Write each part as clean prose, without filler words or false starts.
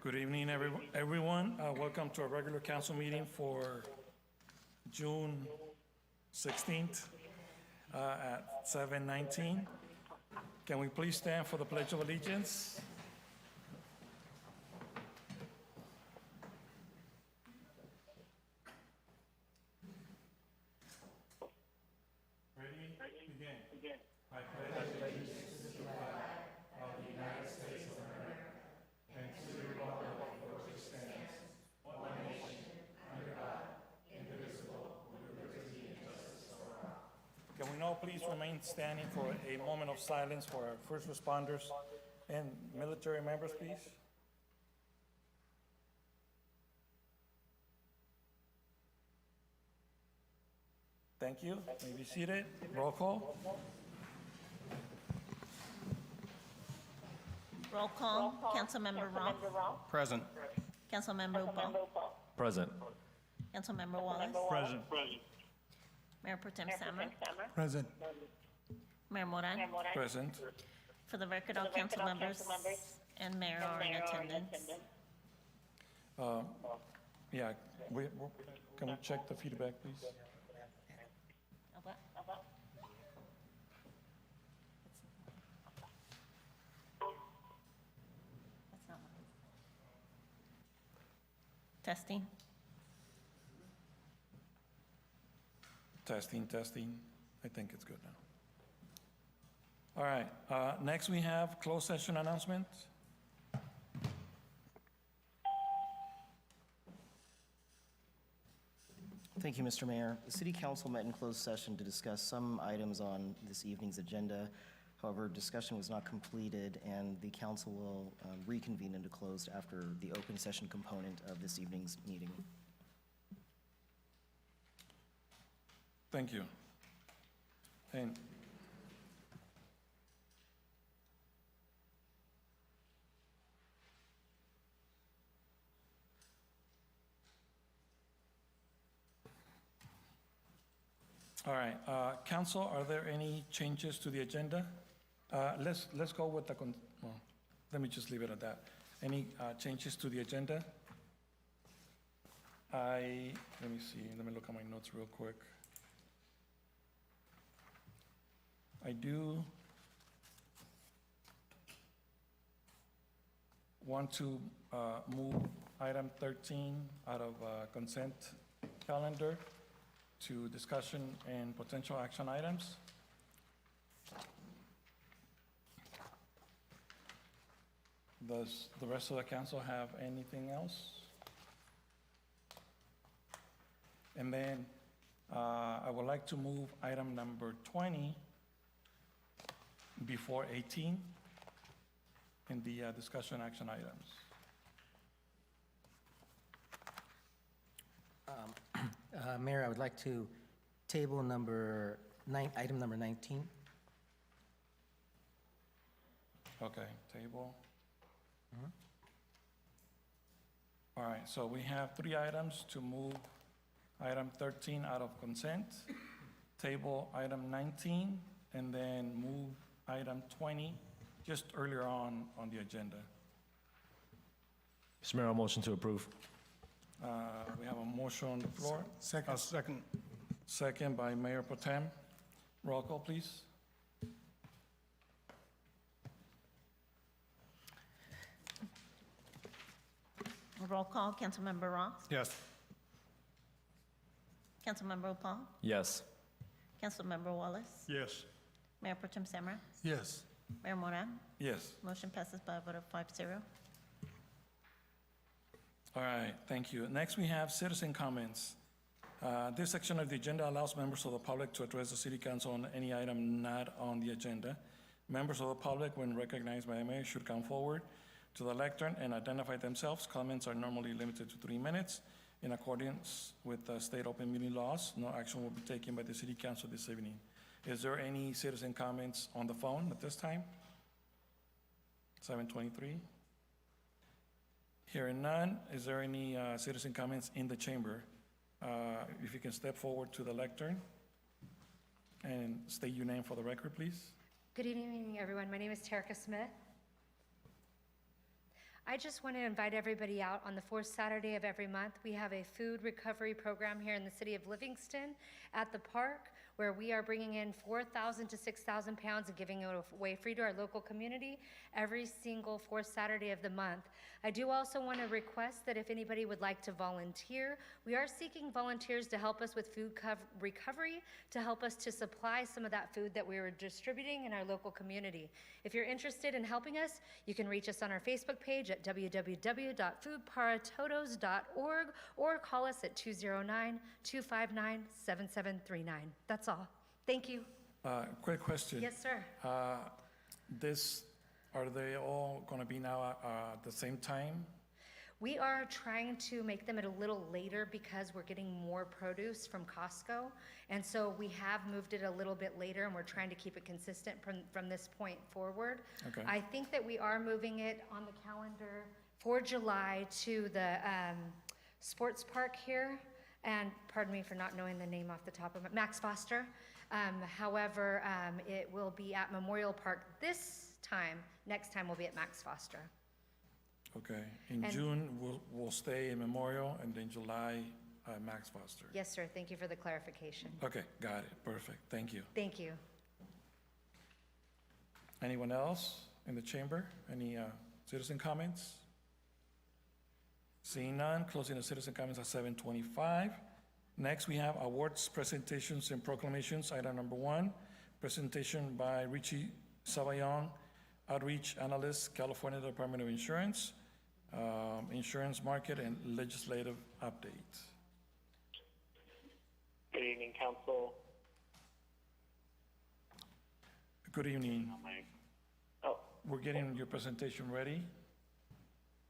Good evening, everyone. Welcome to our regular council meeting for June 16th at 7:19. Can we please stand for the Pledge of Allegiance? Ready? Begin. I pledge allegiance to the flag of the United States of America and to the republic for which it stands, one nation, under God, indivisible, with liberty and justice for all. Can we now please remain standing for a moment of silence for our first responders and military members, please? Thank you. May be seated. Roll call. Roll call. Councilmember Roth. Present. Councilmember Upal. Present. Councilmember Wallace. Present. Mayor Pro Tem Samra. Present. Mayor Moran. Present. For the record, all council members and mayor are in attendance. Yeah, can we check the feedback, please? Testing. Testing. I think it's good now. All right, next we have closed session announcement. Thank you, Mr. Mayor. The City Council met in closed session to discuss some items on this evening's agenda. However, discussion was not completed, and the council will reconvene into closed after the open session component of this evening's meeting. Thank you. And all right, council, are there any changes to the agenda? Let's go with well, let me just leave it at that. Any changes to the agenda? Let me see, let me look at my notes real quick. I do want to move item 13 out of consent calendar to discussion and potential action items. Does the rest of the council have anything else? And then I would like to move item number 20 before 18 in the discussion action items. Mayor, I would like to table item number 19. Okay, table. All right, so we have 3 items to move item 13 out of consent, table item 19, and then move item 20 just earlier on the agenda. Mr. Mayor, I'll motion to approve. We have a motion on the floor. Second. Second by Mayor Pro Tem. Roll call, please. Roll call. Councilmember Roth. Yes. Councilmember Upal. Yes. Councilmember Wallace. Yes. Mayor Pro Tem Samra. Yes. Mayor Moran. Yes. Motion passes by a vote of 5-0. All right, thank you. Next, we have citizen comments. This section of the agenda allows members of the public to address the city council on any item not on the agenda. Members of the public, when recognized by the mayor, should come forward to the lectern and identify themselves. Comments are normally limited to 3 minutes. In accordance with the state open meeting laws, no action will be taken by the city council this evening. Is there any citizen comments on the phone at this time? 7:23. Hearing none, is there any citizen comments in the chamber? If you can step forward to the lectern and state your name for the record, please. Good evening, everyone. My name is Terica Smith. I just want to invite everybody out on the fourth Saturday of every month. We have a food recovery program here in the city of Livingston at the park, where we are bringing in 4,000 to 6,000 pounds and giving it away free to our local community every single fourth Saturday of the month. I do also want to request that if anybody would like to volunteer, we are seeking volunteers to help us with food recovery, to help us to supply some of that food that we are distributing in our local community. If you're interested in helping us, you can reach us on our Facebook page at www.foodparatotos.org or call us at 209-259-7739. That's all. Thank you. Quick question. Yes, sir. Are they all going to be now at the same time? We are trying to make them at a little later because we're getting more produce from Costco. And so we have moved it a little bit later, and we're trying to keep it consistent from this point forward. Okay. I think that we are moving it on the calendar for July to the sports park here. And pardon me for not knowing the name off the top of it, Max Foster. However, it will be at Memorial Park this time. Next time will be at Max Foster. Okay. In And- June, we'll stay in Memorial, and then July, Max Foster. Yes, sir. Thank you for the clarification. Okay, got it. Perfect. Thank you. Thank you. Anyone else in the chamber? Any citizen comments? Seeing none, closing the citizen comments at 7:25. Next, we have awards, presentations, and proclamations. Item number 1, presentation by Richie Savayon, Outreach Analyst, California Department of Insurance, Insurance Market and Legislative Update. Good evening, Council. Good evening. Oh, We're getting your presentation ready.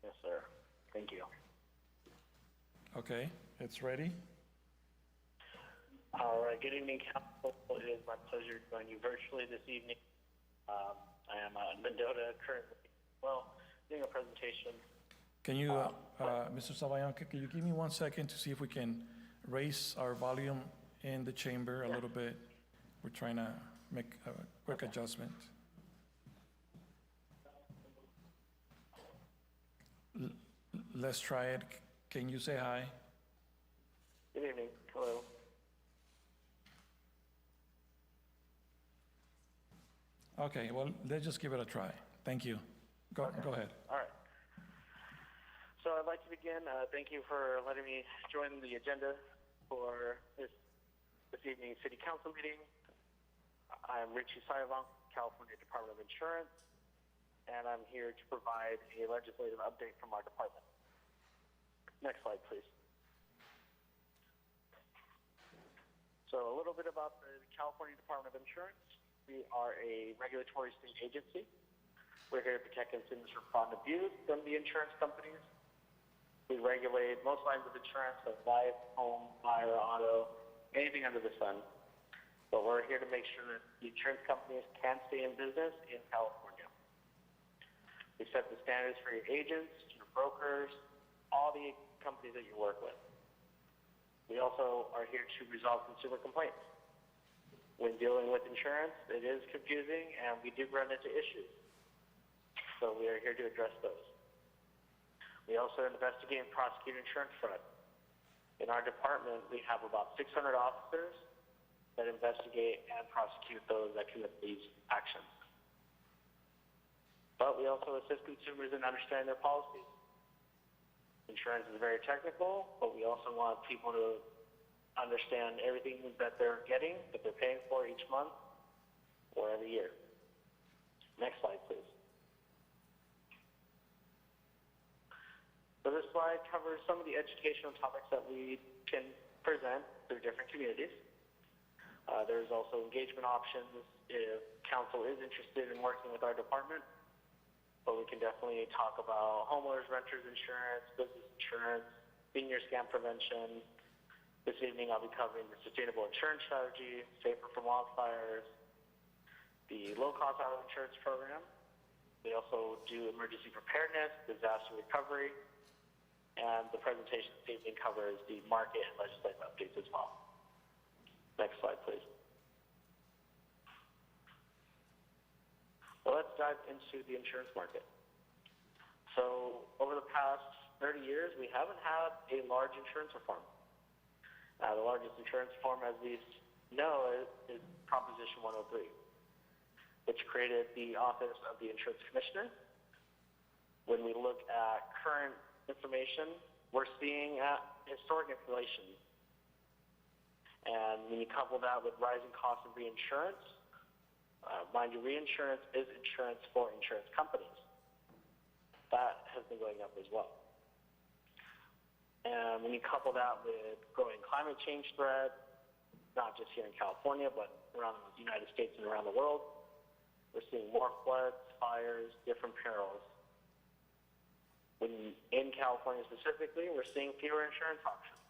yes, sir. Thank you. Okay, it's ready. All right. Good evening, Council. It is my pleasure to join you virtually this evening. I am in Mendota currently, doing a presentation. Can you, Mr. Savayon, can you give me 1 second to see if we can raise our volume in the chamber a little bit? We're trying to make a quick adjustment. Let's try it. Can you say hi? Good evening. Hello. Okay, well, let's just give it a try. Thank you. Go ahead. All right. So I'd like to begin. Thank you for letting me join the agenda for this evening's City Council meeting. I'm Richie Saivon, California Department of Insurance, and I'm here to provide a legislative update from our department. Next slide, please. So a little bit about the California Department of Insurance. We are a regulatory state agency. We're here to protect consumers from fraud and abuse from the insurance companies. We regulate most lines of insurance, like life, home, fire, auto, anything under the sun. But we're here to make sure that the insurance companies can stay in business in California. We set the standards for your agents, your brokers, all the companies that you work with. We also are here to resolve consumer complaints. When dealing with insurance, it is confusing, and we do run into issues. So we are here to address those. We also investigate and prosecute insurance fraud. In our department, we have about 600 officers that investigate and prosecute those that commit these actions. But we also assist consumers in understanding their policies. Insurance is very technical, but we also want people to understand everything that they're getting, that they're paying for each month or every year. Next slide, please. So this slide covers some of the educational topics that we can present through different communities. There's also engagement options if council is interested in working with our department, but we can definitely talk about homeowners, renters insurance, business insurance, senior scam prevention. This evening I'll be covering the sustainable insurance strategy, safer from wildfires, the low-cost auto insurance program. We also do emergency preparedness, disaster recovery, and the presentation this evening covers the market and legislative updates as well. Next slide, please. Well, let's dive into the insurance market. So over the past 30 years, we haven't had a large insurance reform. The largest insurance reform, as we know, is Proposition 103, which created the Office of the Insurance Commissioner. When we look at current information, we're seeing historic inflation. And when you couple that with rising costs of reinsurance, mind you, reinsurance is insurance for insurance companies. That has been going up as well. And when you couple that with growing climate change threat, not just here in California, but around the United States and around the world, we're seeing more floods, fires, different perils. When in California specifically, we're seeing fewer insurance options.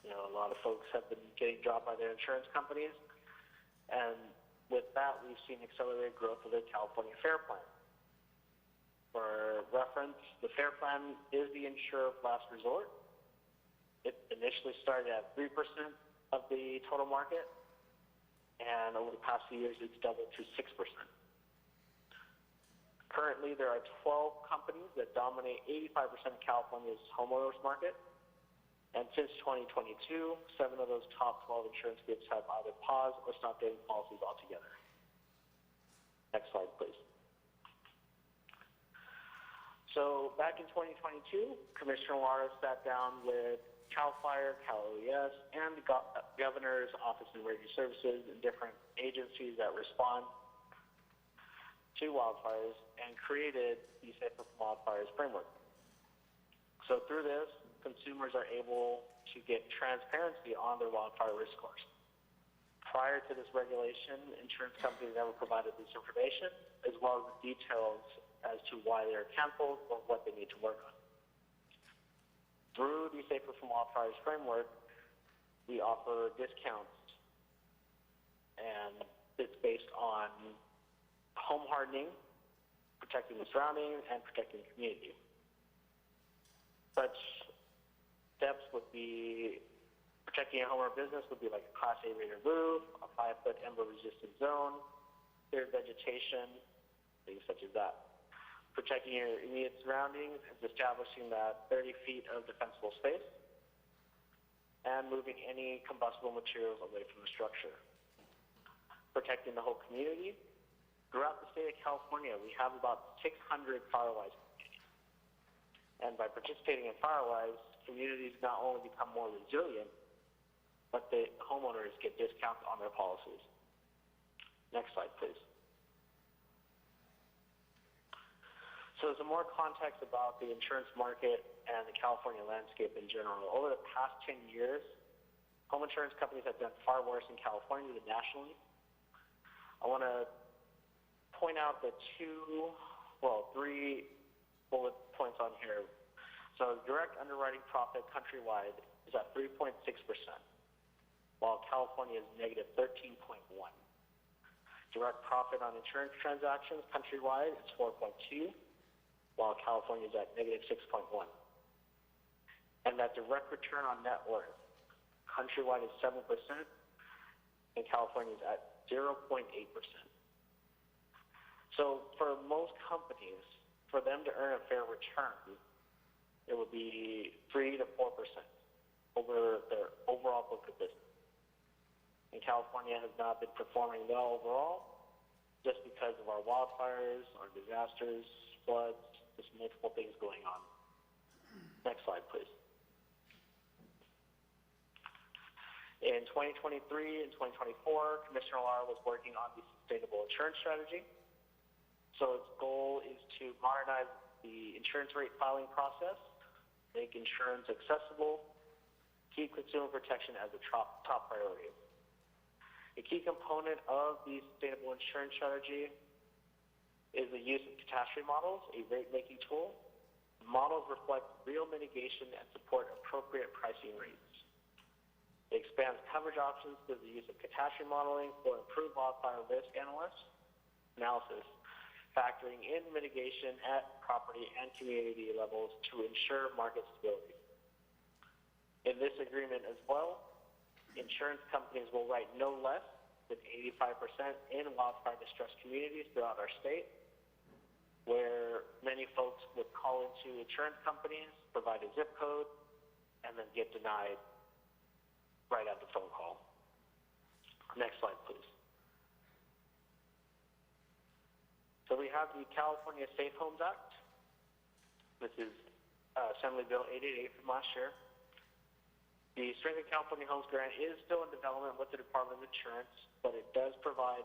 You know, a lot of folks have been getting dropped by their insurance companies, and with that, we've seen accelerated growth of the California FAIR Plan. For reference, the FAIR Plan is the insurer of last resort. It initially started at 3% of the total market, and over the past few years, it's doubled to 6%. Currently, there are 12 companies that dominate 85% of California's homeowners market. And since 2022, 7 of those top 12 insurance groups have either paused or stopped getting policies altogether. Next slide, please. So back in 2022, Commissioner Lara sat down with CAL FIRE, Cal OES, and the Governor's Office of Emergency Services and different agencies that respond to wildfires and created the Safer from Wildfires framework. So through this, consumers are able to get transparency on their wildfire risk scores. Prior to this regulation, insurance companies never provided this information, as well as the details as to why they are canceled or what they need to work on. Through the Safer from Wildfires framework, we offer discounts, and it's based on home hardening, protecting the surroundings, and protecting the community. Such steps would be protecting your home or business would be like a Class A rated roof, a 5-foot ember-resistant zone, cleared vegetation, things such as that. Protecting your immediate surroundings is establishing that 30 feet of defensible space and moving any combustible materials away from the structure. Protecting the whole community. Throughout the state of California, we have about 600 Firewise communities. And by participating in Firewise, communities not only become more resilient, but the homeowners get discounts on their policies. Next slide, please. So some more context about the insurance market and the California landscape in general. Over the past 10 years, home insurance companies have done far worse in California than nationally. I want to point out the three bullet points on here. So direct underwriting profit countrywide is at 3.6%, while California is negative 13.1%. Direct profit on insurance transactions countrywide is 4.2%, while California is at negative 6.1%. And that direct return on net worth countrywide is 7%, and California is at 0.8%. So for most companies, for them to earn a fair return, it would be 3 to 4% over their overall book of business. And California has not been performing well overall just because of our wildfires, our disasters, floods, just multiple things going on. Next slide, please. In 2023 and 2024, Commissioner Lara was working on the sustainable insurance strategy. So its goal is to modernize the insurance rate filing process, make insurance accessible, keep consumer protection as a top priority. A key component of the sustainable insurance strategy is the use of catastrophe models, a rate-making tool. Models reflect real mitigation and support appropriate pricing rates. It expands coverage options through the use of catastrophe modeling for improved wildfire risk analysis, factoring in mitigation at property and community levels to ensure market stability. In this agreement as well, insurance companies will write no less than 85% in wildfire distressed communities throughout our state. where many folks would call into insurance companies, provide a zip code, and then get denied right at the phone call. Next slide, please. So we have the California Safe Homes Act. This is Assembly Bill 888 from last year. The Strengthen California Homes Grant is still in development with the Department of Insurance, but it does provide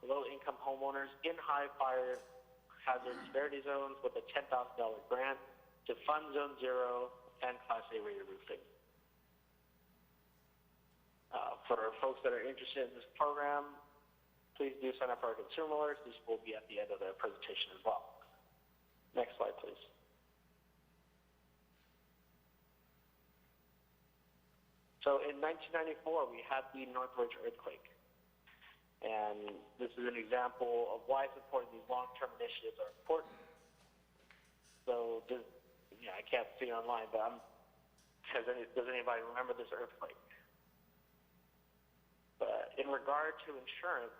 low-income homeowners in high fire hazard severity zones with a $10,000 grant to fund Zone 0 and Class A rated roofing. For folks that are interested in this program, please do sign up for our consumer alerts. These will be at the end of the presentation as well. Next slide, please. So in 1994, we had the Northridge earthquake. And this is an example of why supporting these long-term initiatives are important. So, I can't see online, but does anybody remember this earthquake? But in regard to insurance,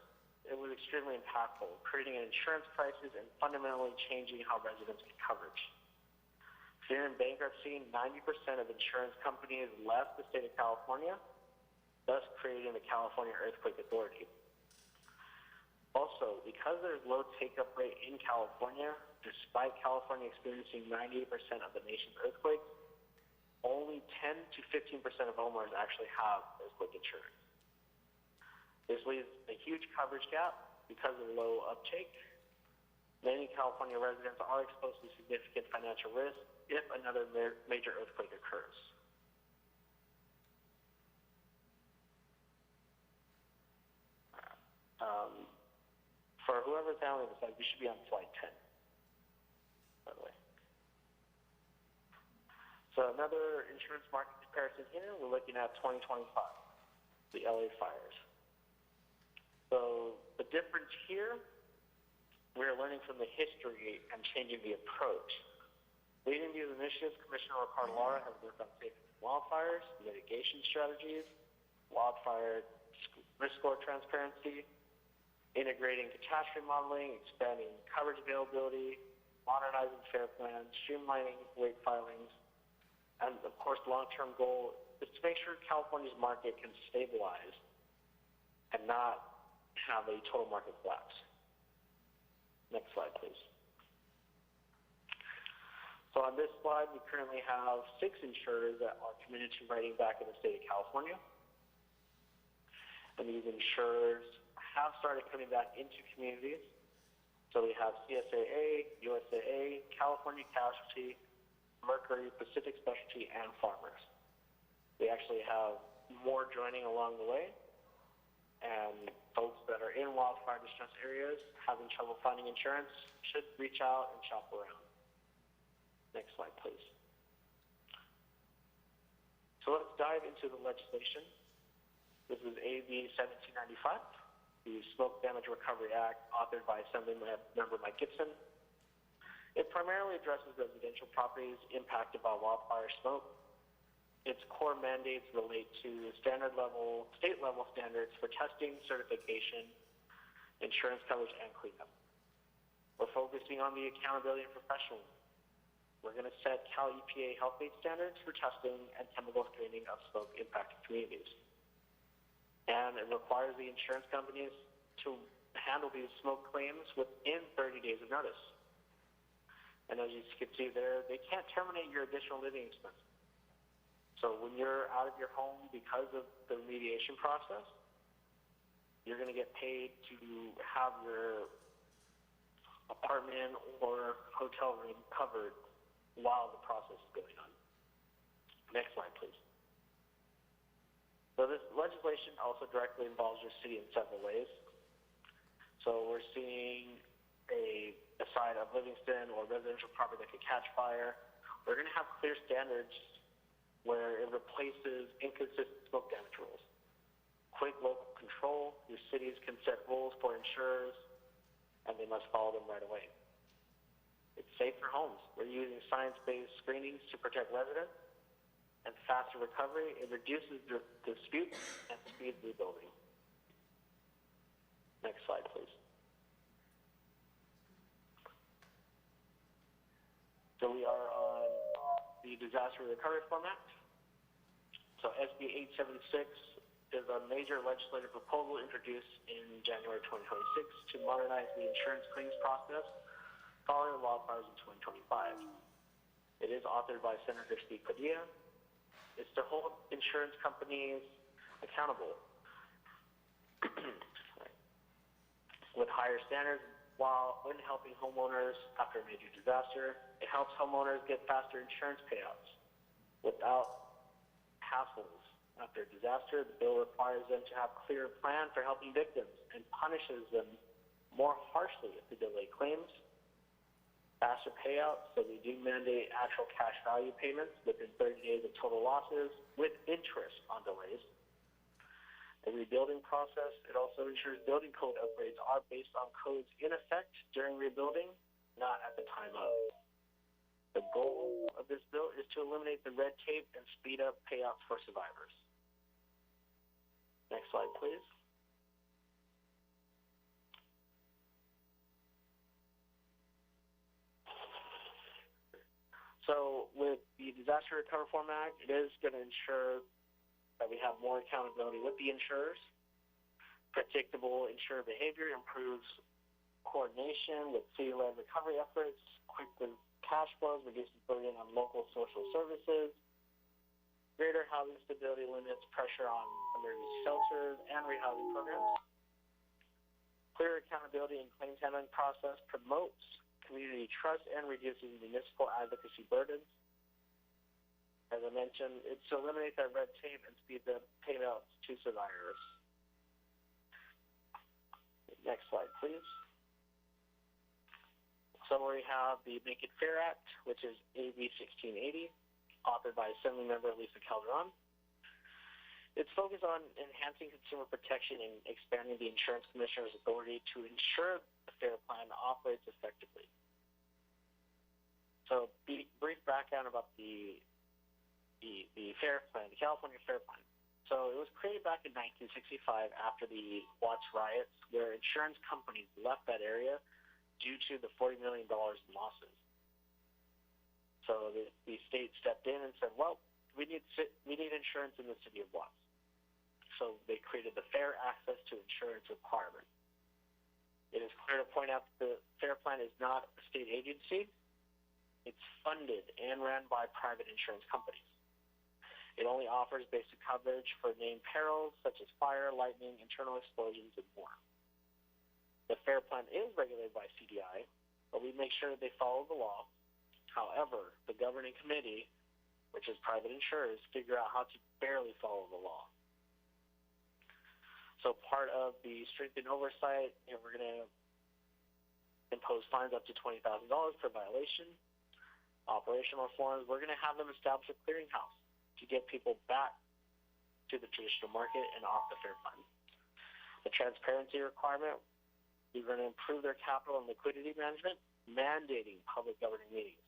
it was extremely impactful, creating an insurance crisis and fundamentally changing how residents get coverage. Fear and bankruptcy, 90% of insurance companies left the state of California, thus creating the California Earthquake Authority. Also, because there's low take-up rate in California, despite California experiencing 98% of the nation's earthquakes, only 10 to 15% of homeowners actually have earthquake insurance. This leaves a huge coverage gap because of low uptake. Many California residents are exposed to significant financial risk if another major earthquake occurs. For whoever's handling this, we should be on slide 10, by the way. So another insurance market comparison here, we're looking at 2025, the LA fires. So the difference here, we're learning from the history and changing the approach. Leading these initiatives, Commissioner Ricardo Lara has worked on safety from wildfires, mitigation strategies, wildfire risk score transparency, integrating catastrophe modeling, expanding coverage availability, modernizing FAIR plans, streamlining rate filings, and of course the long-term goal is to make sure California's market can stabilize and not have a total market collapse. Next slide, please. So on this slide, we currently have 6 insurers that are committed to writing back in the state of California. And these insurers have started coming back into communities. So we have CSAA, USAA, California Casualty, Mercury, Pacific Specialty, and Farmers. We actually have more joining along the way. And folks that are in wildfire distressed areas having trouble finding insurance should reach out and shop around. Next slide, please. So let's dive into the legislation. This is AB 1795, the Smoke Damage Recovery Act, authored by Assemblymember Mike Gibson. It primarily addresses residential properties impacted by wildfire smoke. Its core mandates relate to state-level standards for testing, certification, insurance coverage, and cleanup. We're focusing on the accountability and professionalism. We're going to set Cal EPA health aid standards for testing and chemical screening of smoke-impacted communities. And it requires the insurance companies to handle these smoke claims within 30 days of notice. And as you can see there, they can't terminate your additional living expenses. So when you're out of your home because of the remediation process, you're going to get paid to have your apartment or hotel room covered while the process is going on. Next slide, please. So this legislation also directly involves your city in several ways. So we're seeing a side of Livingston or residential property that could catch fire. We're going to have clear standards where it replaces inconsistent smoke damage rules. Quick local control, your cities can set rules for insurers, and they must follow them right away. It's safe for homes. We're using science-based screenings to protect residents, and faster recovery. It reduces disputes and speeds rebuilding. Next slide, please. So we are on the Disaster Recovery Reform Act. So SB 876 is a major legislative proposal introduced in January 2026 to modernize the insurance claims process following the wildfires in 2025. It is authored by Senator Steve Padilla. It's to hold insurance companies accountable with higher standards when helping homeowners after a major disaster. It helps homeowners get faster insurance payouts without hassles. After a disaster, the bill requires them to have a clear plan for helping victims and punishes them more harshly if they delay claims. Faster payouts, so we do mandate actual cash value payments within 30 days of total losses with interest on delays. The rebuilding process, it also ensures building code upgrades are based on codes in effect during rebuilding, not at the time of. The goal of this bill is to eliminate the red tape and speed up payouts for survivors. Next slide, please. So with the Disaster Recovery Reform Act, it is going to ensure that we have more accountability with the insurers. Predictable insurer behavior improves coordination with city-led recovery efforts, quicker cash flows, reduces burden on local social services. Greater housing stability limits pressure on emergency shelters and rehousing programs. Clear accountability and claims handling process promotes community trust and reduces municipal advocacy burdens. As I mentioned, it's to eliminate that red tape and speed the payouts to survivors. Next slide, please. So we have the Make It Fair Act, which is AB 1680, authored by Assemblymember Lisa Calderon. It's focused on enhancing consumer protection and expanding the insurance commissioner's authority to ensure the FAIR Plan operates effectively. So, brief background about the FAIR Plan, the California FAIR Plan. So, it was created back in 1965 after the Watts riots, where insurance companies left that area due to the $40 million in losses. So, the state stepped in and said, well, we need insurance in the city of Watts. So, they created the Fair Access to Insurance requirement. It is clear to point out that the FAIR Plan is not a state agency. It's funded and ran by private insurance companies. It only offers basic coverage for named perils such as fire, lightning, internal explosions, and more. The FAIR Plan is regulated by CDI, but we make sure that they follow the law. However, the governing committee, which is private insurers, figure out how to barely follow the law. So part of the strengthened oversight, we're going to impose fines up to $20,000 per violation. Operational reforms, we're going to have them establish a clearinghouse to get people back to the traditional market and off the FAIR Plan. The transparency requirement, we're going to improve their capital and liquidity management, mandating public governing meetings.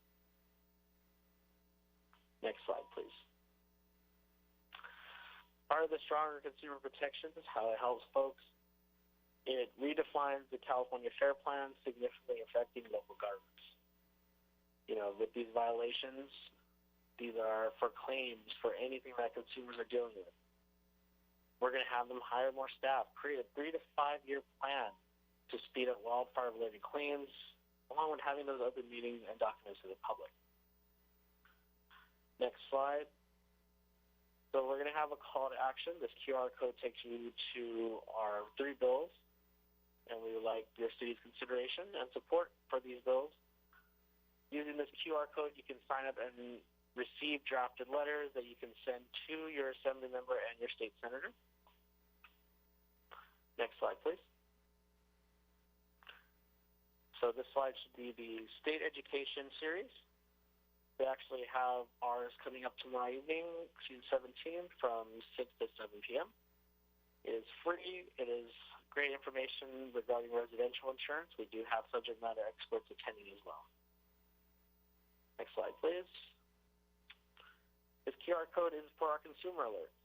Next slide, please. Part of the stronger consumer protections is how it helps folks. It redefines the California FAIR Plan, significantly affecting local governments. With these violations, these are for claims for anything that consumers are dealing with. We're going to have them hire more staff, create a 3 to 5 year plan to speed up wildfire-related claims, along with having those open meetings and documents to the public. Next slide. So we're going to have a call to action. This QR code takes you to our 3 bills, and we would like your city's consideration and support for these bills. Using this QR code, you can sign up and receive drafted letters that you can send to your assembly member and your state senator. Next slide, please. So this slide should be the state education series. We actually have ours coming up tomorrow evening, June 17th, from 6 to 7 p.m. It is free. It is great information regarding residential insurance. We do have subject matter experts attending as well. Next slide, please. This QR code is for our consumer alerts.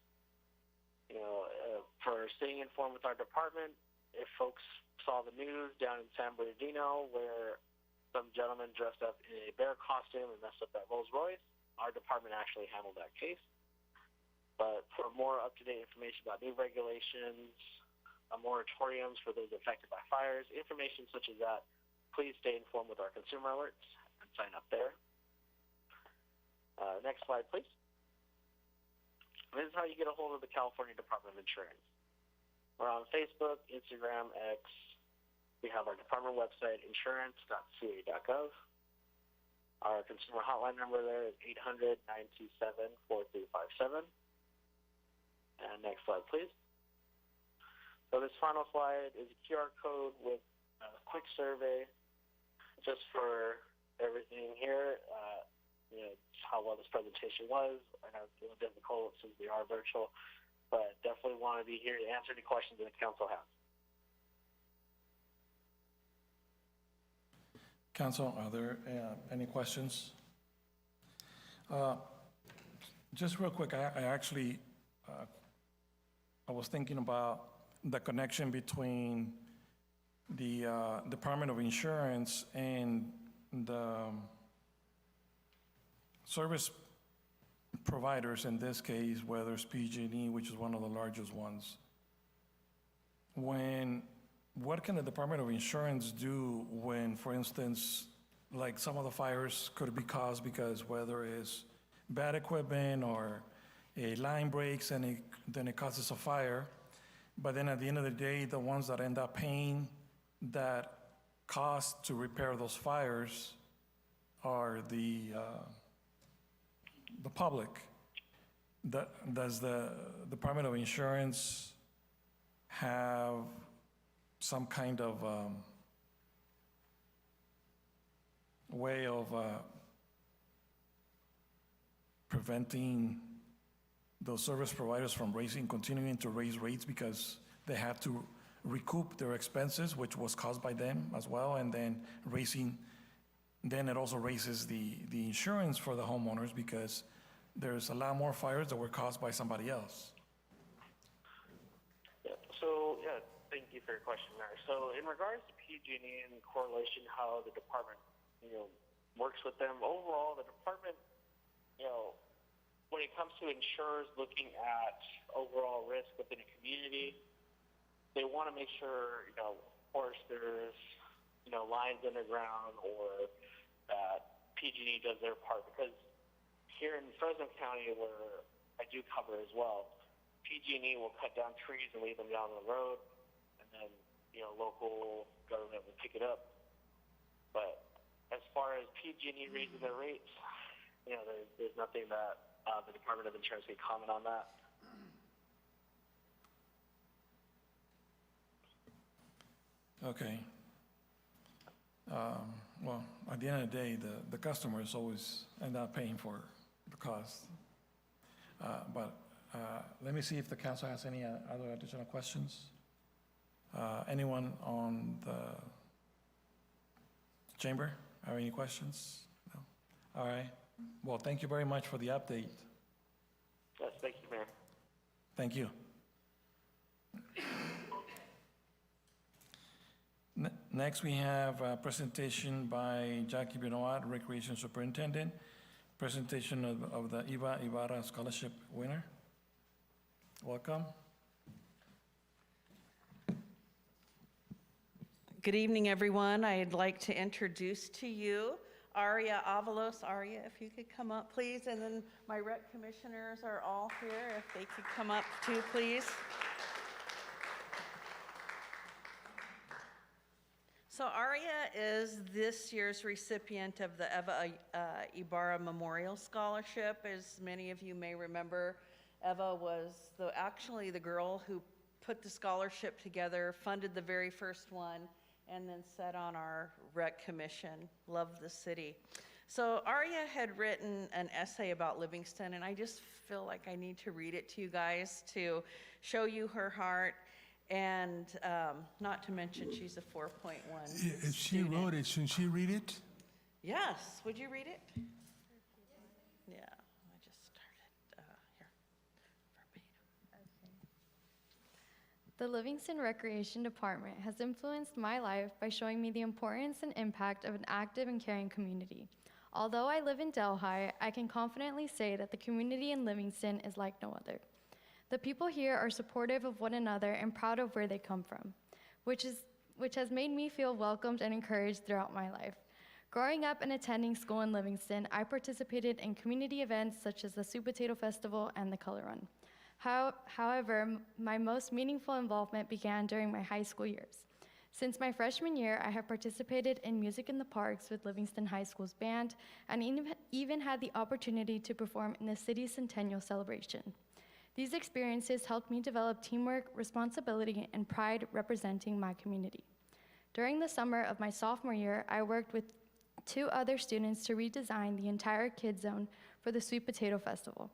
For staying informed with our department, if folks saw the news down in San Bernardino where some gentleman dressed up in a bear costume and messed up that Rolls Royce. Our department actually handled that case. But for more up-to-date information about new regulations, moratoriums for those affected by fires, information such as that, please stay informed with our consumer alerts and sign up there. Next slide, please. This is how you get a hold of the California Department of Insurance. We're on Facebook, Instagram, X. We have our department website, insurance.ca.gov. Our consumer hotline number there is 800-927-4357. And next slide, please. So this final slide is a QR code with a quick survey just for everything here, how well this presentation was. I know it's a little difficult since we are virtual, but definitely want to be here to answer any questions that the council has. Council, are there any questions? Just real quick, I was thinking about the connection between the Department of Insurance and the service providers, in this case, whether it's PG&E, which is one of the largest ones. What can the Department of Insurance do when, for instance, like some of the fires could be caused because whether it's bad equipment or a line breaks and then it causes a fire, but then at the end of the day, the ones that end up paying that cost to repair those fires are the public. Does the Department of Insurance have some kind of way of preventing those service providers from continuing to raise rates because they have to recoup their expenses, which was caused by them as well, and then it also raises the insurance for the homeowners because there's a lot more fires that were caused by somebody else. Yeah, thank you for your question there. So in regards to PG&E and correlation, how the department, works with them, overall, the department, when it comes to insurers looking at overall risk within a community, they want to make sure, of course, there's, lines underground or that PG&E does their part. Because here in Fresno County, where I do cover as well, PG&E will cut down trees and leave them down the road, and then, local government will pick it up. But as far as PG&E raising their rates, there's nothing that the Department of Insurance can comment on that. Okay. Well, at the end of the day, the customers always end up paying for the cost. But let me see if the council has any other additional questions. Anyone on the chamber have any questions? No? All right. Well, thank you very much for the update. Yes, thank you, Mayor. Thank you. Next, we have a presentation by Jackie Benoit, Recreation Superintendent, presentation of the Eva Ibarra Scholarship winner. Welcome. Good evening, everyone. I'd like to introduce to you Aria Avalos. Aria, if you could come up, please. And then my rec commissioners are all here. If they could come up too, please. So Aria is this year's recipient of the Eva Ibarra Memorial Scholarship. As many of you may remember, Eva was actually the girl who put the scholarship together, funded the very first one, and then sat on our rec commission. Loved the city. So Aria had written an essay about Livingston, and I just feel like I need to read it to you guys to show you her heart. And not to mention, she's a 4.1 If she wrote it, shouldn't she read it? Yes. Would you read it? Yeah. I just started here. The Livingston Recreation Department has influenced my life by showing me the importance and impact of an active and caring community. Although I live in Delhi, I can confidently say that the community in Livingston is like no other. The people here are supportive of one another and proud of where they come from, which has made me feel welcomed and encouraged throughout my life. Growing up and attending school in Livingston, I participated in community events such as the Sweet Potato Festival and the Color Run. However, my most meaningful involvement began during my high school years. Since my freshman year, I have participated in Music in the Parks with Livingston High School's band and even had the opportunity to perform in the city's centennial celebration. These experiences helped me develop teamwork, responsibility, and pride representing my community. During the summer of my sophomore year, I worked with 2 other students to redesign the entire Kids Zone for the Sweet Potato Festival.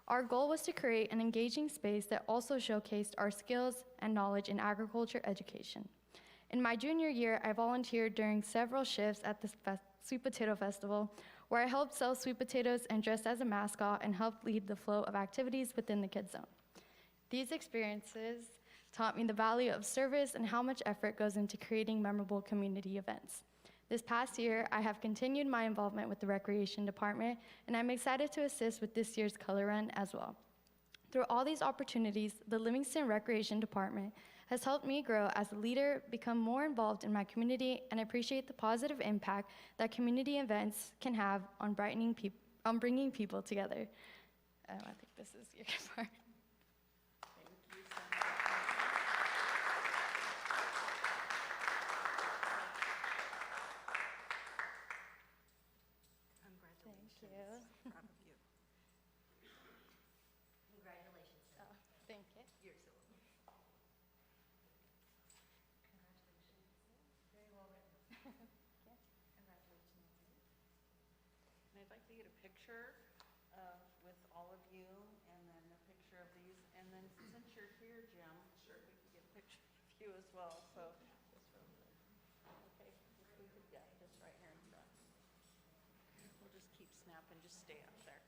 Our goal was to create an engaging space that also showcased our skills and knowledge in agriculture education. In my junior year, I volunteered during several shifts at the Sweet Potato Festival, where I helped sell sweet potatoes and dressed as a mascot and helped lead the flow of activities within the Kids Zone. These experiences taught me the value of service and how much effort goes into creating memorable community events. This past year, I have continued my involvement with the Recreation Department, and I'm excited to assist with this year's Color Run as well. Through all these opportunities, the Livingston Recreation Department has helped me grow as a leader, become more involved in my community, and appreciate the positive impact that community events can have on bringing people together. I think this is your part. And I'd like to get a picture with all of you, and then a picture of these, and then since you're here, Jim, we could get a picture of you as well, so. Okay, if we could, yeah, just right here in front. We'll just keep snapping, just stay up there.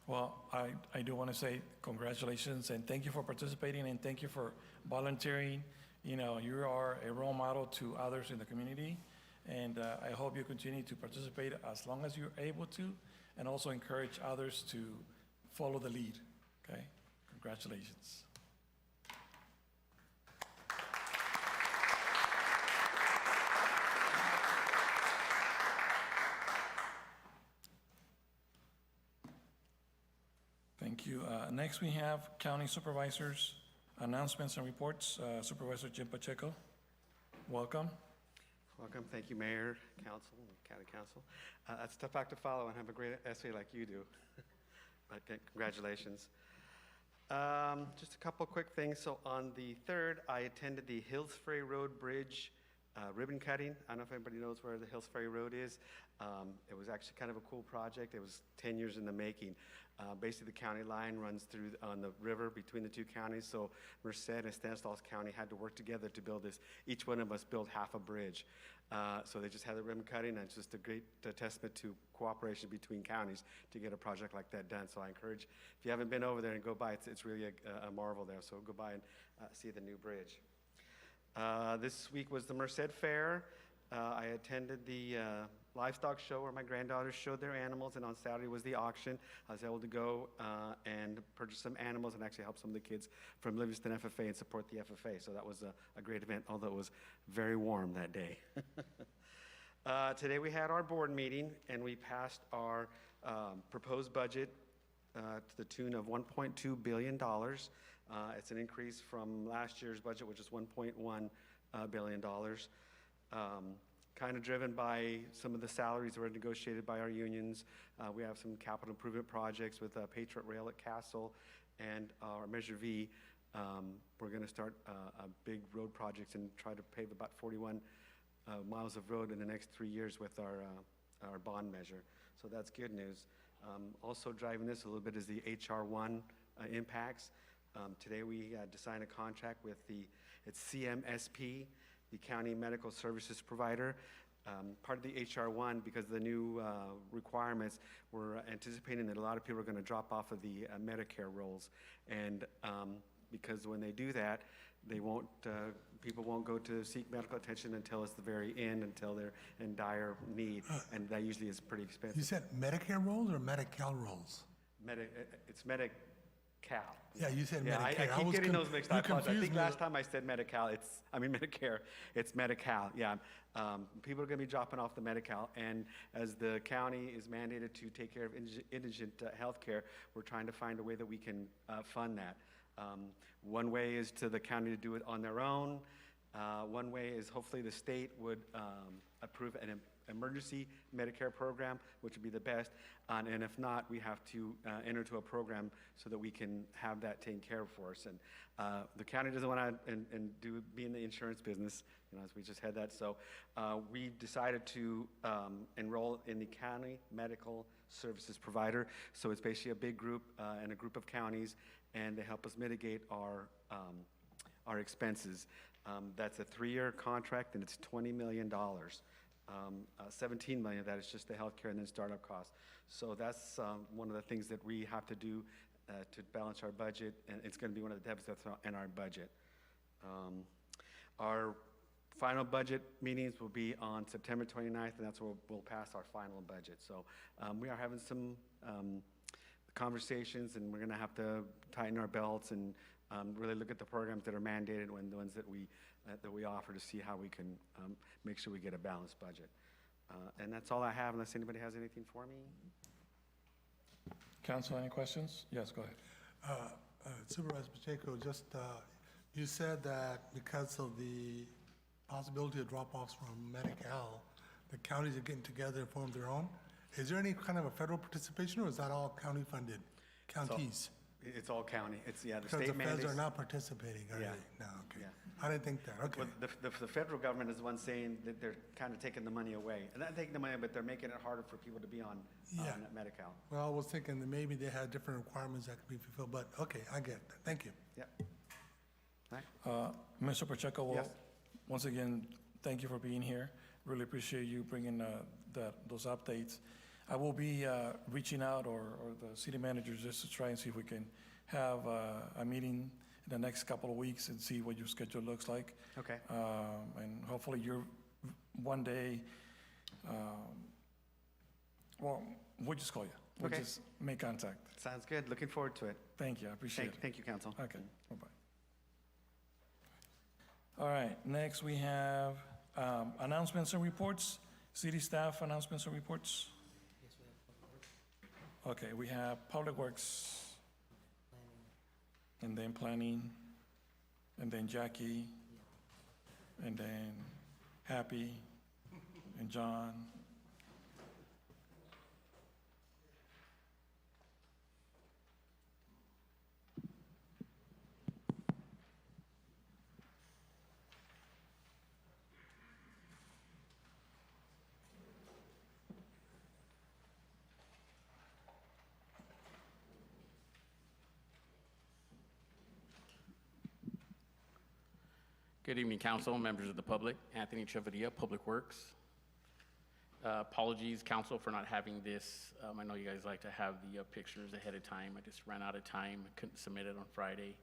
Well, I do want to say congratulations and thank you for participating and thank you for volunteering. You know, you are a role model to others in the community, and I hope you continue to participate as long as you're able to, and also encourage others to follow the lead, okay? Congratulations. Thank you. Next, we have county supervisors, announcements and reports. Supervisor Jim Pacheco, welcome. Welcome. Thank you, Mayor, Council, and County Council. It's a tough act to follow and have a great essay like you do. But congratulations. Just a couple quick things. So on the 3rd, I attended the Hills Ferry Road Bridge ribbon cutting. I don't know if anybody knows where the Hills Ferry Road is. It was actually kind of a cool project. It was 10 years in the making. Basically, the county line runs through on the river between the 2 counties. So Merced and Stanislaus County had to work together to build this. Each one of us built half a bridge. So they just had the ribbon cutting, and it's just a great testament to cooperation between counties to get a project like that done. So I encourage, if you haven't been over there and go by, it's really a marvel there. So go by and see the new bridge. This week was the Merced Fair. I attended the livestock show where my granddaughters showed their animals, and on Saturday was the auction. I was able to go and purchase some animals and actually help some of the kids from Livingston FFA and support the FFA. So that was a great event, although it was very warm that day. Today we had our board meeting, and we passed our proposed budget to the tune of $1.2 billion. It's an increase from last year's budget, which is $1.1 billion. Kind of driven by some of the salaries that were negotiated by our unions. We have some capital improvement projects with Patriot Rail at Castle and our Measure V. We're going to start a big road projects and try to pave about 41 miles of road in the next 3 years with our bond measure. So that's good news. Also driving this a little bit is the HR1 impacts. Today we had to sign a contract with it's CMSP, the County Medical Services Provider. Part of the HR1, because of the new requirements, we're anticipating that a lot of people are going to drop off of the Medicare rolls. And because when they do that, people won't go to seek medical attention until it's the very end, until they're in dire need, and that usually is pretty expensive. You said Medicare rolls or Medi-Cal rolls? It's Medi-Cal. Yeah, you said Yeah, Medicare. I keep getting those mixed up. I confused think me. last time I said Medi-Cal, Medicare, it's Medi-Cal, yeah. People are gonna be dropping off the Medi-Cal, and as the county is mandated to take care of indigent health care, we're trying to find a way that we can fund that. One way is to the county to do it on their own. One way is hopefully the state would approve an emergency Medicare program, which would be the best. And if not, we have to enter into a program so that we can have that taken care of for us. And the county doesn't want to be in the insurance business, as we just had that. So we decided to enroll in the County Medical Services Provider. So it's basically a big group and a group of counties, and they help us mitigate our expenses. That's a 3-year contract, and it's $20 million. 17 million of that is just the healthcare and then startup costs. So that's one of the things that we have to do to balance our budget, and it's going to be one of the deficits in our budget. Our final budget meetings will be on September 29th, and that's where we'll pass our final budget. So we are having some conversations, and we're going to have to tighten our belts and really look at the programs that are mandated and the ones that we offer to see how we can make sure we get a balanced budget. And that's all I have, unless anybody has anything for me. Council, any questions? Yes, go ahead. Supervisor Pacheco, just, you said that because of the possibility of drop-offs from Medi-Cal, the counties are getting together and form their own. Is there any kind of a federal participation, or is that all county-funded, counties? It's all county. It's, the Because state the feds mandates. are not participating, are Yeah. they? No, okay. Yeah. I didn't think that, okay. Well, the federal government is the one saying that they're kind of taking the money away. And not taking the money, but they're making it harder for people to be on Yeah. Medi-Cal. Well, I was thinking that maybe they had different requirements that could be fulfilled, but, okay, I get that. Thank you. Yep. All right. Mr. Pacheco, well, Yes. once again, thank you for being here. Really appreciate you bringing those updates. I will be reaching out, or the city managers, just to try and see if we can have a meeting in the next couple of weeks and see what your schedule looks like. Okay. And hopefully you're one day, well, we'll just call you. We'll Okay. just make contact. Sounds good. Looking forward to it. Thank you, I appreciate it. Thank you, Council. Okay, bye-bye. All right, next we have announcements and reports. City staff announcements and reports. Okay, we have Public Works, and then Planning, and then Jackie, and then Happy, and John. Good evening, council, members of the public. Anthony Chavarria, Public Works. Apologies, council, for not having this. I know you guys like to have the pictures ahead of time. I just ran out of time. I couldn't submit it on Friday.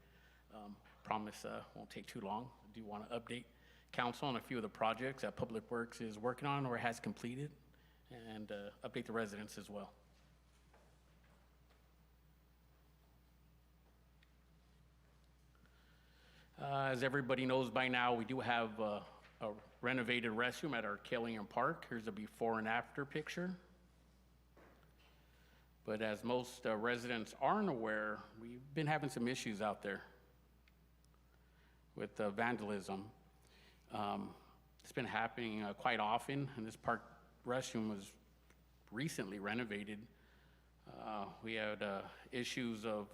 Promise won't take too long. I do want to update council on a few of the projects that Public Works is working on or has completed. and update the residents as well. As everybody knows by now, we do have a renovated restroom at our Killian Park. Here's a before and after picture. But as most residents aren't aware, we've been having some issues out there with vandalism. It's been happening quite often, and this park restroom was recently renovated. We had issues of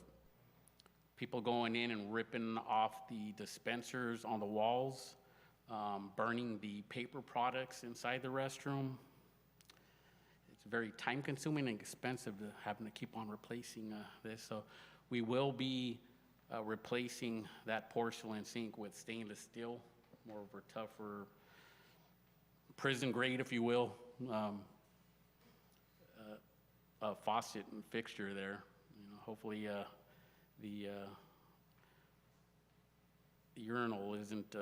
people going in and ripping off the dispensers on the walls, burning the paper products inside the restroom. It's very time-consuming and expensive to having to keep on replacing this. So we will be replacing that porcelain sink with stainless steel, more of a tougher prison grade, if you will, a faucet and fixture there. You know, hopefully the urinal isn't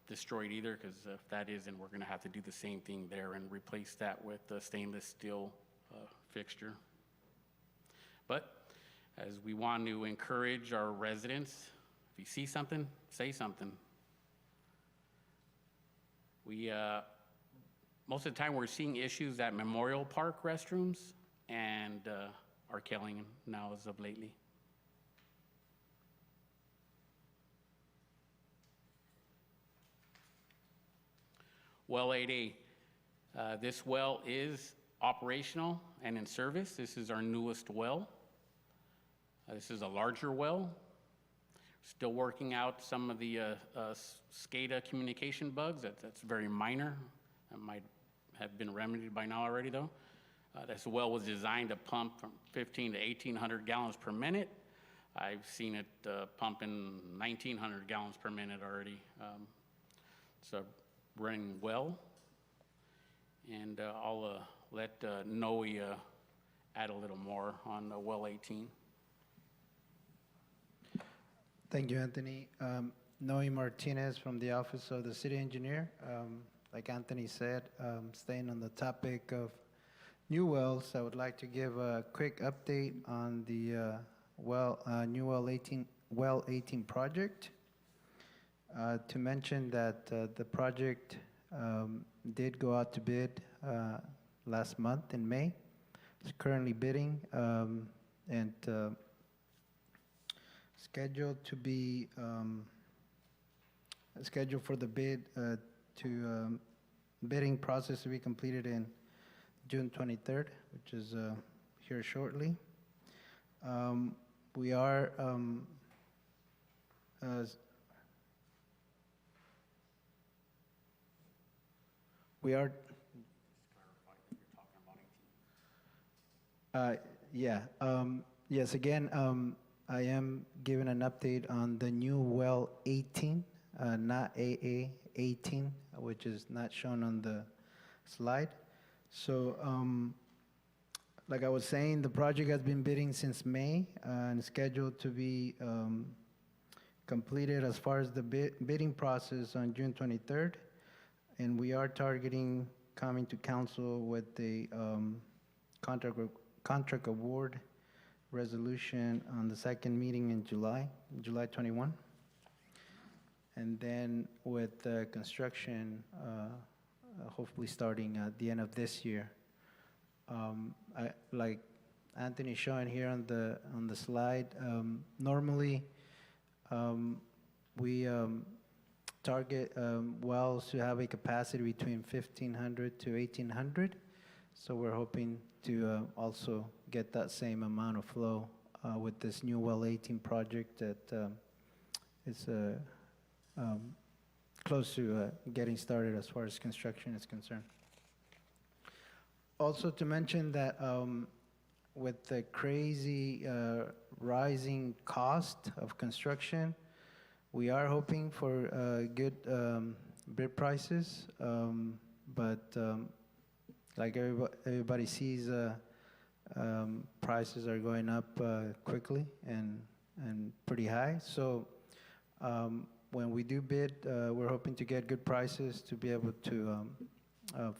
destroyed either, because if that isn't, we're going to have to do the same thing there and replace that with a stainless steel fixture. But as we want to encourage our residents, if you see something, say something. We most of the time we're seeing issues at Memorial Park restrooms and our Killian now as of lately. Well 8A, this well is operational and in service. This is our newest well. This is a larger well. Still working out some of the SCADA communication bugs. That's very minor. That might have been remedied by now already, though. This well was designed to pump from 1,500 to 1,800 gallons per minute. I've seen it pumping 1,900 gallons per minute already. So running well. And I'll let Noe add a little more on well 18. Thank you, Anthony. Noe Martinez from the Office of the City Engineer. Like Anthony said, staying on the topic of new wells, I would like to give a quick update on the new well 18 project. To mention that the project did go out to bid last month in May. It's currently bidding and scheduled to be scheduled for the bid bidding process to be completed in June 23rd, which is here shortly. We are yes, again, I am giving an update on the new well 18, not AA 18, which is not shown on the slide. So, like I was saying, the project has been bidding since May and scheduled to be completed as far as the bidding process on June 23rd. And we are targeting coming to council with the contract award resolution on the second meeting in July 21. And then with construction hopefully starting at the end of this year. Like Anthony showing here on the slide, normally we target wells to have a capacity between 1,500 to 1,800. So we're hoping to also get that same amount of flow with this new well 18 project that is close to getting started as far as construction is concerned. Also to mention that with the crazy rising cost of construction, we are hoping for good bid prices, but like everybody sees, prices are going up quickly and pretty high. So when we do bid, we're hoping to get good prices to be able to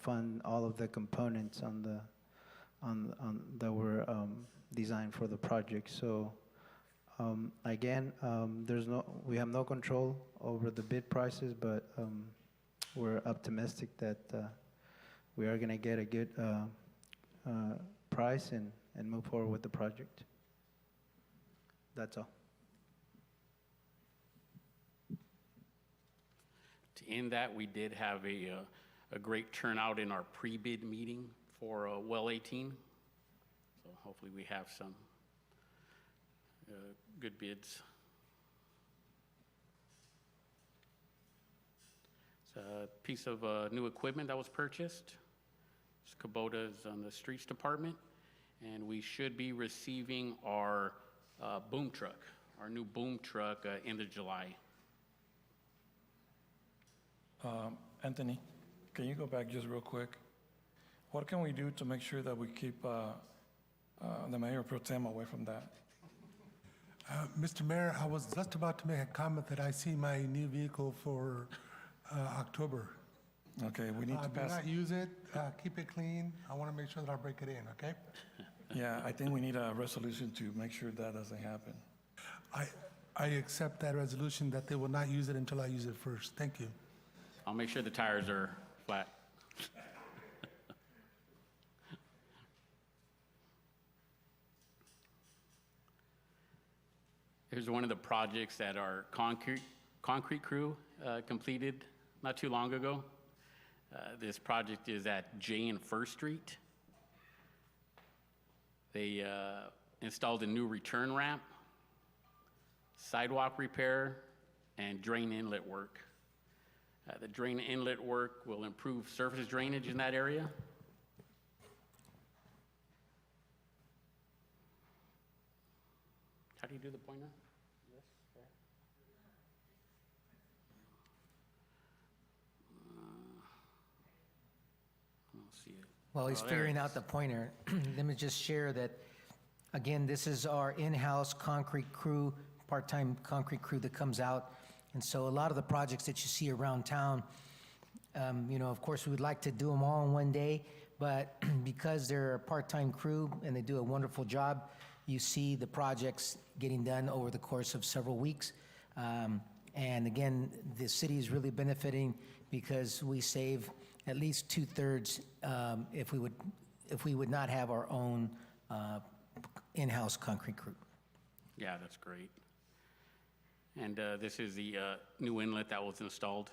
fund all of the components that were designed for the project. So again, we have no control over the bid prices, but we're optimistic that we are going to get a good price and move forward with the project. That's all. To end that, we did have a great turnout in our pre-bid meeting for well 18. So hopefully we have some good bids. It's a piece of new equipment that was purchased. It's Kubota's on the streets department, and we should be receiving our boom truck, our new boom truck, end of July. Anthony, can you go back just real quick? What can we do to make sure that we keep the Mayor Pro Tem away from that? Mr. Mayor, I was just about to make a comment that I see my new vehicle for October. Okay, we need to Do pass. not use it, keep it clean. I want to make sure that I break it in, okay? Yeah, I think we need a resolution to make sure that doesn't happen. I accept that resolution that they will not use it until I use it first. Thank you. I'll make sure the tires are flat. Here's one of the projects that our concrete crew completed not too long ago. This project is at J and First Street. They installed a new return ramp, sidewalk repair, and drain inlet work. The drain inlet work will improve surface drainage in that area. How do you do the pointer? This? There? I don't see it. While he's Oh, there it figuring out is. the pointer, let me just share that, again, this is our in-house concrete crew, part-time concrete crew that comes out. And so a lot of the projects that you see around town, of course, we would like to do them all in one day, but because they're a part-time crew and they do a wonderful job, you see the projects getting done over the course of several weeks. And again, the city is really benefiting because we save at least 2/3 if we would not have our own in-house concrete crew. Yeah, that's great. And this is the new inlet that was installed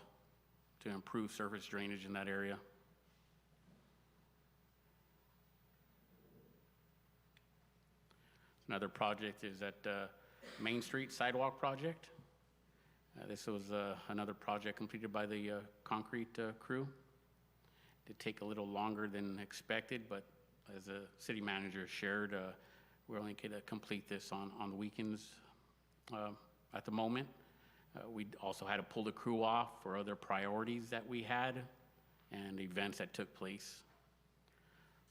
to improve surface drainage in that area. Another project is at Main Street Sidewalk Project. This was another project completed by the concrete crew. Did take a little longer than expected, but as the city manager shared, we're only going to complete this on the weekends at the moment. We also had to pull the crew off for other priorities that we had and events that took place.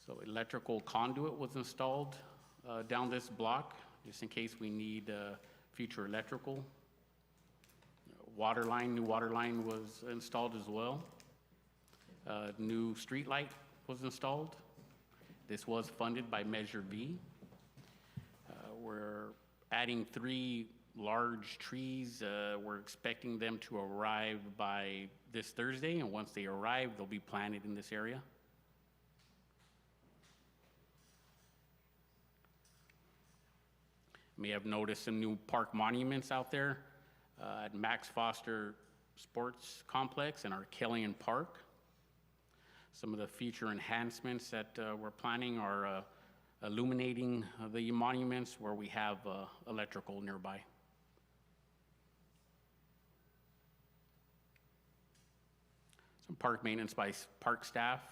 So electrical conduit was installed down this block, just in case we need future electrical. New water line was installed as well. New street light was installed. This was funded by Measure B. We're adding 3 large trees. We're expecting them to arrive by this Thursday, and once they arrive, they'll be planted in this area. You may have noticed some new park monuments out there at Max Foster Sports Complex and our Killian Park. Some of the future enhancements that we're planning are illuminating the monuments where we have electrical nearby. Some park maintenance by park staff.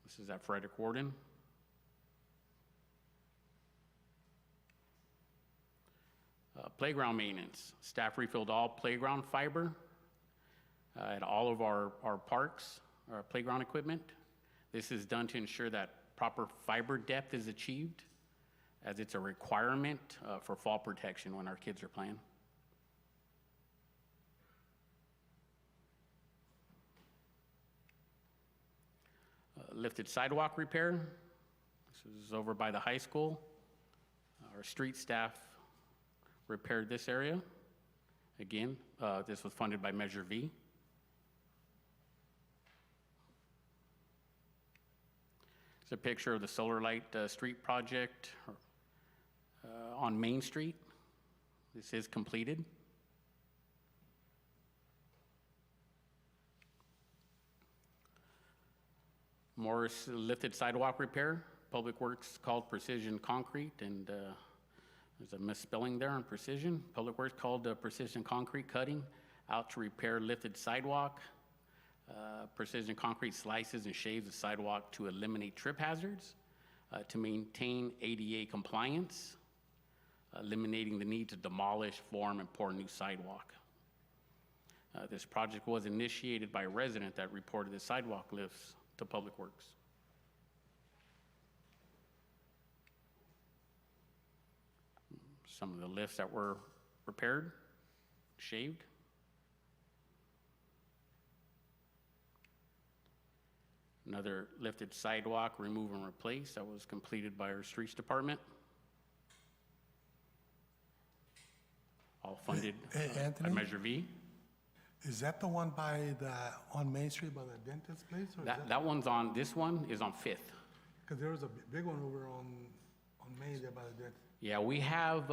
This is at Frederick Warden. Playground maintenance. Staff refilled all playground fiber at all of our parks, our playground equipment. This is done to ensure that proper fiber depth is achieved, as it's a requirement for fall protection when our kids are playing. lifted sidewalk repair. This is over by the high school. Our street staff repaired this area. Again, this was funded by Measure V. It's a picture of the Solar Light Street project on Main Street. This is completed. Morris lifted sidewalk repair. Public Works called Precision Concrete, and there's a misspelling there on precision. Public Works called Precision Concrete Cutting out to repair lifted sidewalk. Precision Concrete slices and shaves the sidewalk to eliminate trip hazards, to maintain ADA compliance, eliminating the need to demolish, form, and pour new sidewalk. This project was initiated by a resident that reported the sidewalk lifts to Public Works. Some of the lifts that were repaired, shaved. Another lifted sidewalk, remove and replace, that was completed by our streets department. All funded Hey, by Anthony? Measure V. Is that the one on Main Street by the dentist place? Or That one's on, this one is on Fifth. Because there was a big one over on Main there by the dentist. Yeah, we have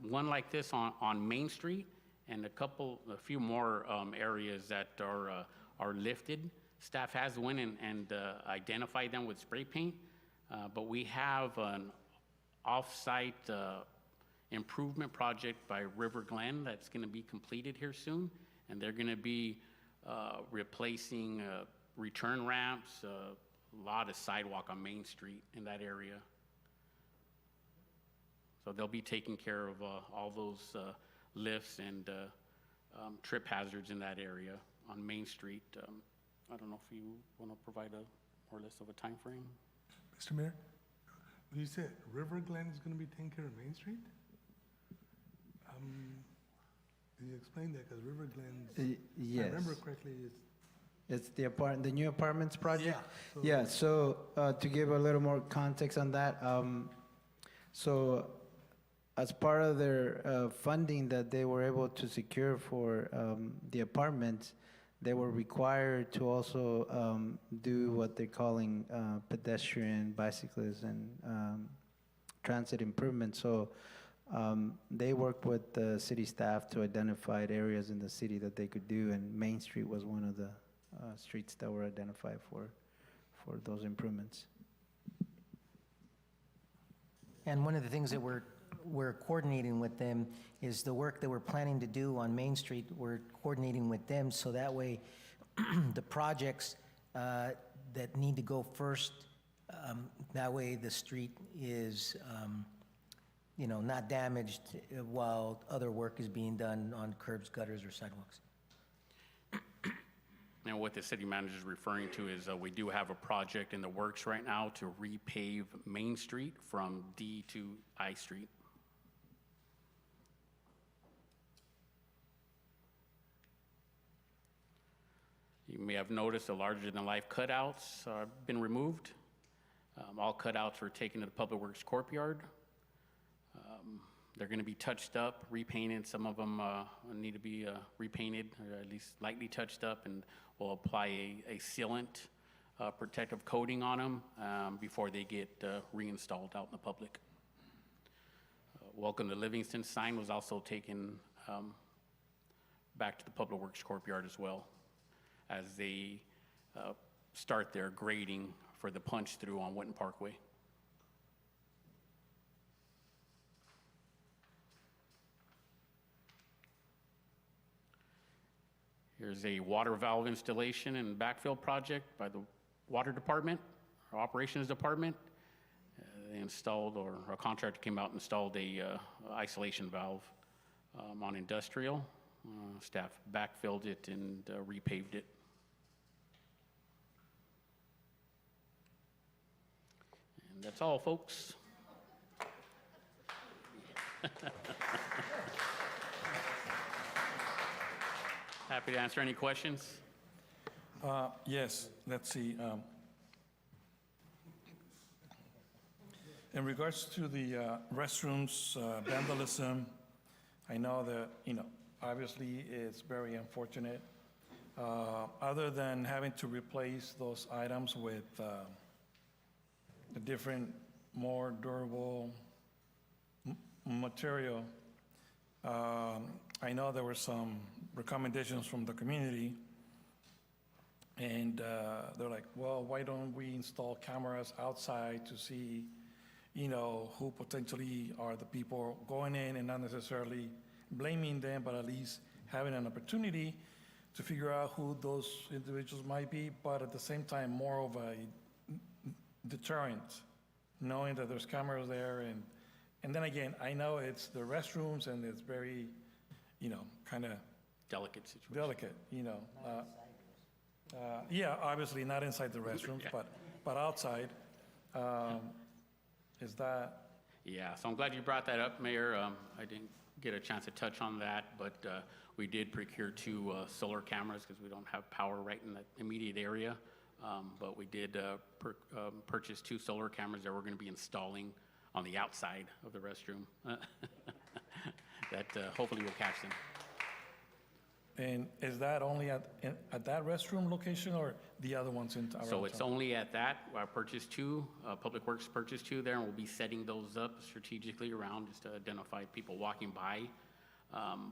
one like this on Main Street, and a few more areas that are lifted. Staff has went and identified them with spray paint, but we have an off-site improvement project by River Glen that's going to be completed here soon, and they're going to be replacing return ramps, a lot of sidewalk on Main Street in that area. So they'll be taking care of all those lifts and trip hazards in that area on Main Street. I don't know if you want to provide more or less of a time frame. Mr. Mayor, when you said River Glen is going to be taking care of Main Street? Can you explain that? Because River Glen's, Yes. if I remember correctly, It's the new apartments project? Yeah, Yeah, so to give a little more context on that, so as part of their funding that they were able to secure for the apartments, they were required to also do what they're calling pedestrian, bicyclist, and transit improvements. So they worked with the city staff to identify areas in the city that they could do, and Main Street was one of the streets that were identified for those improvements. And one of the things that we're coordinating with them is the work that we're planning to do on Main Street. We're coordinating with them so that way the projects that need to go first, that way the street is, not damaged while other work is being done on curbs, gutters, or sidewalks. And what the city manager is referring to is we do have a project in the works right now to repave Main Street from D to I Street. You may have noticed the larger-than-life cutouts have been removed. All cutouts were taken to the Public Works courtyard. They're going to be touched up, repainted. Some of them need to be repainted, or at least lightly touched up, and we'll apply a sealant protective coating on them before they get reinstalled out in the public. Welcome to Livingston sign was also taken back to the Public Works courtyard as well, as they start their grading for the punch through on Winton Parkway. Here's a water valve installation and backfill project by the Water Department, our Operations Department. They installed, or a contractor came out and installed a isolation valve on industrial. Staff backfilled it and repaved it. And that's all, folks. Happy to answer any questions. Yes, let's see. In regards to the restrooms vandalism, I know that, obviously it's very unfortunate. Other than having to replace those items with a different, more durable material, I know there were some recommendations from the community, and they're like, well, why don't we install cameras outside to see, who potentially are the people going in, and not necessarily blaming them, but at least having an opportunity to figure out who those individuals might be, but at the same time, more of a deterrent, knowing that there's cameras there. And then again, I know it's the restrooms, and it's very, kind of Delicate situation. delicate, yeah, obviously not inside the restrooms, but outside. Is that? Yeah, so I'm glad you brought that up, Mayor. I didn't get a chance to touch on that, but we did procure 2 solar cameras because we don't have power right in the immediate area. But we did purchase 2 solar cameras that we're going to be installing on the outside of the restroom that hopefully will catch them. And is that only at that restroom location, or the other ones in around So it's town? only at that. I purchased 2, Public Works purchased 2 there, and we'll be setting those up strategically around just to identify people walking by.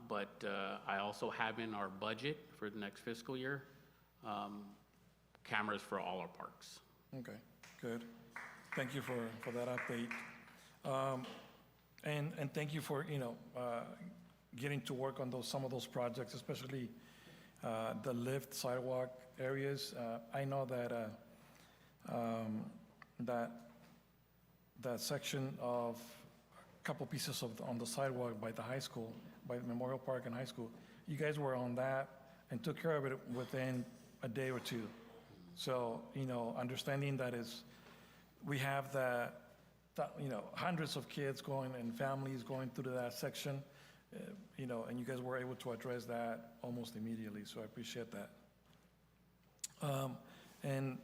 But I also have in our budget for the next fiscal year, cameras for all our parks. Okay, good. Thank you for that update. And thank you for, getting to work on some of those projects, especially the lift sidewalk areas. I know that that section of a couple pieces on the sidewalk by the high school, by Memorial Park and High School, you guys were on that and took care of it within a day or 2. So, understanding that we have that, hundreds of kids going and families going through that section, and you guys were able to address that almost immediately, so I appreciate that. And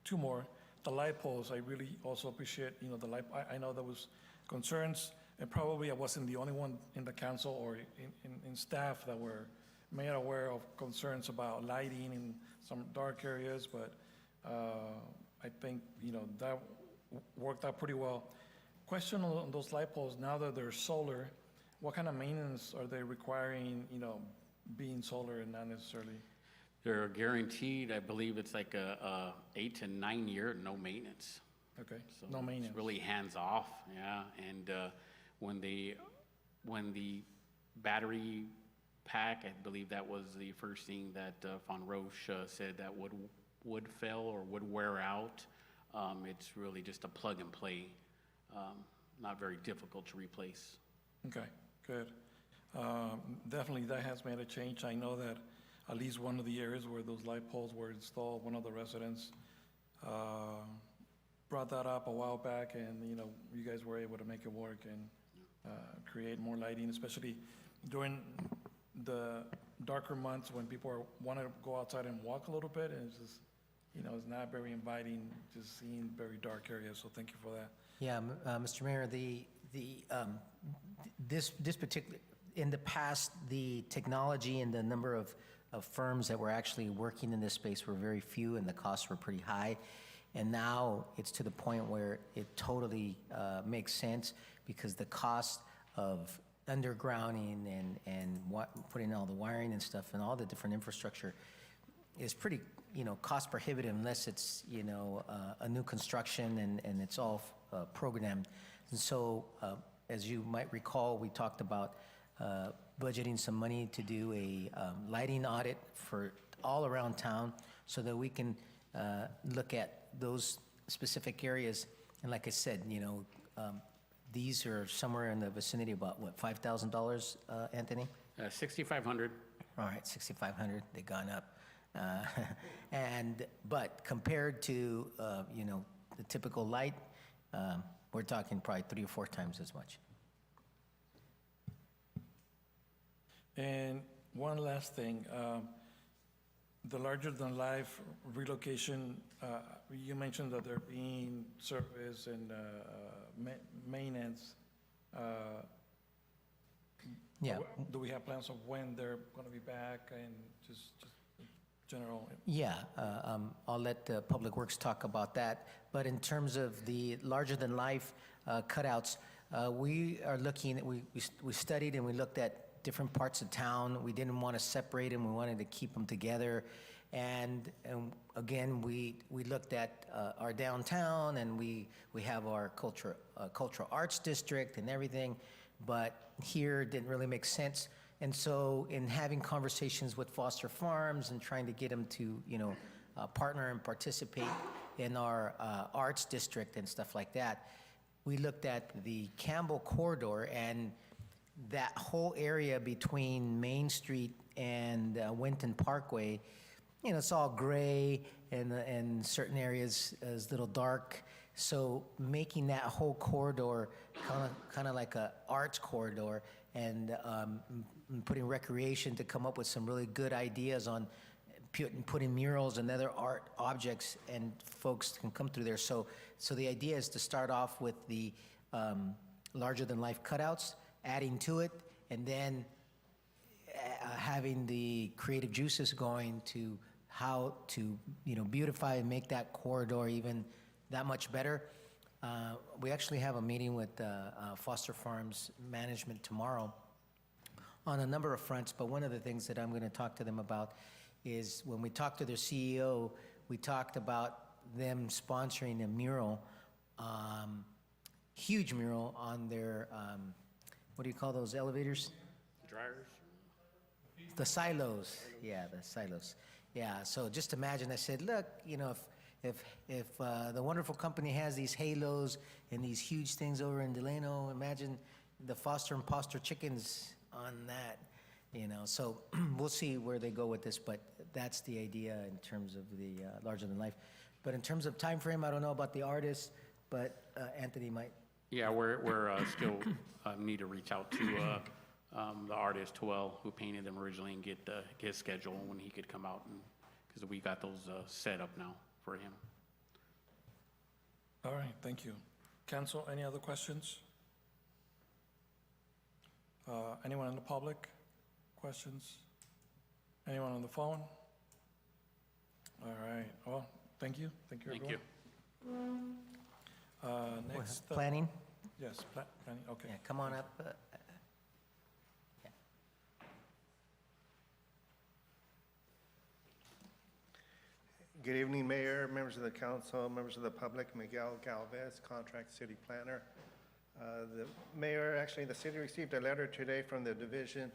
2 more. The light poles, I really also appreciate, the light. I know there was concerns, and probably I wasn't the only one in the council or in staff that were made aware of concerns about lighting in some dark areas, but I think, that worked out pretty well. Question on those light poles, now that they're solar, what kind of maintenance are they requiring, being solar and not necessarily? They're guaranteed, I believe it's like a 8 to 9 year, no maintenance. Okay, So no maintenance. It's really hands off, yeah. And when the battery pack, I believe that was the first thing that Von Roche said that would fail or would wear out. It's really just a plug and play, not very difficult to replace. Okay, good. Definitely that has made a change. I know that at least one of the areas where those light poles were installed, one of the residents brought that up a while back, and you guys were able to make it work and create more lighting, especially during the darker months when people want to go outside and walk a little bit, and it's just, it's not very inviting, just seeing very dark areas, so thank you for that. Yeah, Mr. Mayor, this particular, in the past, the technology and the number of firms that were actually working in this space were very few, and the costs were pretty high. And now it's to the point where it totally makes sense, because the cost of undergrounding and putting all the wiring and stuff and all the different infrastructure is pretty, cost prohibitive unless it's, a new construction and it's all programmed. And so, as you might recall, we talked about budgeting some money to do a lighting audit for all around town so that we can look at those specific areas. And like I said, these are somewhere in the vicinity of about, what, $5,000, Anthony? $6,500. All right, $6,500, they've gone up. But compared to, the typical light, we're talking probably 3 or 4 times as much. And one last thing, the larger-than-life relocation, you mentioned that they're being service and maintenance. Yeah. Do we have plans of when they're going to be back and just general? Yeah, I'll let Public Works talk about that. But in terms of the larger-than-life cutouts, we are looking, we studied and we looked at different parts of town. We didn't want to separate them. We wanted to keep them together. And again, we looked at our downtown, and we have our cultural arts district and everything. But here it didn't really make sense. And so in having conversations with Foster Farms and trying to get them to, partner and participate in our arts district and stuff like that, we looked at the Campbell corridor, and that whole area between Main Street and Winton Parkway, it's all gray, and certain areas is a little dark. So making that whole corridor kind of like a arts corridor, and putting recreation to come up with some really good ideas on putting murals and other art objects, and folks can come through there. So the idea is to start off with the larger-than-life cutouts, adding to it, and then having the creative juices going to how to beautify and make that corridor even that much better. We actually have a meeting with Foster Farms management tomorrow on a number of fronts, but one of the things that I'm going to talk to them about is when we talked to their CEO, we talked about them sponsoring a mural, huge mural on their, what do you call those elevators? Dryers? The silos. Yeah, the silos. Yeah, so just imagine, I said, look, if the wonderful company has these halos and these huge things over in Delano, imagine the Foster and Poster chickens on that, So we'll see where they go with this, but that's the idea in terms of the larger than life. But in terms of time frame, I don't know about the artists, but Anthony might. Yeah, we're still need to reach out to the artist, Toel, who painted them originally, and get his schedule when he could come out, because we got those set up now for him. All right, thank you. Council, any other questions? Anyone in the public? Questions? Anyone on the phone? All right, well, thank you. Thank you, everyone. Thank you. Next. Planning? Yes, planning, okay. Yeah, come on up. Good evening, Mayor, members of the council, members of the public. Miguel Galvez, contract city planner. The mayor, actually, the city received a letter today from the Division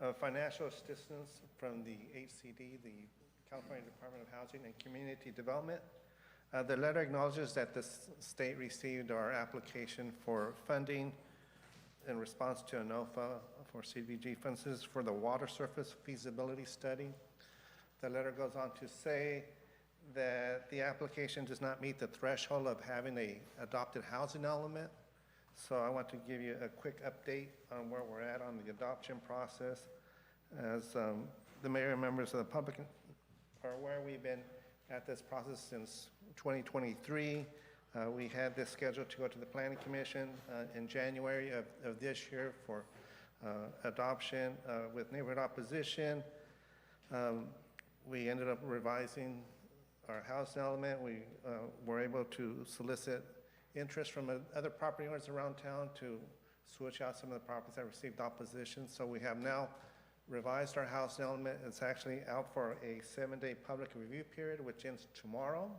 of Financial Assistance from the HCD, the California Department of Housing and Community Development. The letter acknowledges that the state received our application for funding in response to ANOFA for CDBG funds for the water surface feasibility study. The letter goes on to say that the application does not meet the threshold of having a adopted housing element. So I want to give you a quick update on where we're at on the adoption process. As the mayor and members of the public are aware, we've been at this process since 2023. We had this scheduled to go to the Planning Commission in January of this year for adoption with neighborhood opposition. We ended up revising our housing element. We were able to solicit interest from other property owners around town to switch out some of the properties that received opposition. So we have now revised our housing element. It's actually out for a 7-day public review period, which ends tomorrow.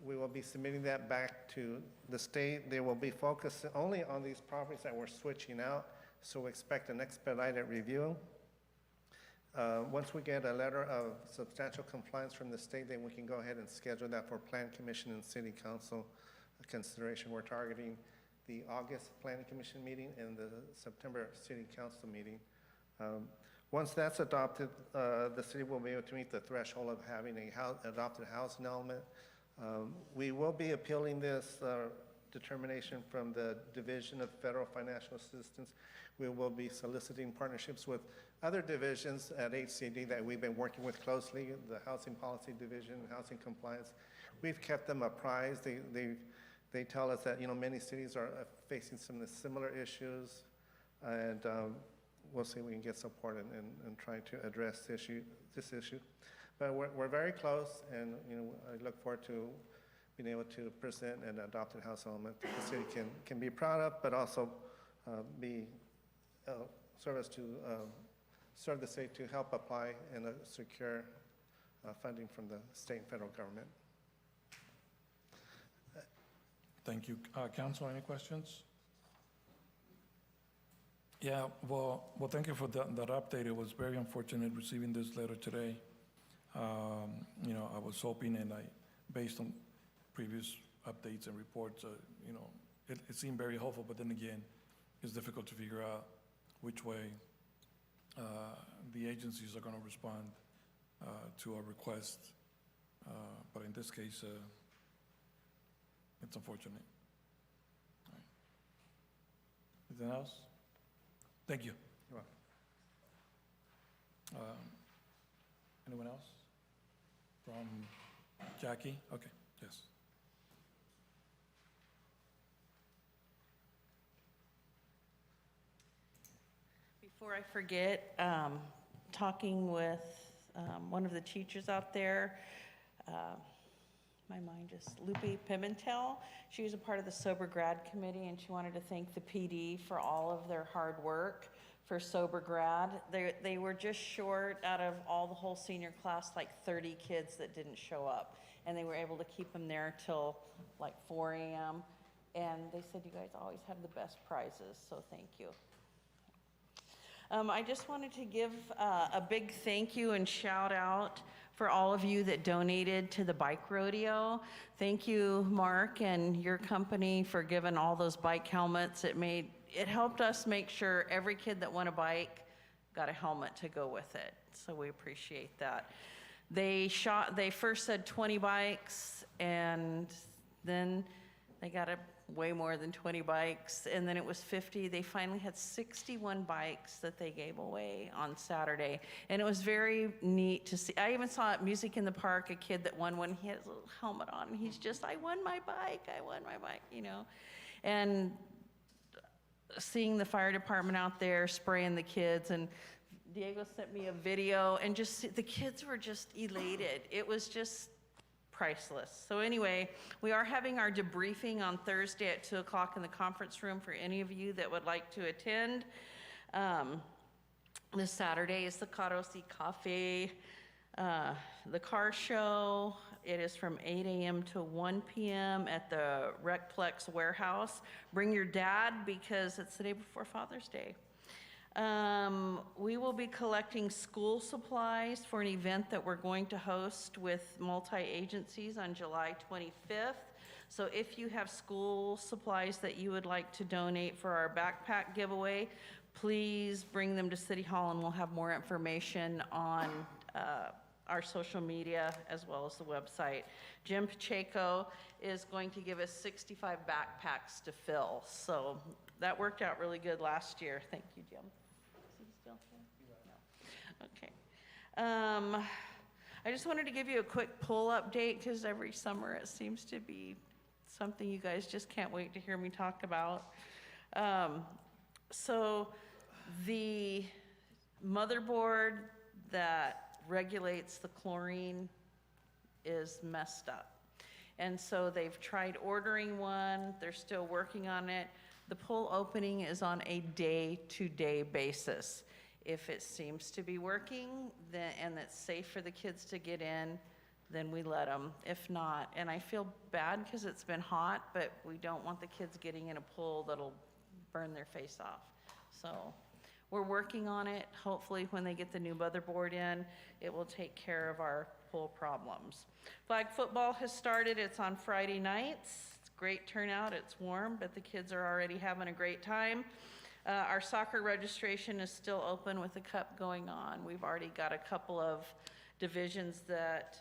We will be submitting that back to the state. They will be focused only on these properties that we're switching out, so we expect an expedited review. Once we get a letter of substantial compliance from the state, then we can go ahead and schedule that for Plan Commission and City Council consideration. We're targeting the August Planning Commission meeting and the September City Council meeting. Once that's adopted, the city will be able to meet the threshold of having a adopted housing element. We will be appealing this determination from the Division of Federal Financial Assistance. We will be soliciting partnerships with other divisions at HCD that we've been working with closely, the Housing Policy Division, Housing Compliance. We've kept them apprised. They tell us that, many cities are facing some of the similar issues, and we'll see if we can get support in trying to address this issue. But we're very close, and, I look forward to being able to present an adopted house element that the city can be proud of, but also serve the state to help apply and secure funding from the state and federal government. Thank you. Council, any questions? Yeah, well, thank you for that update. It was very unfortunate receiving this letter today. I was hoping, and based on previous updates and reports, it seemed very hopeful, but then again, it's difficult to figure out which way the agencies are going to respond to our request. But in this case, it's unfortunate. All right. Anything else? Thank you. You're welcome. Anyone else? From Jackie? Okay, yes. Before I forget, talking with one of the teachers out there, my mind just, Lupe Pimentel. She was a part of the Sober Grad Committee, and she wanted to thank the PD for all of their hard work for Sober Grad. They were just short, out of all the whole senior class, like 30 kids that didn't show up. And they were able to keep them there till like 4 a.m. And they said, you guys always have the best prizes, so thank you. I just wanted to give a big thank you and shout out for all of you that donated to the bike rodeo. Thank you, Mark, and your company for giving all those bike helmets. It helped us make sure every kid that won a bike got a helmet to go with it. So we appreciate that. They first said 20 bikes, and then they got way more than 20 bikes, and then it was 50. They finally had 61 bikes that they gave away on Saturday, and it was very neat to see. I even saw at Music in the Park a kid that won one. He had his little helmet on, and he's just, I won my bike, And seeing the fire department out there spraying the kids, and Diego sent me a video, and the kids were just elated. It was just priceless. So anyway, we are having our debriefing on Thursday at 2 o'clock in the conference room for any of you that would like to attend. This Saturday is the Carosi Cafe, the car show. It is from 8 a.m. to 1 p.m. at the Recplex warehouse. Bring your dad because it's the day before Father's Day. We will be collecting school supplies for an event that we're going to host with multi-agencies on July 25th. So if you have school supplies that you would like to donate for our backpack giveaway, please bring them to City Hall, and we'll have more information on our social media as well as the website. Jim Pacheco is going to give us 65 backpacks to fill. So that worked out really good last year. Thank you, Jim. Is he still here? No. Okay. I just wanted to give you a quick poll update because every summer it seems to be something you guys just can't wait to hear me talk about. So the motherboard that regulates the chlorine is messed up. And so they've tried ordering one. They're still working on it. The poll opening is on a day-to-day basis. If it seems to be working and it's safe for the kids to get in, then we let them. If not, and I feel bad because it's been hot, but we don't want the kids getting in a pool that'll burn their face off. So we're working on it. Hopefully when they get the new motherboard in, it will take care of our pool problems. Flag football has started. It's on Friday nights. It's great turnout. It's warm, but the kids are already having a great time. Our soccer registration is still open with the cup going on. We've already got a couple of divisions that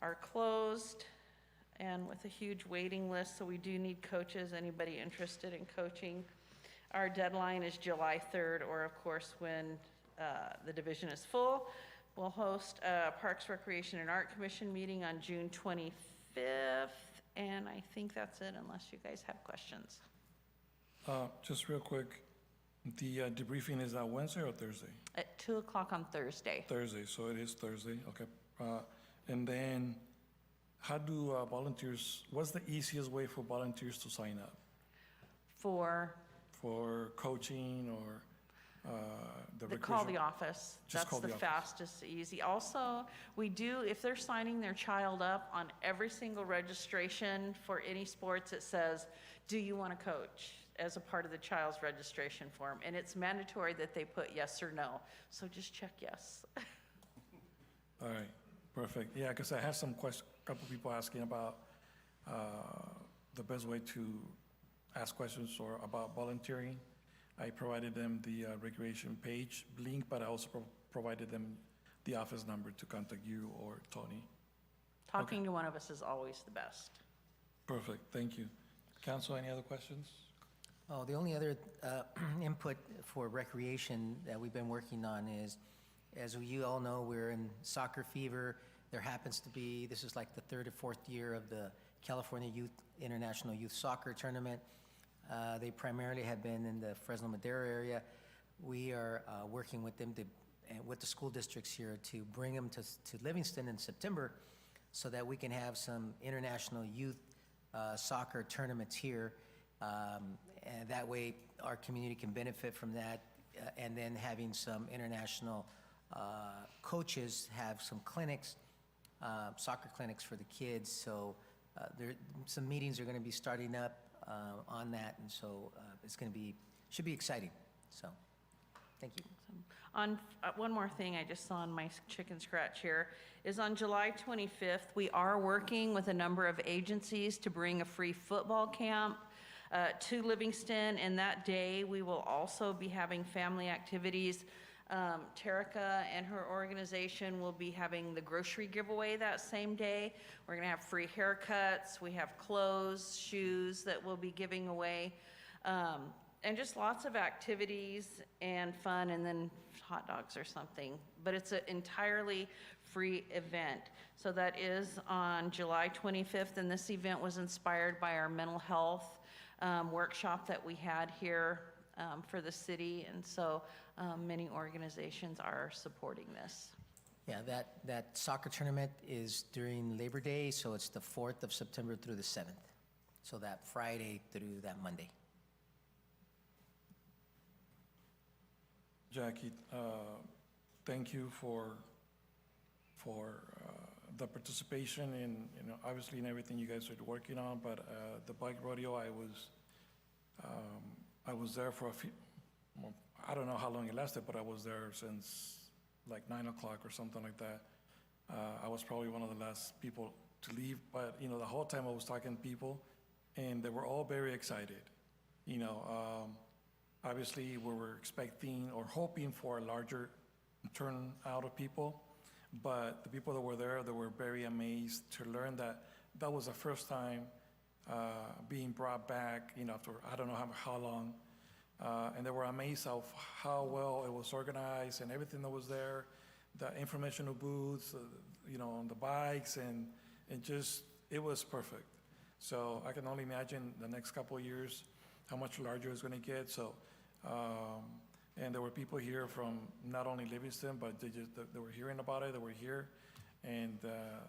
are closed, and with a huge waiting list, so we do need coaches, anybody interested in coaching. Our deadline is July 3rd, or of course, when the division is full. We'll host a Parks, Recreation, and Art Commission meeting on June 25th, and I think that's it, unless you guys have questions. Just real quick, the debriefing is on Wednesday or Thursday? At 2 o'clock on Thursday. Thursday, so it is Thursday, okay. And then, how do volunteers, what's the easiest way for volunteers to sign up? For For coaching or the They call recreation? the office. Just That's call the the office. fastest, easy. Also, we do, if they're signing their child up on every single registration for any sports, it says, do you want to coach, as a part of the child's registration form. And it's mandatory that they put yes or no. So just check yes. All right, perfect. Yeah, because I had some question, a couple people asking about the best way to ask questions or about volunteering. I provided them the recreation page link, but I also provided them the office number to contact you or Tony. Talking to one of us is always the best. Perfect, thank you. Council, any other questions? Oh, the only other input for recreation that we've been working on is, as you all know, we're in soccer fever. There happens to be, this is like the third or fourth year of the California International Youth Soccer Tournament. They primarily have been in the Fresno Madera area. We are working with them and with the school districts here to bring them to Livingston in September so that we can have some international youth soccer tournaments here. And that way our community can benefit from that. And then having some international coaches have some clinics, soccer clinics for the kids. So some meetings are going to be starting up on that, and so it's going to be, should be exciting. So, thank you. On one more thing I just saw on my chicken scratch here is on July 25th, we are working with a number of agencies to bring a free football camp to Livingston, and that day we will also be having family activities. Terica and her organization will be having the grocery giveaway that same day. We're going to have free haircuts. We have clothes, shoes that we'll be giving away, and just lots of activities and fun, and then hot dogs or something. But it's an entirely free event. So that is on July 25th, and this event was inspired by our mental health workshop that we had here for the city, and so many organizations are supporting this. Yeah, that soccer tournament is during Labor Day, so it's the 4th of September through the 7th. So that Friday through that Monday. Jackie, thank you for the participation in, obviously in everything you guys are working on, but the bike rodeo, I was there for a few, well, I don't know how long it lasted, but I was there since like 9 o'clock or something like that. I was probably one of the last people to leave, but the whole time I was talking to people, and they were all very excited. Obviously we were expecting or hoping for a larger turnout of people, but the people that were there, they were very amazed to learn that that was the first time being brought back, after I don't know how long. And they were amazed of how well it was organized and everything that was there, the informational booths, on the bikes, and just, it was perfect. So I can only imagine the next couple of years how much larger it's going to get. So, and there were people here from not only Livingston, but they were hearing about it, they were here, and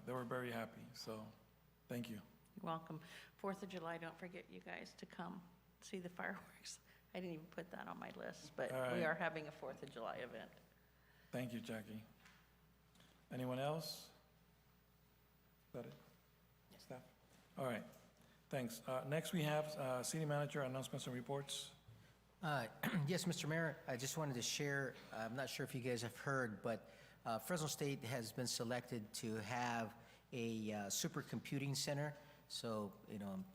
they were very happy. So, thank you. You're welcome. 4th of July, don't forget you guys to come see the fireworks. I didn't even put that on my list, but All right. we are having a 4th of July event. Thank you, Jackie. Anyone else? Is that it? Staff? All right, thanks. Next, we have City Manager announcements and reports. Yes, Mr. Mayor, I just wanted to share, I'm not sure if you guys have heard, but Fresno State has been selected to have a supercomputing center. So,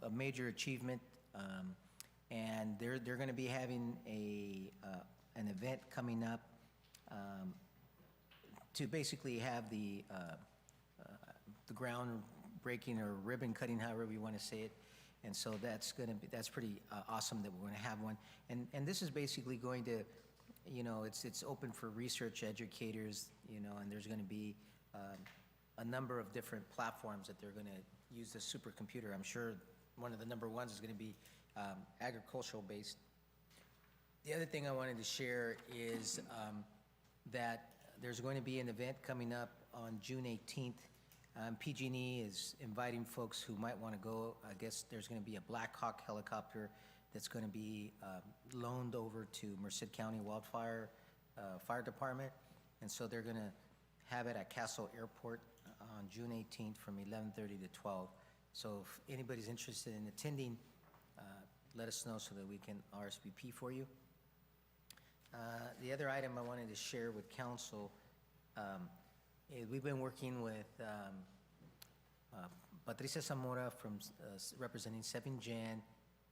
a major achievement. And they're going to be having an event coming up to basically have the ground breaking or ribbon cutting, however you want to say it. And so that's pretty awesome that we're going to have one. And this is basically going to, it's open for research educators, and there's going to be a number of different platforms that they're going to use the supercomputer. I'm sure one of the number ones is going to be agricultural based. The other thing I wanted to share is that there's going to be an event coming up on June 18th. PG&E is inviting folks who might want to go. I guess there's going to be a Black Hawk helicopter that's going to be loaned over to Merced County Wildfire Fire Department. And so they're going to have it at Castle Airport on June 18th from 11:30 to 12. So if anybody's interested in attending, let us know so that we can RSVP for you. The other item I wanted to share with council, we've been working with Patricia Zamora from representing 7gen,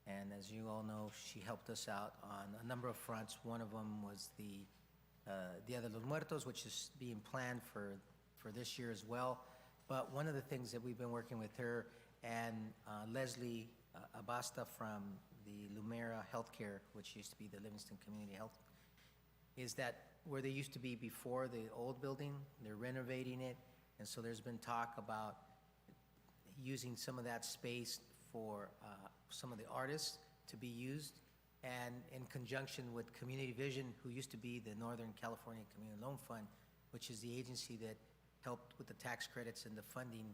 and as you all know, she helped us out on a number of fronts. One of them was the Dia de los Muertos, which is being planned for this year as well. But one of the things that we've been working with her and Leslie Abasta from the Lumera Healthcare, which used to be the Livingston Community Health, is that where they used to be before the old building, they're renovating it, and so there's been talk about using some of that space for some of the artists to be used, and in conjunction with Community Vision, who used to be the Northern California Community Loan Fund, which is the agency that helped with the tax credits and the funding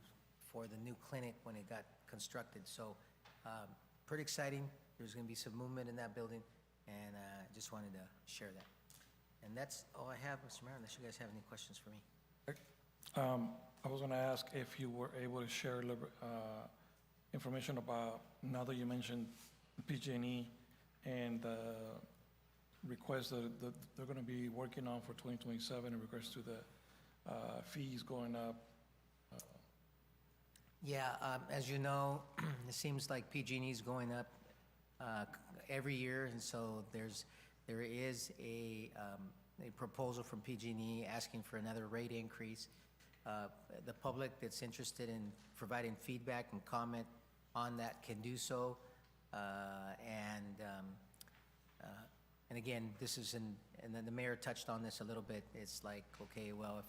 for the new clinic when it got constructed. So pretty exciting. There's going to be some movement in that building, and just wanted to share that. And that's all I have, Mr. Mayor, unless you guys have any questions for me. I was going to ask if you were able to share information about, now that you mentioned PG&E and the request that they're going to be working on for 2027 in regards to the fees going up. Yeah, as you know, it seems like PG&E is going up every year, and so there is a proposal from PG&E asking for another rate increase. The public that's interested in providing feedback and comment on that can do so. And again, this is and then the mayor touched on this a little bit. It's like, okay, well,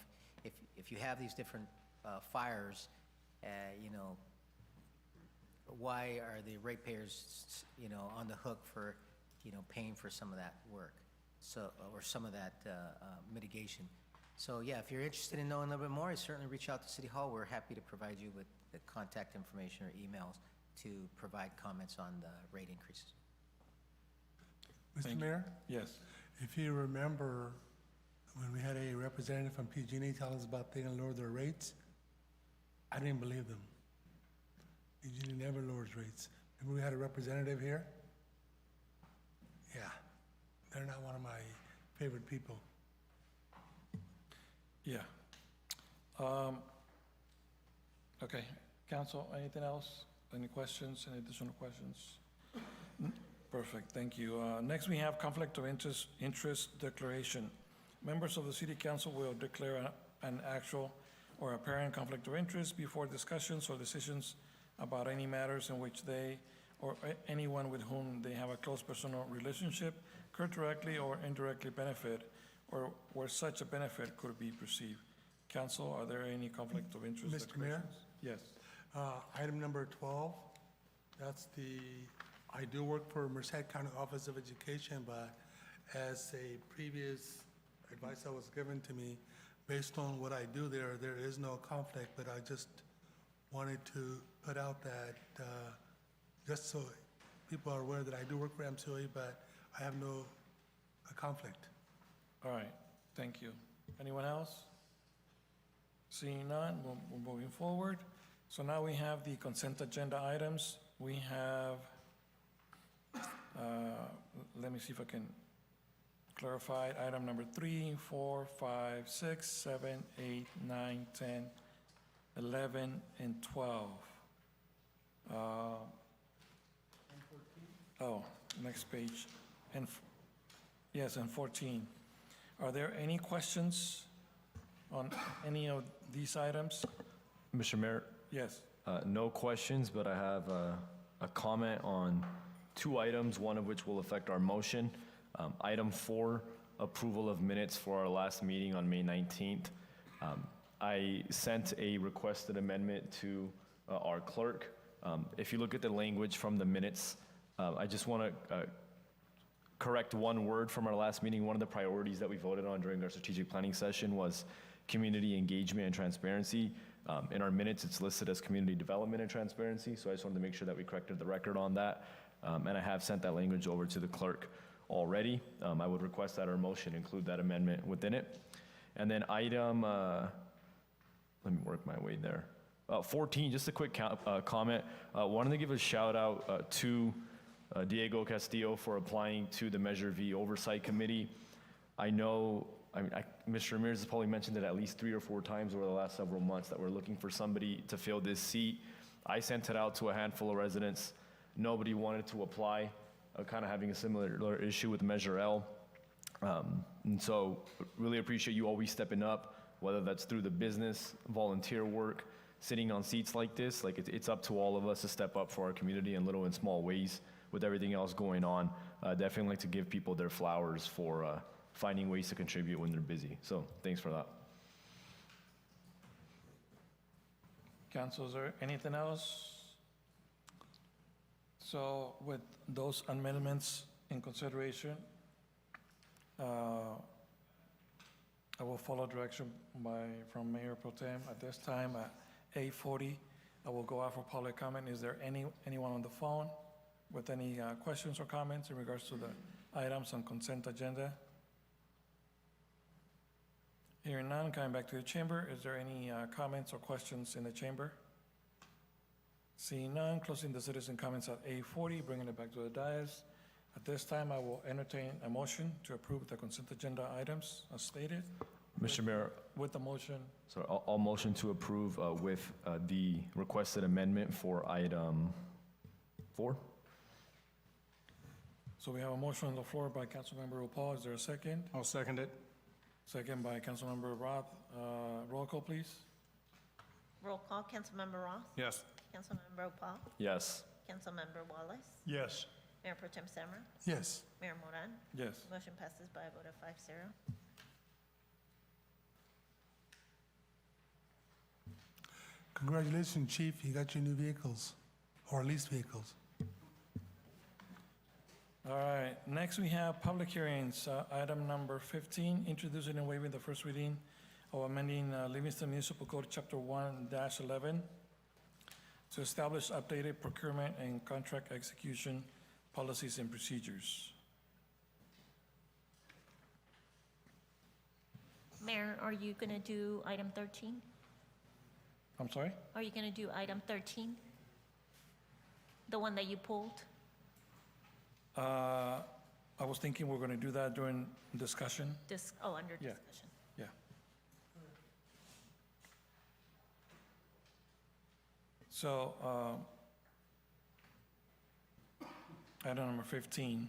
if you have these different fires, why are the ratepayers, on the hook for, paying for some of that work, or some of that mitigation? So yeah, if you're interested in knowing a little bit more, certainly reach out to City Hall. We're happy to provide you with the contact information or emails to provide comments on the rate increases. Mr. Mayor? Yes. If you remember, when we had a representative from PG&E tell us about they gonna lower their rates, I didn't believe them. PG&E never lowers rates. Remember we had a representative here? Yeah, they're not one of my favorite people. Yeah. Okay, council, anything else? Any questions, any additional questions? Perfect, thank you. Next, we have conflict of interest declaration. Members of the city council will declare an actual or apparent conflict of interest before discussions or decisions about any matters in which they or anyone with whom they have a close personal relationship could directly or indirectly benefit, or where such a benefit could be perceived. Council, are there any conflict of interest Mr. Mayor? Yes. Item number 12, that's I do work for Merced County Office of Education, but as a previous advice that was given to me, based on what I do there is no conflict, but I just wanted to put out that, just so people are aware that I do work for MCOE, but I have no conflict. All right, thank you. Anyone else? Seeing none, we're moving forward. So now we have the consent agenda items. We have, let me see if I can clarify, item number 3, 4, 5, 6, 7, 8, 9, 10, 11, and 12. Next page. And yes, and 14. Are there any questions on any of these items? Mr. Mayor, Yes. No questions, but I have a comment on 2 items, one of which will affect our motion. Item 4, approval of minutes for our last meeting on May 19th. I sent a requested amendment to our clerk. If you look at the language from the minutes, I just want to correct one word from our last meeting. One of the priorities that we voted on during our strategic planning session was community engagement and transparency. In our minutes, it's listed as community development and transparency, so I just wanted to make sure that we corrected the record on that. And I have sent that language over to the clerk already. I would request that our motion include that amendment within it. And then item, let me work my way there. 14, just a quick comment. Wanted to give a shout out to Diego Castillo for applying to the Measure V Oversight Committee. I know, Mr. Ramirez has probably mentioned it at least 3 or 4 times over the last several months that we're looking for somebody to fill this seat. I sent it out to a handful of residents. Nobody wanted to apply, kind of having a similar issue with Measure L. And so really appreciate you always stepping up, whether that's through the business, volunteer work, sitting on seats like this. Like it's up to all of us to step up for our community in little and small ways with everything else going on. Definitely like to give people their flowers for finding ways to contribute when they're busy. So thanks for that. Council, is there anything else? So with those amendments in consideration, I will follow direction from Mayor Pro Tem. At this time, at 8:40, I will go out for public comment. Is there anyone on the phone with any questions or comments in regards to the items on consent agenda? Hearing none, coming back to the chamber, is there any comments or questions in the chamber? Seeing none, closing the citizen comments at 8:40, bringing it back to the dais. At this time, I will entertain a motion to approve the consent agenda items as stated. Mr. Mayor, With the motion, so I'll motion to approve with the requested amendment for item 4. so we have a motion on the floor by Councilmember Upal. Is there a second? I'll second it. Second by Councilmember Roth. Roll call, please. Roll call, Councilmember Ross, Yes. Councilmember Opal, Yes. Councilmember Wallace, Yes. Mayor Pro Tem Semra, Yes. Mayor Moran. Yes. Motion passes by a vote of 5-0. Congratulations, Chief, you got your new vehicles, or leased vehicles. All right, next we have public hearings. Item number 15, introducing and waiving the first reading of amending Livingston Municipal Code, Chapter 1-11, to establish updated procurement and contract execution policies and procedures. Mayor, are you going to do item 13? I'm sorry? Are you going to do item 13? The one that you pulled? I was thinking we're going to do that during discussion. Under Yeah. discussion. Yeah. So, item number 15.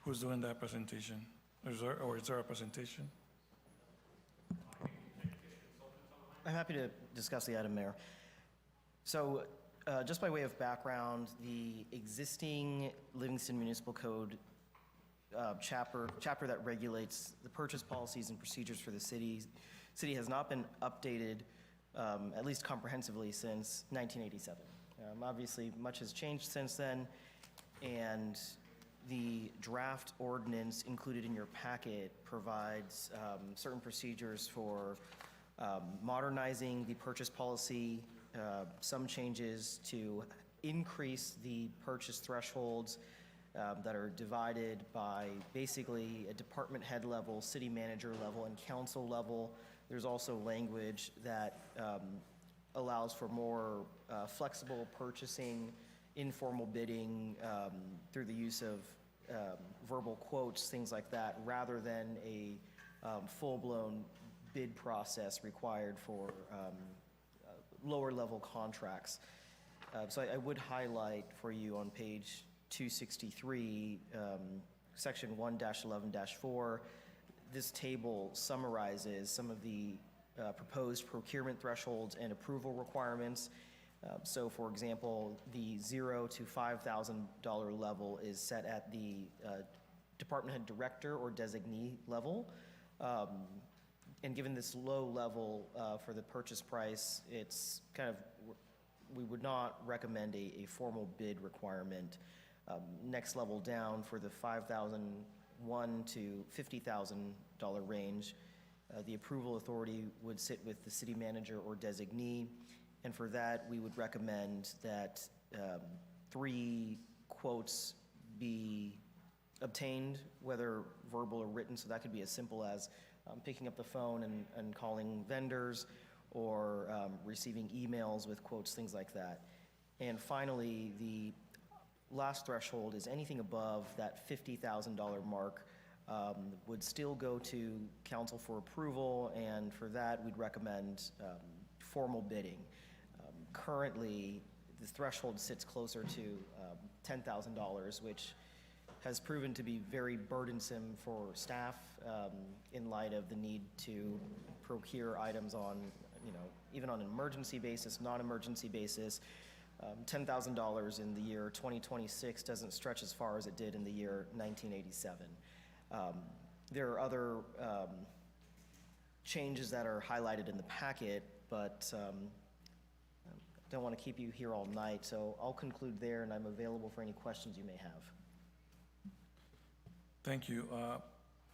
Who's doing that presentation? Is there a presentation? I'm happy to discuss the item, Mayor. So, just by way of background, the existing Livingston Municipal Code chapter that regulates the purchase policies and procedures for the city has not been updated, at least comprehensively, since 1987. Obviously, much has changed since then, and the draft ordinance included in your packet provides certain procedures for modernizing the purchase policy, some changes to increase the purchase thresholds that are divided by basically a department head level, city manager level, and council level. There's also language that allows for more flexible purchasing, informal bidding through the use of verbal quotes, things like that, rather than a full-blown bid process required for lower level contracts. So I would highlight for you on page 263, section 1-11-4, this table summarizes some of the proposed procurement thresholds and approval requirements. So for example, the $0 to $5,000 level is set at the department head director or designee level. And given this low level for the purchase price, it's kind of, we would not recommend a formal bid requirement. Next level down for the $5,001 to $50,000 range, the approval authority would sit with the city manager or designee. And for that, we would recommend that 3 quotes be obtained, whether verbal or written. So that could be as simple as picking up the phone and calling vendors, or receiving emails with quotes, things like that. And finally, the last threshold is anything above that $50,000 mark would still go to council for approval, and for that, we'd recommend formal bidding. Currently, the threshold sits closer to $10,000, which has proven to be very burdensome for staff in light of the need to procure items on, even on an emergency basis, non-emergency basis. $10,000 in the year 2026 doesn't stretch as far as it did in the year 1987. There are other changes that are highlighted in the packet, but don't want to keep you here all night, so I'll conclude there, and I'm available for any questions you may have. Thank you.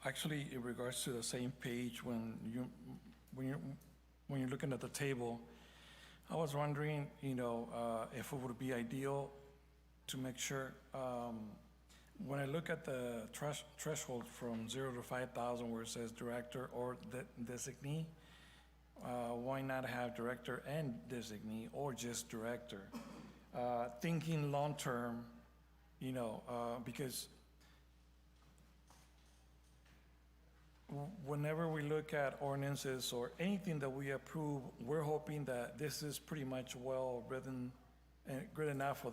Actually, in regards to the same page, when you're looking at the table, I was wondering, if it would be ideal to make sure, when I look at the threshold from 0 to 5,000, where it says director or designee, why not have director and designee, or just director? Thinking long-term, because whenever we look at ordinances or anything that we approve, we're hoping that this is pretty much well-written and good enough for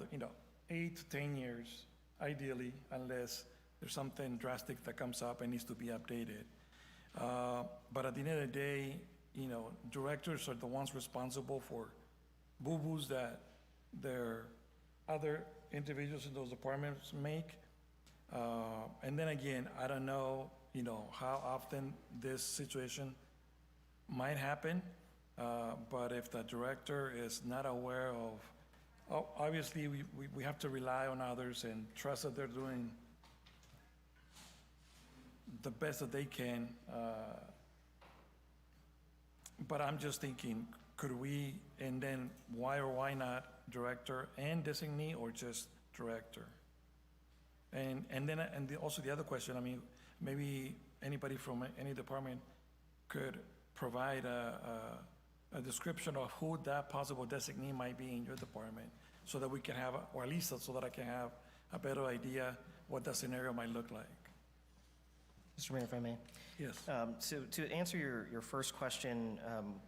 8 to 10 years, ideally, unless there's something drastic that comes up and needs to be updated. But at the end of the day, directors are the ones responsible for boo-boos that their other individuals in those departments make. And then again, I don't know, how often this situation might happen, but if the director is not aware of, obviously we have to rely on others and trust that they're doing the best that they can. But I'm just thinking, could we, and then why or why not director and designee, or just director? And then also the other question, maybe anybody from any department could provide a description of who that possible designee might be in your department, so that we can have, or at least so that I can have a better idea what that scenario might look like. Mr. Mayor, if I may. Yes. So to answer your first question,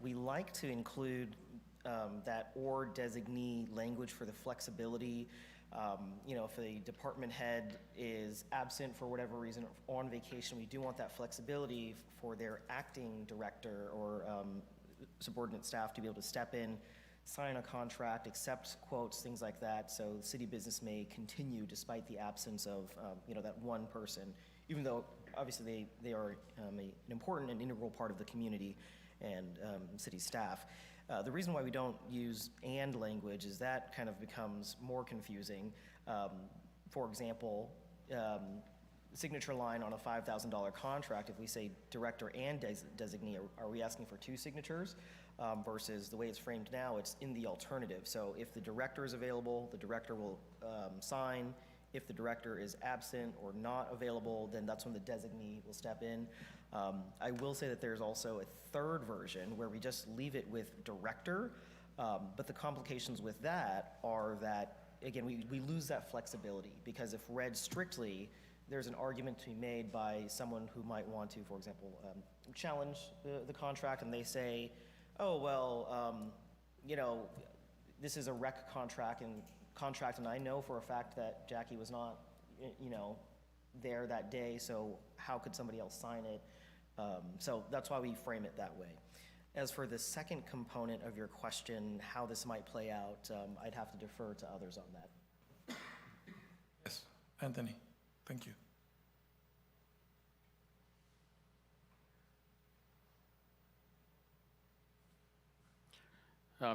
we like to include that or designee language for the flexibility. If a department head is absent for whatever reason, or on vacation, we do want that flexibility for their acting director or subordinate staff to be able to step in, sign a contract, accept quotes, things like that, so city business may continue despite the absence of that one person, even though obviously they are an important and integral part of the community and city staff. The reason why we don't use "and" language is that kind of becomes more confusing. For example, signature line on a $5,000 contract, if we say director and designee, are we asking for 2 signatures? Versus the way it's framed now, it's in the alternative. So if the director is available, the director will sign. If the director is absent or not available, then that's when the designee will step in. I will say that there's also a third version where we just leave it with director, but the complications with that are that, again, we lose that flexibility, because if read strictly, there's an argument to be made by someone who might want to, for example, challenge the contract, and they say, oh, well, this is a rec contract, and I know for a fact that Jackie was not, there that day, so how could somebody else sign it? So that's why we frame it that way. As for the second component of your question, how this might play out, I'd have to defer to others on that. Yes, Anthony, thank you.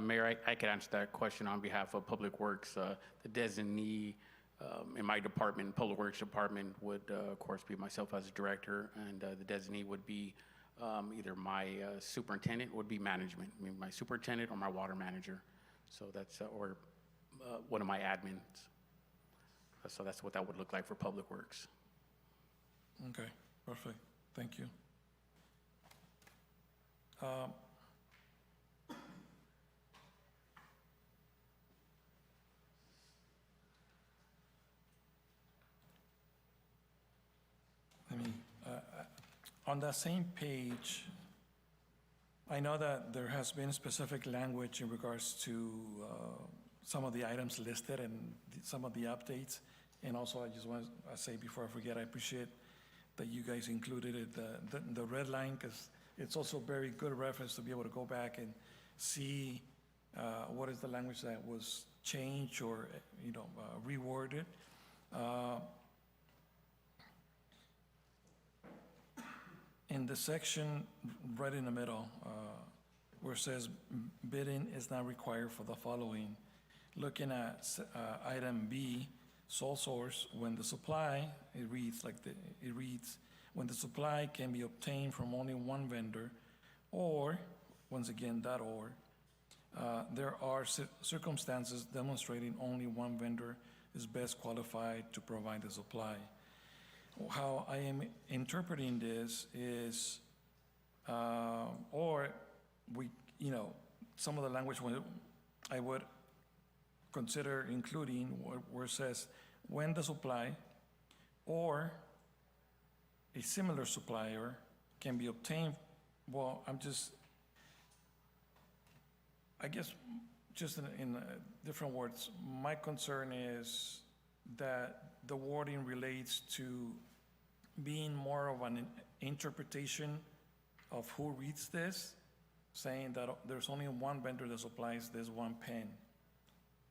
Mayor, I could answer that question on behalf of Public Works. The designee in my department, Public Works Department, would, of course, be myself as director, and the designee would be either my superintendent, would be management, I mean, my superintendent or my water manager. So that's, or one of my admins. So that's what that would look like for Public Works. Okay, perfect, thank you. I mean, on that same page, I know that there has been specific language in regards to some of the items listed and some of the updates. And also, I just want to say before I forget, I appreciate that you guys included it, the red line, because it's also very good reference to be able to go back and see what is the language that was changed or, reworded. In the section right in the middle, where it says bidding is not required for the following, looking at item B, sole source, when the supply, it reads, when the supply can be obtained from only one vendor, or, once again, that or, there are circumstances demonstrating only one vendor is best qualified to provide the supply. How I am interpreting this is, or we, some of the language I would consider including where it says when the supply or a similar supplier can be obtained. Well, I guess just in different words, my concern is that the wording relates to being more of an interpretation of who reads this, saying that there's only one vendor that supplies this one pen.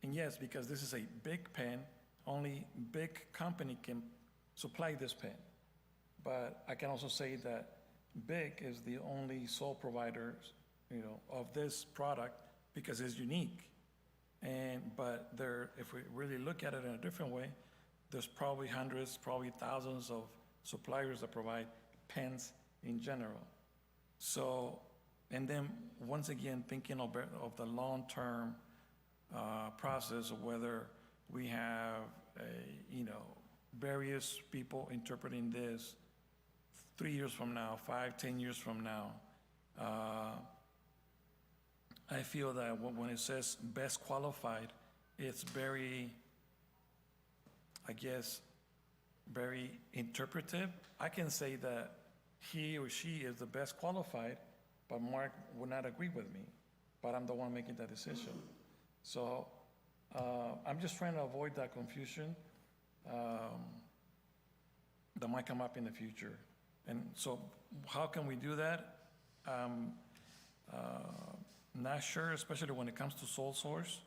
And yes, because this is a big pen, only big company can supply this pen. But I can also say that big is the only sole provider, of this product because it's unique. But if we really look at it in a different way, there's probably hundreds, probably thousands of suppliers that provide pens in general. So, and then once again, thinking of the long-term process of whether we have various people interpreting this 3 years from now, 5, 10 years from now. I feel that when it says best qualified, it's very, I guess, very interpretive. I can say that he or she is the best qualified, but Mark would not agree with me, but I'm the one making that decision. So I'm just trying to avoid that confusion that might come up in the future. And so how can we do that? Not sure, especially when it comes to sole source,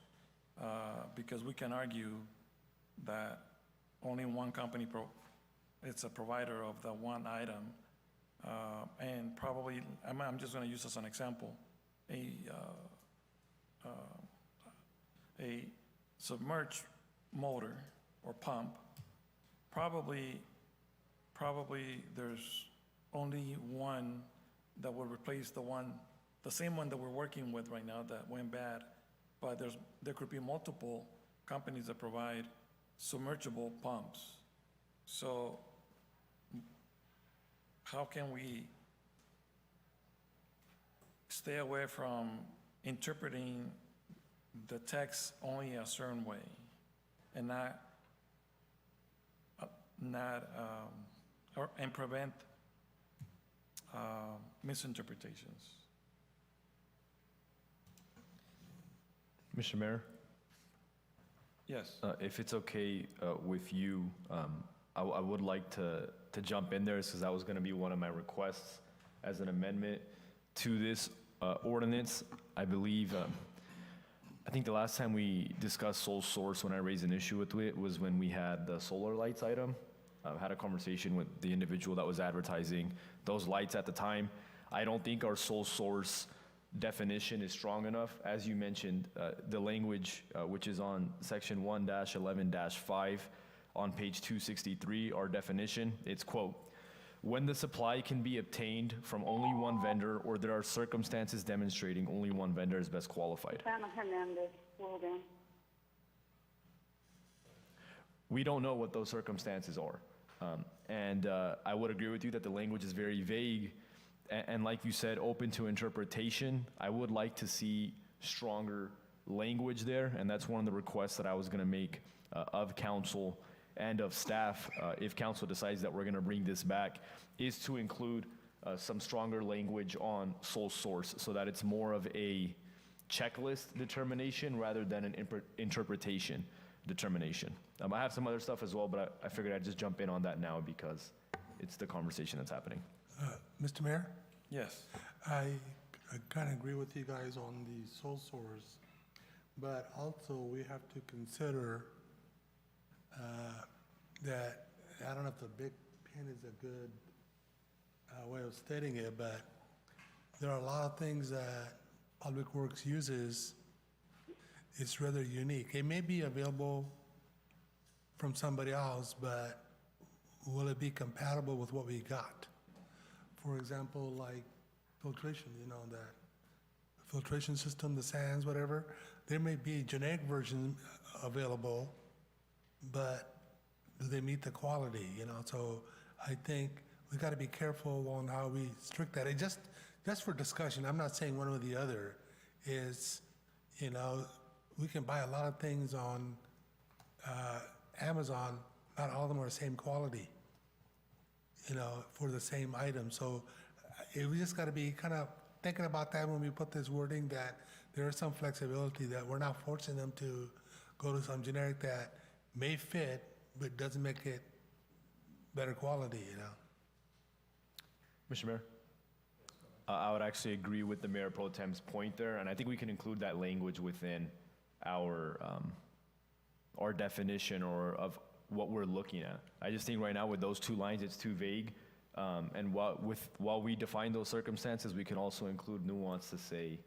because we can argue that only one company it's a provider of the one item, and probably I'm just going to use as an example a submerged motor or pump. Probably there's only one that will replace the same one that we're working with right now that went bad, but there could be multiple companies that provide submergible pumps. So how can we stay away from interpreting the text only a certain way and and prevent misinterpretations? Mr. Mayor? Yes. If it's okay with you, I would like to jump in there because that was going to be one of my requests as an amendment to this ordinance. I believe, I think the last time we discussed sole source, when I raised an issue with it, was when we had the solar lights item. I had a conversation with the individual that was advertising those lights at the time. I don't think our sole source definition is strong enough. As you mentioned, the language, which is on section 1-11-5 on page 263, our definition, it's quote, when the supply can be obtained from only one vendor or there are circumstances demonstrating only one vendor is best qualified. We don't know what those circumstances are. And I would agree with you that the language is very vague and like you said, open to interpretation. I would like to see stronger language there, and that's one of the requests that I was gonna make of council and of staff, if council decides that we're gonna bring this back, is to include some stronger language on sole source so that it's more of a checklist determination rather than an interpretation determination. I have some other stuff as well, but I figured I'd just jump in on that now because it's the conversation that's happening. Mr. Mayor, Yes. I kind of agree with you guys on the sole source, but also we have to consider that, I don't know if the big pin is a good way of stating it, but there are a lot of things that Public Works uses. It's rather unique. It may be available from somebody else, but will it be compatible with what we got? For example, like filtration, you know, that filtration system, the sands, whatever, there may be a generic version available, but do they meet the quality, you know? So I think we got to be careful on how we strict that. It just for discussion, I'm not saying one or the other, is, you know, we can buy a lot of things on Amazon, not all of them are the same quality, you know, for the same item. So we just got to be kind of thinking about that when we put this wording, that there is some flexibility, that we're not forcing them to go to some generic that may fit, but doesn't make it better quality, you know? Mr. Mayor? I would actually agree with the Mayor Pro Tem's point there, and I think we can include that language within our definition or of what we're looking at. I just think right now with those two lines, it's too vague. And while we define those circumstances, we can also include nuance to say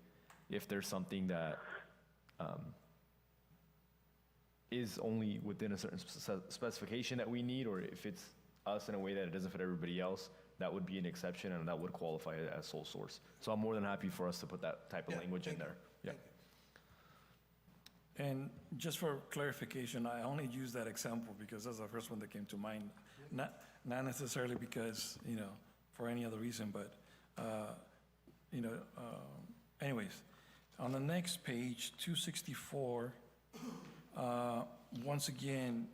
if there's something that is only within a certain specification that we need, or if it's us in a way that it doesn't fit everybody else, that would be an exception and that would qualify it as sole source. So I'm more than happy for us to put that type of language in there. Yeah. And just for clarification, I only use that example because that's the first one that came to mind. Not necessarily because, you know, for any other reason, but, you know, anyways, on the next page, 264, once again,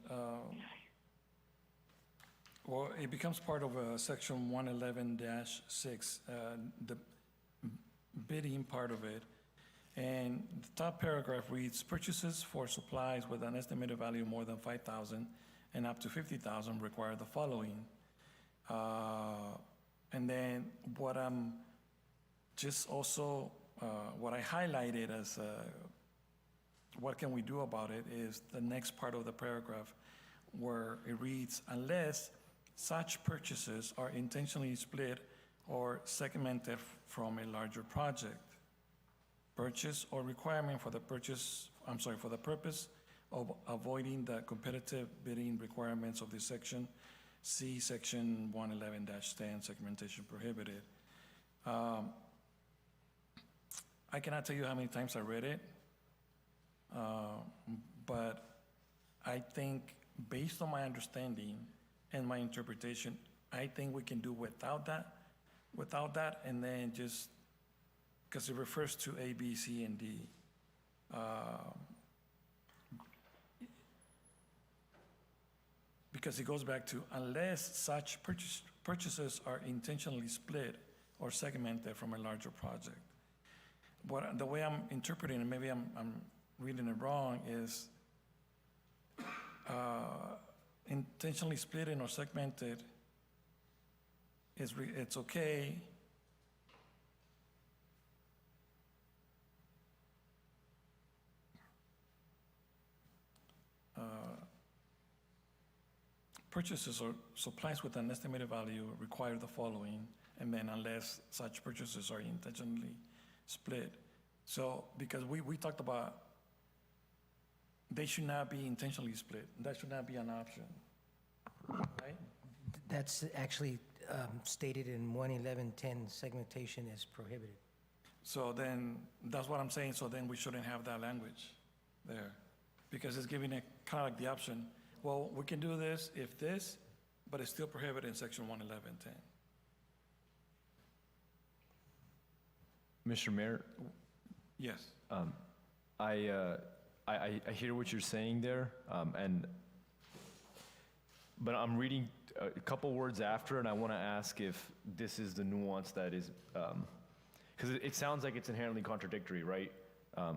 well, it becomes part of section 111-6, the bidding part of it. And the top paragraph reads, purchases for supplies with an estimated value more than $5,000 and up to $50,000 require the following. And then what I'm just also, what I highlighted as what can we do about it is the next part of the paragraph where it reads, unless such purchases are intentionally split or segmented from a larger project. Purchase or requirement for the purpose of avoiding the competitive bidding requirements of this section. See section 111-10, segmentation prohibited. I cannot tell you how many times I read it, but I think based on my understanding and my interpretation, I think we can do without that, and then just, because it refers to A, B, C, and D. Because it goes back to, unless such purchases are intentionally split or segmented from a larger project. The way I'm interpreting it, maybe I'm reading it wrong, is intentionally splitting or segmented it's okay purchases or supplies with an estimated value require the following, and then unless such purchases are intentionally split. So, because we talked about, they should not be intentionally split. That should not be an option, right? That's actually stated in 11110, segmentation is prohibited. So then, that's what I'm saying, so then we shouldn't have that language there. Because it's giving it kind of like the option, well, we can do this if this, but it's still prohibited in section 11110. Mr. Mayor, Yes. I hear what you're saying there, but I'm reading a couple words after, and I want to ask if this is the nuance that is, because it sounds like it's inherently contradictory, right?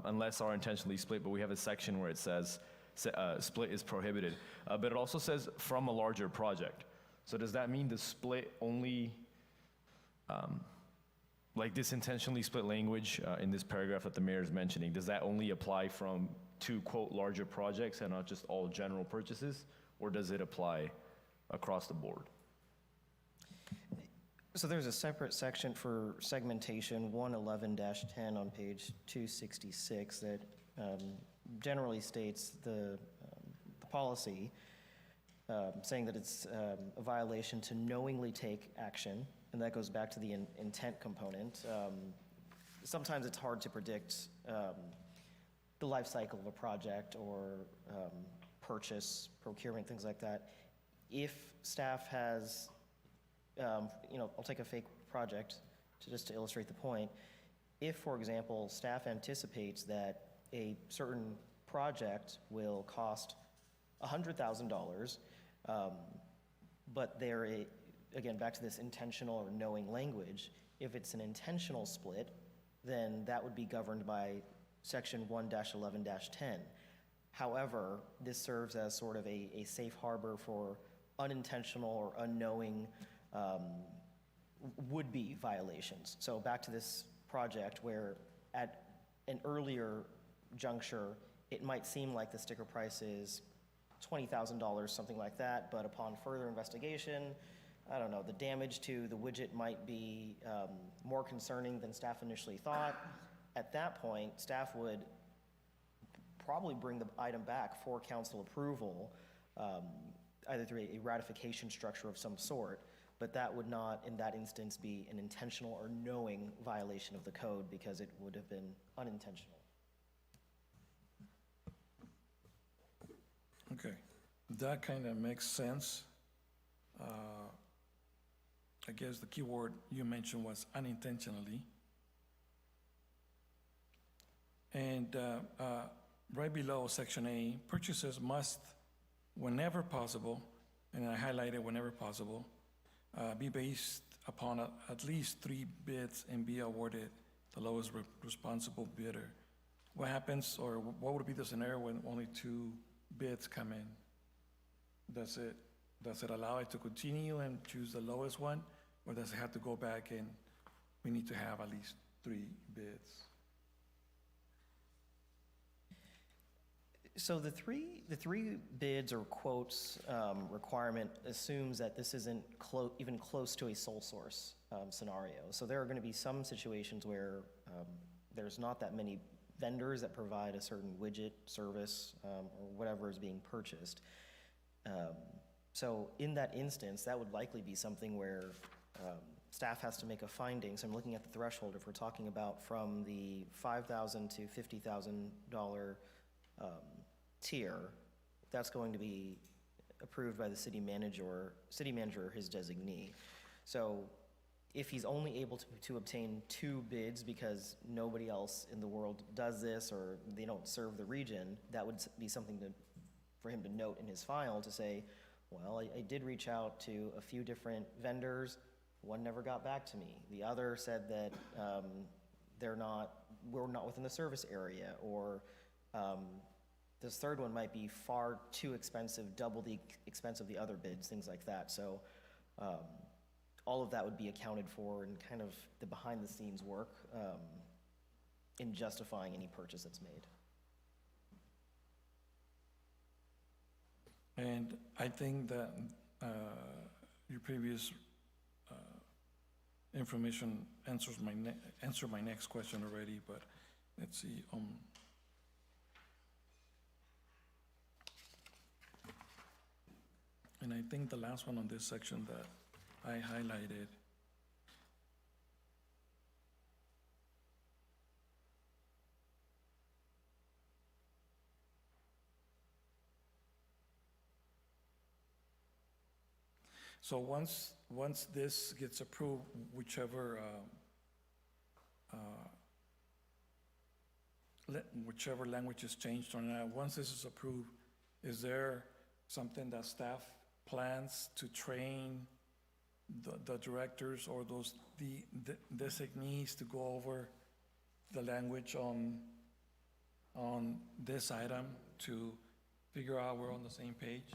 Unless are intentionally split, but we have a section where it says split is prohibited. But it also says from a larger project. So does that mean the split only, like this intentionally split language in this paragraph that the mayor is mentioning, does that only apply to quote larger projects and not just all general purchases? Or does it apply across the board? So there's a separate section for segmentation, 111-10 on page 266 that generally states the policy saying that it's a violation to knowingly take action, and that goes back to the intent component. Sometimes it's hard to predict the life cycle of a project or purchase, procurement, things like that. If staff has, I'll take a fake project just to illustrate the point. If, for example, staff anticipates that a certain project will cost $100,000, but again, back to this intentional or knowing language, if it's an intentional split, then that would be governed by section 1-11-10. However, this serves as sort of a safe harbor for unintentional or unknowing would-be violations. So back to this project where at an earlier juncture, it might seem like the sticker price is $20,000, something like that, but upon further investigation, I don't know, the damage to the widget might be more concerning than staff initially thought. At that point, staff would probably bring the item back for council approval, either through a ratification structure of some sort, but that would not, in that instance, be an intentional or knowing violation of the code because it would have been unintentional. Okay, that kind of makes sense. I guess the key word you mentioned was unintentionally. And right below section A, purchases must, whenever possible, and I highlighted whenever possible, be based upon at least 3 bids and be awarded the lowest responsible bidder. What happens, or what would be the scenario when only 2 bids come in? Does it allow it to continue and choose the lowest one, or does it have to go back and we need to have at least 3 bids? So the three bids or quotes requirement assumes that this isn't even close to a sole source scenario. So there are going to be some situations where there's not that many vendors that provide a certain widget, service, or whatever is being purchased. So in that instance, that would likely be something where staff has to make a finding. So I'm looking at the threshold. If we're talking about from the $5,000 to $50,000 tier, that's going to be approved by the city manager or his designee. So if he's only able to obtain 2 bids because nobody else in the world does this or they don't serve the region, that would be something for him to note in his file to say, well, I did reach out to a few different vendors, one never got back to me. The other said that we're not within the service area, or this third one might be far too expensive, double the expense of the other bids, things like that. So all of that would be accounted for in kind of the behind-the-scenes work in justifying any purchase that's made. And I think that your previous information answered my next question already, but let's see. And I think the last one on this section that I highlighted, so once this gets approved, whichever language is changed on that, once this is approved, is there something that staff plans to train the directors or the designees to go over the language on this item to figure out we're on the same page?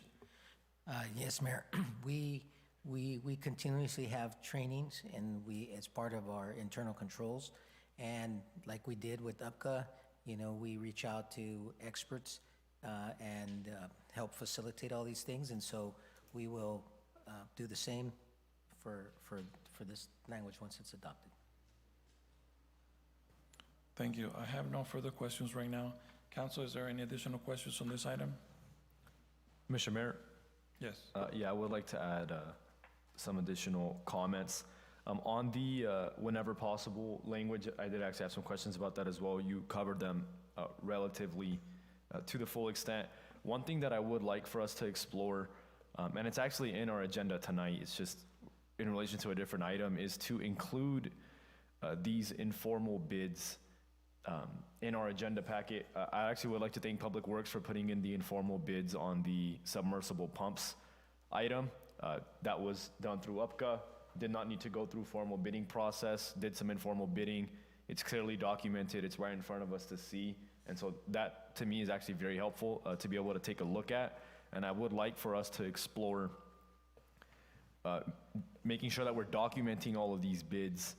Yes, Mayor. We continuously have trainings, and as part of our internal controls, and like we did with UPCA, we reach out to experts and help facilitate all these things, and so we will do the same for this language once it's adopted. Thank you. I have no further questions right now. Council, is there any additional questions on this item? Mr. Mayor? Yes. Yeah, I would like to add some additional comments. On the whenever possible language, I did actually have some questions about that as well. You covered them relatively to the full extent. One thing that I would like for us to explore, and it's actually in our agenda tonight, it's just in relation to a different item, is to include these informal bids in our agenda packet. I actually would like to thank Public Works for putting in the informal bids on the submersible pumps item. That was done through UPCA, did not need to go through formal bidding process, did some informal bidding. It's clearly documented, it's right in front of us to see. And so that, to me, is actually very helpful to be able to take a look at. And I would like for us to explore making sure that we're documenting all of these bids,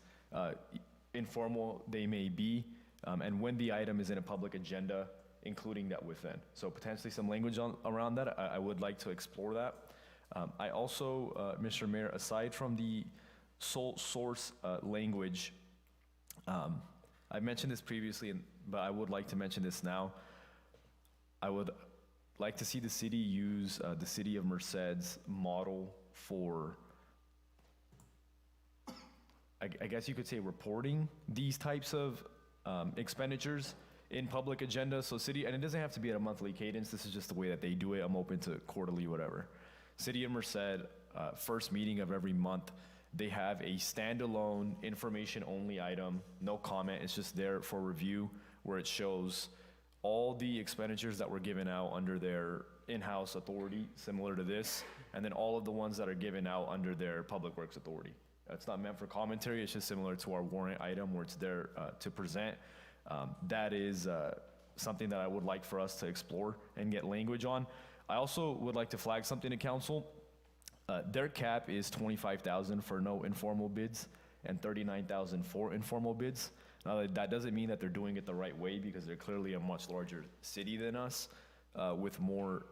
informal they may be, and when the item is in a public agenda, including that within. So potentially some language around that, I would like to explore that. I also, Mr. Mayor, aside from the sole source language, I mentioned this previously, but I would like to mention this now. I would like to see the city use the City of Merced's model for, I guess you could say, reporting these types of expenditures in public agenda. So city, and it doesn't have to be at a monthly cadence, this is just the way that they do it. I'm open to quarterly, whatever. City of Merced, first meeting of every month, they have a standalone information-only item, no comment, it's just there for review, where it shows all the expenditures that were given out under their in-house authority, similar to this, and then all of the ones that are given out under their Public Works authority. It's not meant for commentary, it's just similar to our warrant item where it's there to present. That is something that I would like for us to explore and get language on. I also would like to flag something to council. Their cap is $25,000 for no informal bids and $39,000 for informal bids. Now, that doesn't mean that they're doing it the right way, because they're clearly a much larger city than us with more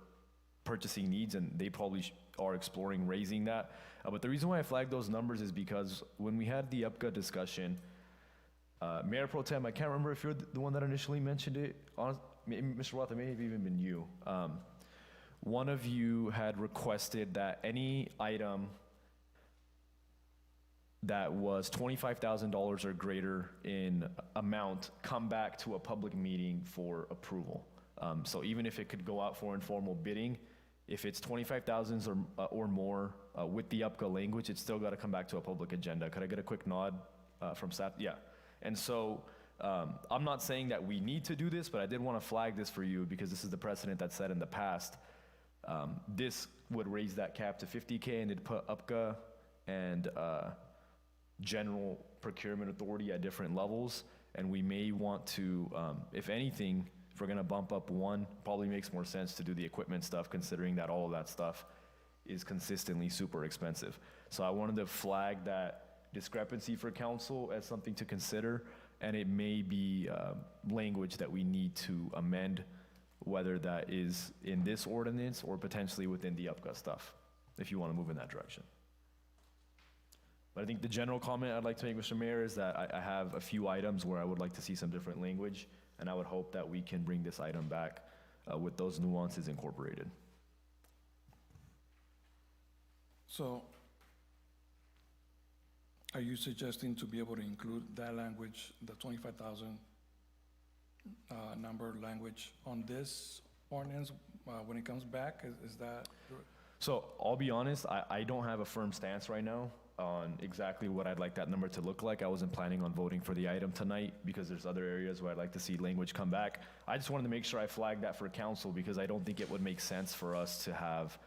purchasing needs, and they probably are exploring raising that. But the reason why I flagged those numbers is because when we had the UPCA discussion, Mayor Pro Tem, I can't remember if you're the one that initially mentioned it. Mr. Roth, it may have even been you. One of you had requested that any item that was $25,000 or greater in amount come back to a public meeting for approval. So even if it could go out for informal bidding, if it's 25,000 or more with the UPCA language, it's still got to come back to a public agenda. Could I get a quick nod from staff? Yeah. And so I'm not saying that we need to do this, but I did want to flag this for you because this is the precedent that's set in the past. This would raise that cap to 50K, and it'd put UPCA and general procurement authority at different levels. And we may want to, if anything, if we're gonna bump up one, probably makes more sense to do the equipment stuff, considering that all of that stuff is consistently super expensive. So I wanted to flag that discrepancy for council as something to consider, and it may be language that we need to amend, whether that is in this ordinance or potentially within the UPCA stuff. if you want to move in that direction. But I think the general comment I'd like to make, Mr. Mayor, is that I have a few items where I would like to see some different language, and I would hope that we can bring this item back with those nuances incorporated. So are you suggesting to be able to include that language, the 25,000 number language on this ordinance when it comes back? Is that? So I'll be honest, I don't have a firm stance right now on exactly what I'd like that number to look like. I wasn't planning on voting for the item tonight because there's other areas where I'd like to see language come back. I just wanted to make sure I flagged that for council because I don't think it would make sense for us to have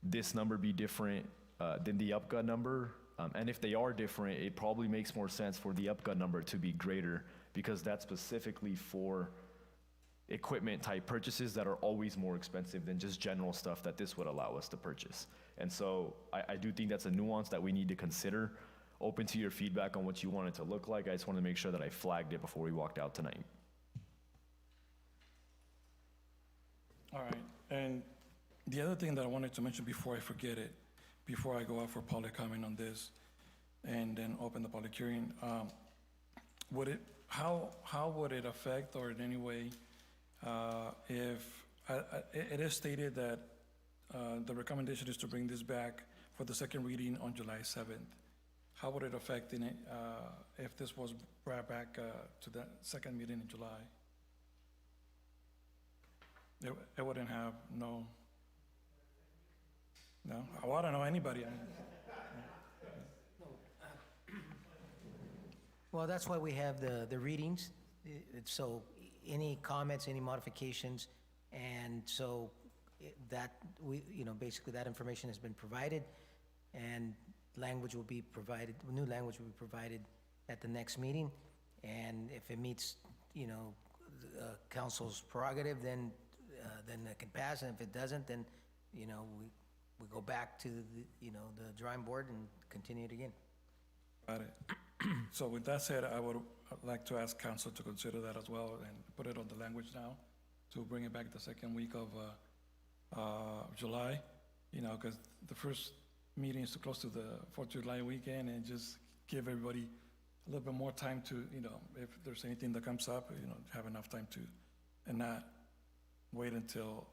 this number be different than the UPGA number. And if they are different, it probably makes more sense for the UPGA number to be greater because that's specifically for equipment type purchases that are always more expensive than just general stuff that this would allow us to purchase. And so I do think that's a nuance that we need to consider. Open to your feedback on what you want it to look like. I just want to make sure that I flagged it before we walked out tonight. All right. And the other thing that I wanted to mention before I forget it, before I go out for public comment on this and then open the public hearing, how would it affect or in any way if it is stated that the recommendation is to bring this back for the second reading on July 7th. How would it affect if this was brought back to the second meeting in July? It wouldn't have no, well, I don't know anybody. Well, that's why we have the readings. So any comments, any modifications, and so that basically that information has been provided, and language will be provided, new language will be provided at the next meeting, and if it meets, council's prerogative, then it can pass, and if it doesn't, then, we go back to the drawing board and continue it again. Got it. So with that said, I would like to ask council to consider that as well and put it on the language now to bring it back the second week of July, because the first meeting is too close to the 4th of July weekend, and just give everybody a little bit more time to, if there's anything that comes up, have enough time to, and not wait until,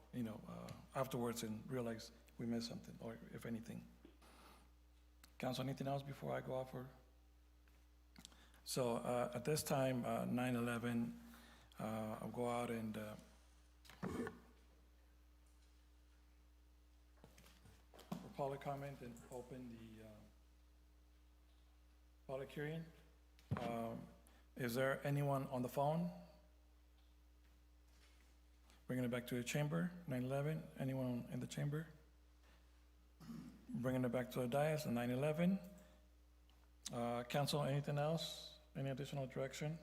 afterwards and realize we missed something, or if anything. Council, anything else before I go out for? So at this time, 9/11, I'll go out and for public comment and open the public hearing. Is there anyone on the phone? Bringing it back to the chamber, 9/11. Anyone in the chamber? Bringing it back to the dais, 9/11. Council, anything else? Any additional direction?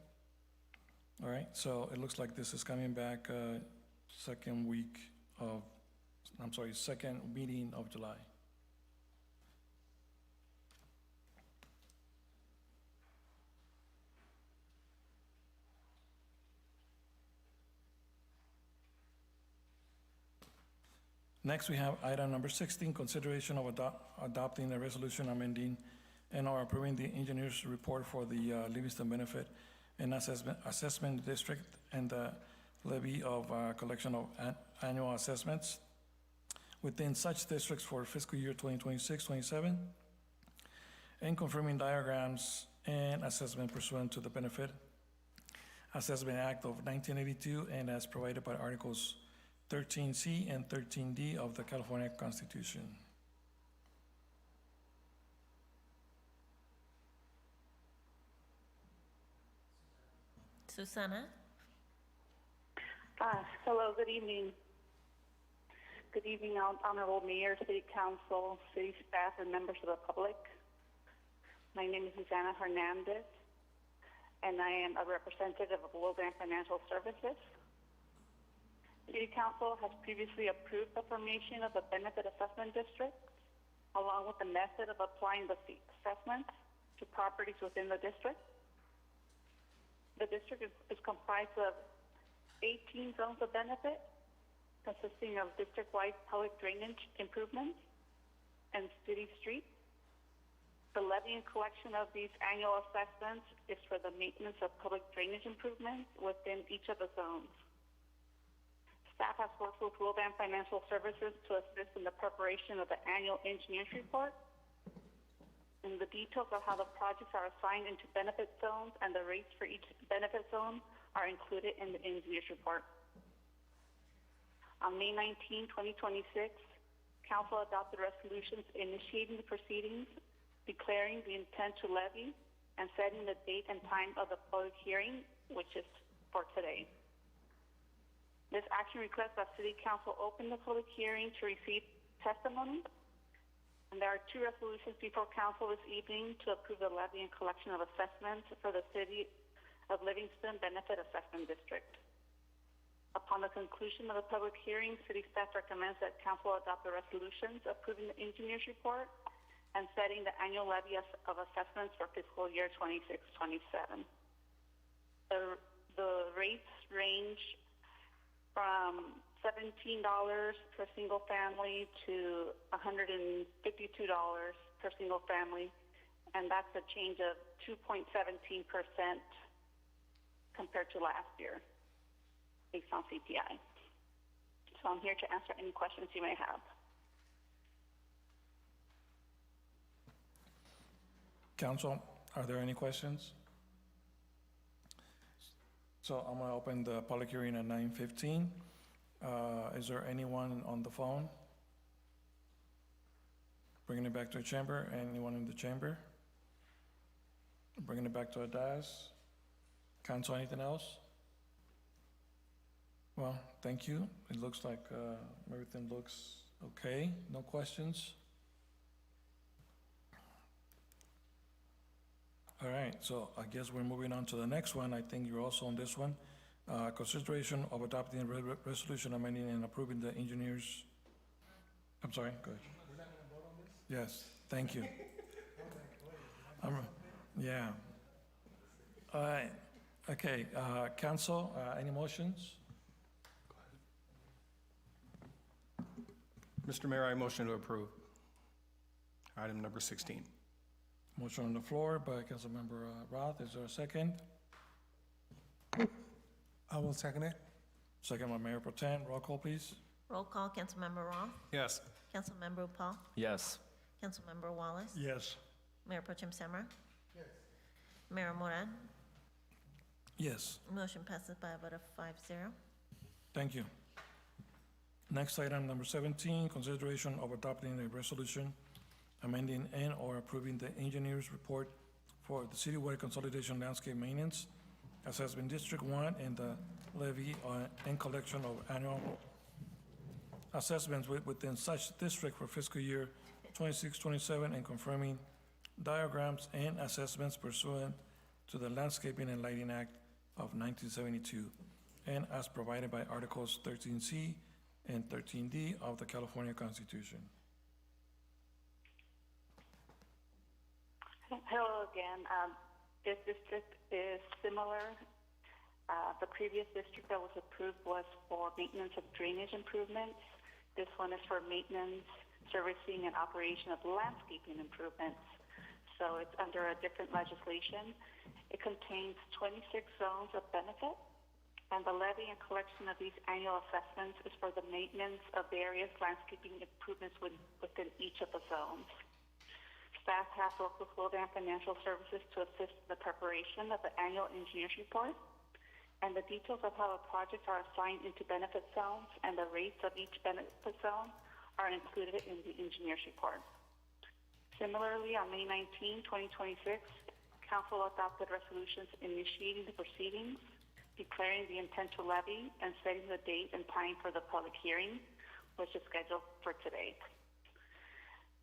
All right, so it looks like this is coming back second meeting of July. Next, we have item number 16, consideration of adopting a resolution amending and/or approving the engineer's report for the Livingston Benefit and Assessment District and the levy of collection of annual assessments within such districts for fiscal year 2026-27, and confirming diagrams and assessment pursuant to the Benefit Assessment Act of 1982 and as provided by Articles 13C and 13D of the California Constitution. Susana? Hello, good evening. Good evening, Honorable Mayor, City Council, City staff, and members of the public. My name is Susana Hernandez, and I am a representative of World Bank Financial Services. City Council has previously approved the formation of a benefit assessment district, along with the method of applying the fee assessment to properties within the district. The district is comprised of 18 zones of benefit, consisting of district-wide public drainage improvements, and city streets. The levy and collection of these annual assessments is for the maintenance of public drainage improvements within each of the zones. Staff has worked with Wildan Financial Services to assist in the preparation of the annual engineer's report. And the details of how the projects are assigned into benefit zones and the rates for each benefit zone are included in the engineer's report. On May 19, 2026, Council adopted resolutions initiating the proceedings, declaring the intent to levy, and setting the date and time of the public hearing, which is for today. This action requests that City Council open the public hearing to receive testimony. And there are two resolutions before Council this evening to approve the levy and collection of assessments for the City of Livingston Benefit Assessment District. Upon the conclusion of the public hearing, City staff recommends that Council adopt the resolutions approving the engineer's report and setting the annual levy of assessments for fiscal year 26-27. The rates range from $17 per single family to $152 per single family, and that's a change of 2.17% compared to last year based on CPI. So I'm here to answer any questions you may have. Council, are there any questions? So I'm going to open the public hearing at 9:15. Is there anyone on the phone? Bringing it back to the chamber. Anyone in the chamber? Bringing it back to the dais. Council, anything else? Well, thank you. It looks like everything looks okay. No questions? All right, so I guess we're moving on to the next one. I think you're also on this one. Consideration of adopting a resolution amending and approving the engineers. I'm sorry, go ahead. We're not gonna vote on this? Yes, thank you. Yeah. All right, okay, council, any motions? Mr. Mayor, I motion to approve. Item number 16. Motion on the floor by Councilmember Roth. Is there a second? I will second it. Second by Mayor Pro Tem. Roll call, please. Roll call, Councilmember Roth, Yes. Councilmember Paul, Yes. Councilmember Wallace, Yes. Mayor Pro Tem Semra. Yes. Mayor Moran. Yes, Motion passes by a vote of 5-0. thank you. Next item, number 17, consideration of adopting a resolution amending and/or approving the engineer's report for the citywide consolidation landscape maintenance assessment District 1 and the levy and collection of annual assessments within such district for fiscal year 26-27 and confirming diagrams and assessments pursuant to the Landscaping and Lighting Act of 1972 and as provided by Articles 13C and 13D of the California Constitution. Hello again. This district is similar. The previous district that was approved was for maintenance of drainage improvements. This one is for maintenance, servicing, and operation of landscaping improvements. So it's under a different legislation. It contains 26 zones of benefit, and the levy and collection of these annual assessments is for the maintenance of various landscaping improvements within each of the zones. Staff has worked with Wildan Financial Services to assist in the preparation of the annual engineer's report, and the details of how the projects are assigned into benefit zones and the rates of each benefit zone are included in the engineer's report. Similarly, on May 19, 2026, Council adopted resolutions initiating the proceedings, declaring the intent to levy, and setting the date and time for the public hearing, which is scheduled for today.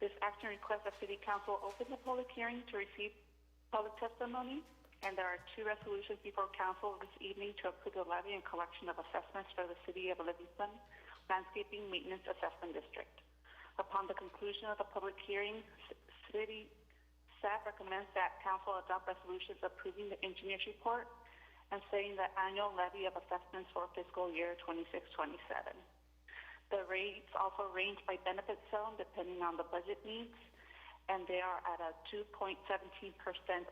This action requests that City Council open the public hearing to receive public testimony, and there are two resolutions before Council this evening to approve the levy and collection of assessments for the City of Livingston Landscaping Maintenance Assessment District. Upon the conclusion of the public hearing, City staff recommends that Council adopt resolutions approving the engineer's report and setting the annual levy of assessments for fiscal year 26-27. The rates also range by benefit zone depending on the budget needs, and they are at a 2.17%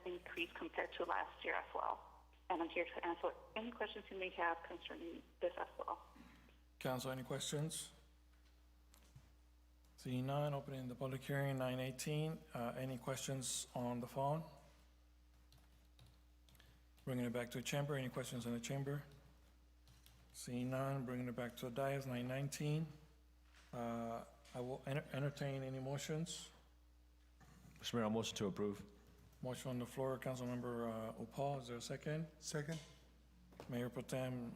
increase compared to last year as well. And I'm here to answer any questions you may have concerning this as well. Council, any questions? Seeing none, opening the public hearing, 9:18. Any questions on the phone? Bringing it back to the chamber. Any questions in the chamber? Seeing none, bringing it back to the dais, 9:19. I will entertain any motions. Mr. Mayor, I'll motion to approve. Motion on the floor, Councilmember Upal, is there a second? Second? Mayor Pro Tem,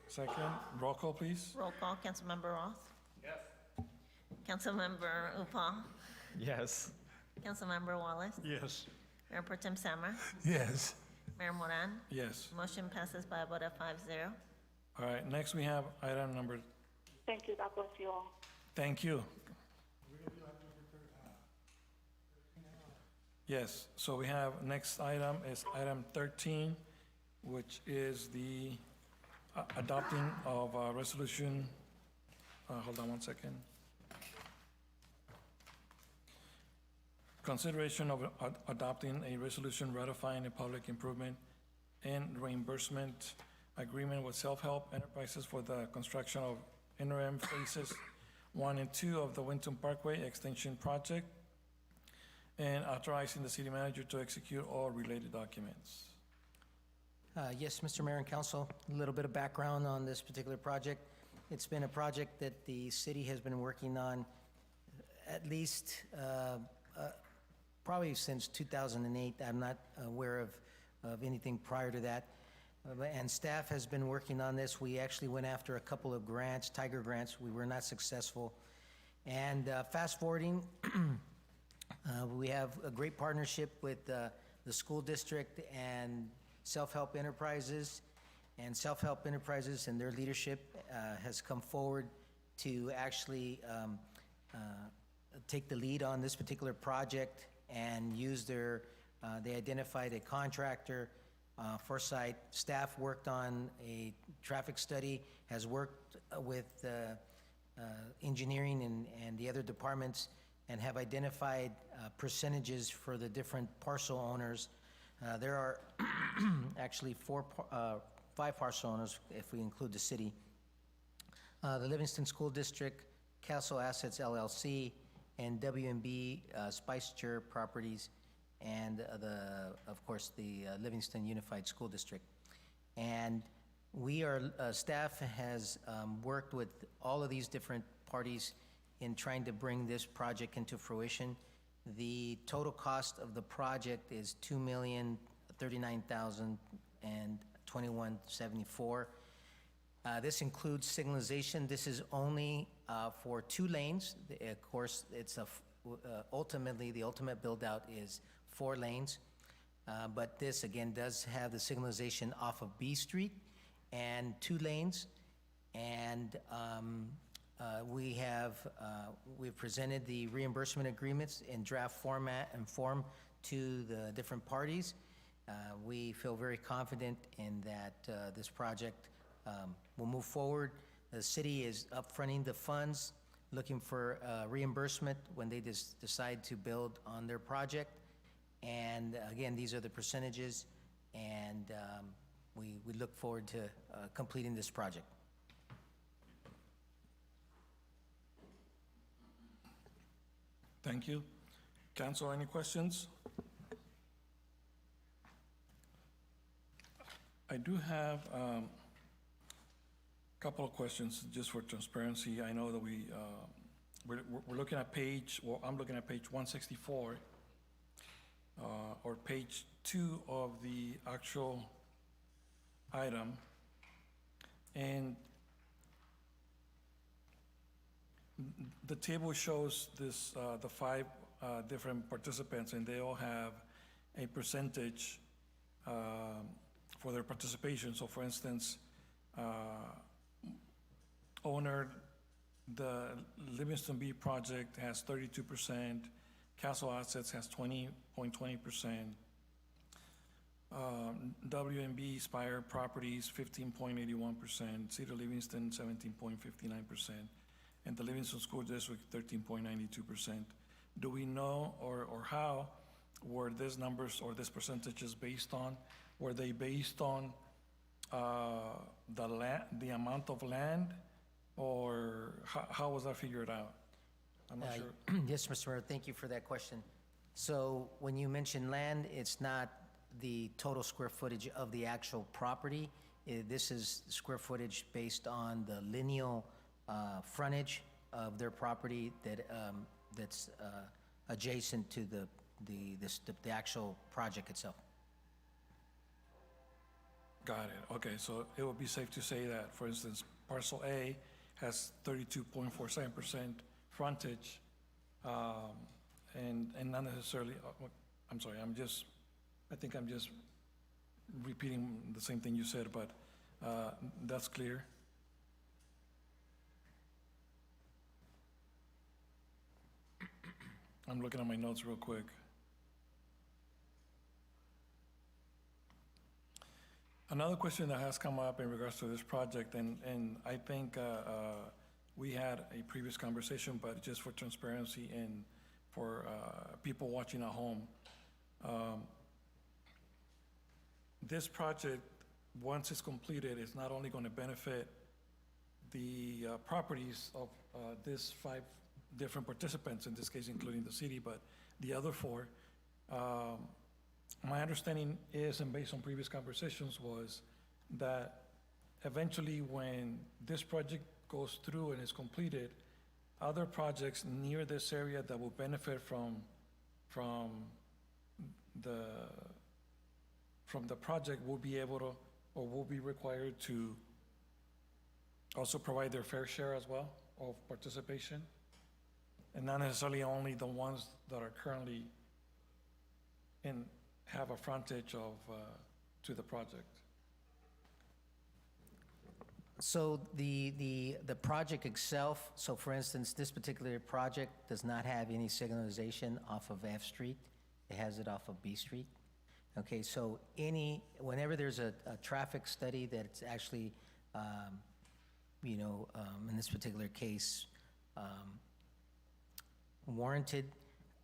second. Roll call, please. Roll call, Councilmember Roth? Yes. Councilmember Upal? Yes. Councilmember Wallace? Yes. Mayor Pro Tem Samra? Yes. Mayor Moran? Yes. Motion passes by a vote of 5-0. All right, next we have item number, Thank you. God bless you all. thank you. Yes, so we have, next item is item 13, which is the adopting of a resolution, hold on one second. Consideration of adopting a resolution ratifying a public improvement and reimbursement agreement with Self-Help Enterprises for the construction of interim phases 1 and 2 of the Winton Parkway Extension Project, and authorizing the city manager to execute all related documents. Yes, Mr. Mayor and Council, a little bit of background on this particular project. It's been a project that the city has been working on at least probably since 2008. I'm not aware of anything prior to that. And staff has been working on this. We actually went after a couple of grants, Tiger grants. We were not successful. And fast forwarding, we have a great partnership with the school district and Self-Help Enterprises. And Self-Help Enterprises and their leadership has come forward to actually take the lead on this particular project and use their, they identified a contractor for site. Staff worked on a traffic study, has worked with engineering and the other departments, and have identified percentages for the different parcel owners. There are actually 5 parcel owners if we include the city. The Livingston School District, Castle Assets LLC, and W&B Spicer Properties, and of course, the Livingston Unified School District. And we are, staff has worked with all of these different parties in trying to bring this project into fruition. The total cost of the project is $2,039,021.74. This includes signalization. This is only for 2 lanes. Of course, it's ultimately, the ultimate build-out is 4 lanes. But this, again, does have the signalization off of B Street and 2 lanes. And we've presented the reimbursement agreements in draft format and form to the different parties. We feel very confident in that this project will move forward. The city is upfronting the funds, looking for reimbursement when they decide to build on their project. And again, these are the percentages, and we look forward to completing this project. Thank you. Council, any questions? I do have a couple of questions just for transparency. I know that we're looking at I'm looking at page 164, or page 2 of the actual item. And the table shows this, the 5 different participants, and they all have a percentage for their participation. So for instance, owner, the Livingston B project has 32%, Castle Assets has 20.20%, WMB Spire Properties, 15.81%, City of Livingston, 17.59%, and the Livingston School District, 13.92%. Do we know, or how were these numbers or these percentages based on? Were they based on the amount of land, or how was that figured out? I'm not sure. Yes, Mr. Mayor, thank you for that question. So when you mention land, it's not the total square footage of the actual property. This is square footage based on the lineal frontage of their property that's adjacent to the actual project itself. Got it. Okay, so it would be safe to say that, for instance, parcel A has 32.47% frontage, and not necessarily, I'm sorry, I think I'm just repeating the same thing you said, but that's clear. I'm looking at my notes real quick. Another question that has come up in regards to this project, and I think we had a previous conversation, but just for transparency and for people watching at home, this project, once it's completed, is not only going to benefit the properties of these 5 different participants, in this case including the city, but the other 4. My understanding is, and based on previous conversations, was that eventually when this project goes through and is completed, other projects near this area that will benefit from the project will be able to, or will be required to also provide their fair share as well of participation, and not necessarily only the ones that are currently have a frontage to the project. So the project itself, so for instance, this particular project does not have any signalization off of F Street. It has it off of B Street. Okay, so whenever there's a traffic study that's actually, in this particular case, warranted,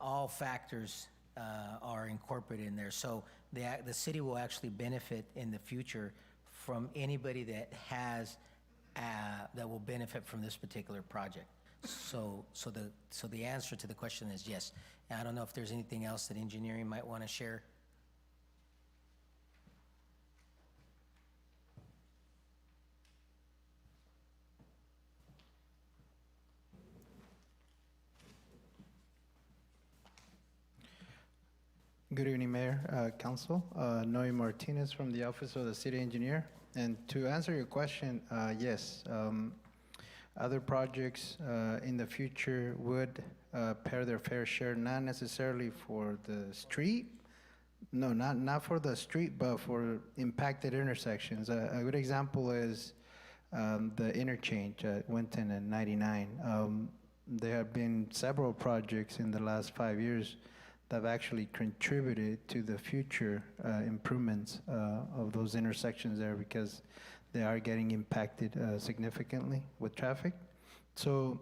all factors are incorporated in there. So the city will actually benefit in the future from anybody that that will benefit from this particular project. So the answer to the question is yes. And I don't know if there's anything else that engineering might want to share. Good evening, Mayor, Council. Noe Martinez from the Office of the City Engineer. And to answer your question, yes, other projects in the future would pay their fair share, not necessarily for the street, no, not for the street, but for impacted intersections. A good example is the interchange at Winton and 99. There have been several projects in the last 5 years that have actually contributed to the future improvements of those intersections there, because they are getting impacted significantly with traffic. So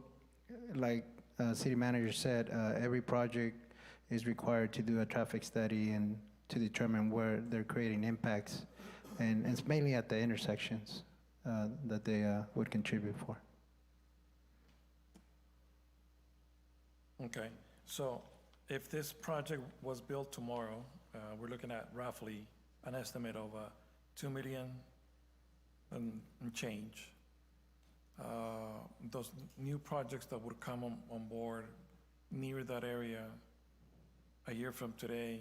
like City Manager said, every project is required to do a traffic study and to determine where they're creating impacts. And it's mainly at the intersections that they would contribute for. Okay, so if this project was built tomorrow, we're looking at roughly an estimate of $2 million and change. Those new projects that would come on board near that area a year from today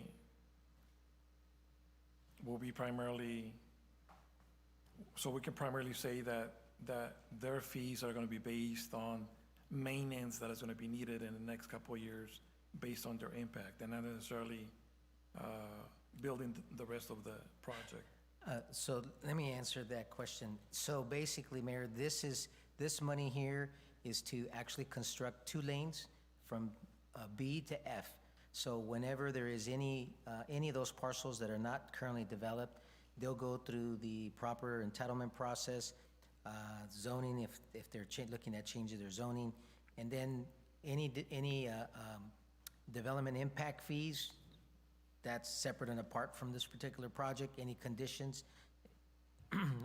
will be primarily, so we can primarily say that their fees are going to be based on maintenance that is going to be needed in the next couple of years based on their impact, and not necessarily building the rest of the project. So let me answer that question. So basically, Mayor, this money here is to actually construct 2 lanes from B to F. So whenever there is any of those parcels that are not currently developed, they'll go through the proper entitlement process, zoning if they're looking at changing their zoning, and then any development impact fees, that's separate and apart from this particular project. Any conditions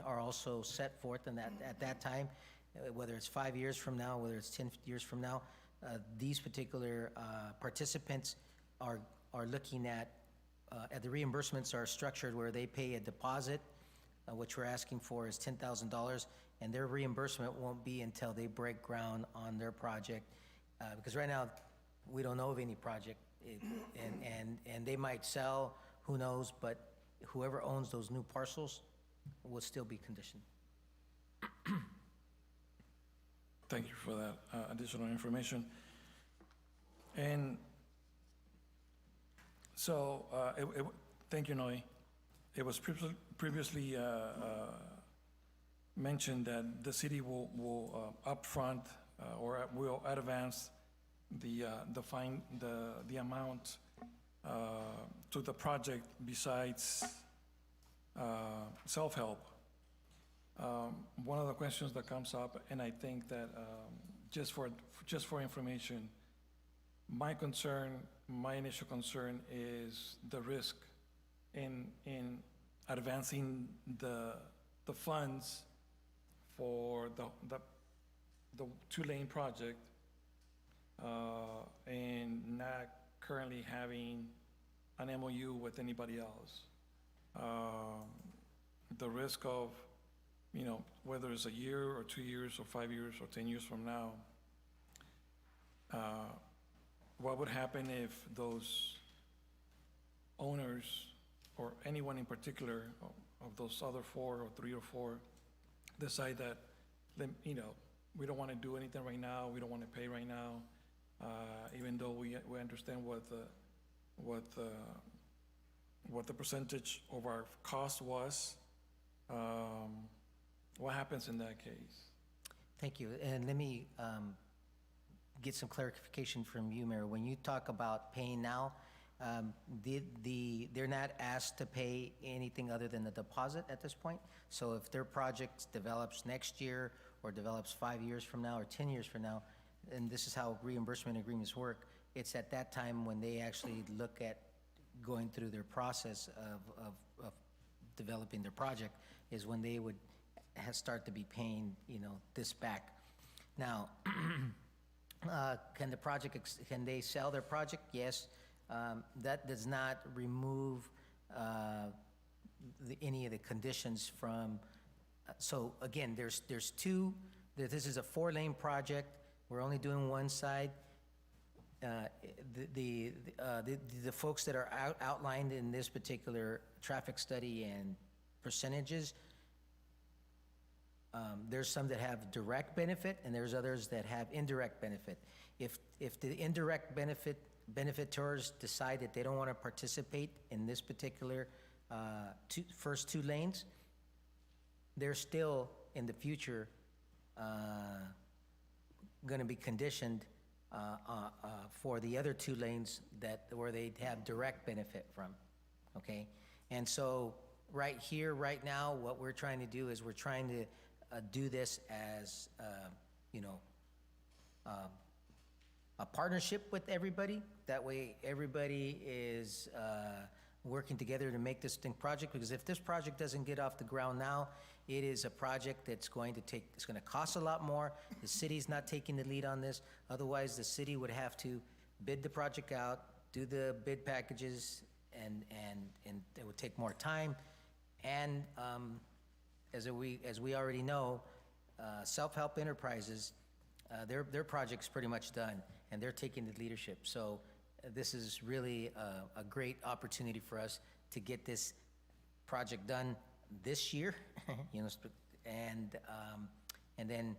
are also set forth in at that time, whether it's 5 years from now, whether it's 10 years from now. These particular participants are looking at the reimbursements are structured where they pay a deposit, which we're asking for is $10,000, and their reimbursement won't be until they break ground on their project, because right now, we don't know of any project, and they might sell, who knows, but whoever owns those new parcels will still be conditioned. Thank you for that additional information. And so, thank you, Noe. It was previously mentioned that the city will upfront or will advance the amount to the project besides self-help. One of the questions that comes up, and I think that just for information, my initial concern is the risk in advancing the funds for the two-lane project and not currently having an MOU with anybody else. The risk of, whether it's a year or 2 years or 5 years or 10 years from now, what would happen if those owners or anyone in particular of those other 4 or 3 or 4 decide that, we don't want to do anything right now, we don't want to pay right now, even though we understand what the percentage of our cost was. What happens in that case? Thank you, and let me get some clarification from you, Mayor. When you talk about paying now, they're not asked to pay anything other than the deposit at this point. So if their project develops next year or develops 5 years from now or 10 years from now, and this is how reimbursement agreements work, it's at that time when they actually look at going through their process of developing their project is when they would start to be paying, this back. Now, can they sell their project? Yes. That does not remove any of the conditions from, so again, there's two, this is a 4-lane project, we're only doing one side. The folks that are outlined in this particular traffic study and percentages, there's some that have direct benefit and there's others that have indirect benefit. If the indirect benefitors decide that they don't want to participate in this particular first 2 lanes, they're still in the future going to be conditioned for the other 2 lanes where they have direct benefit from, okay? And so right here, right now, what we're trying to do is we're trying to do this as, a partnership with everybody. That way, everybody is working together to make this project, because if this project doesn't get off the ground now, it is a project that's going to cost a lot more. The city's not taking the lead on this. Otherwise, the city would have to bid the project out, do the bid packages, and it would take more time. And as we already know, self-help enterprises, their project's pretty much done, and they're taking the leadership. So this is really a great opportunity for us to get this project done this year, and then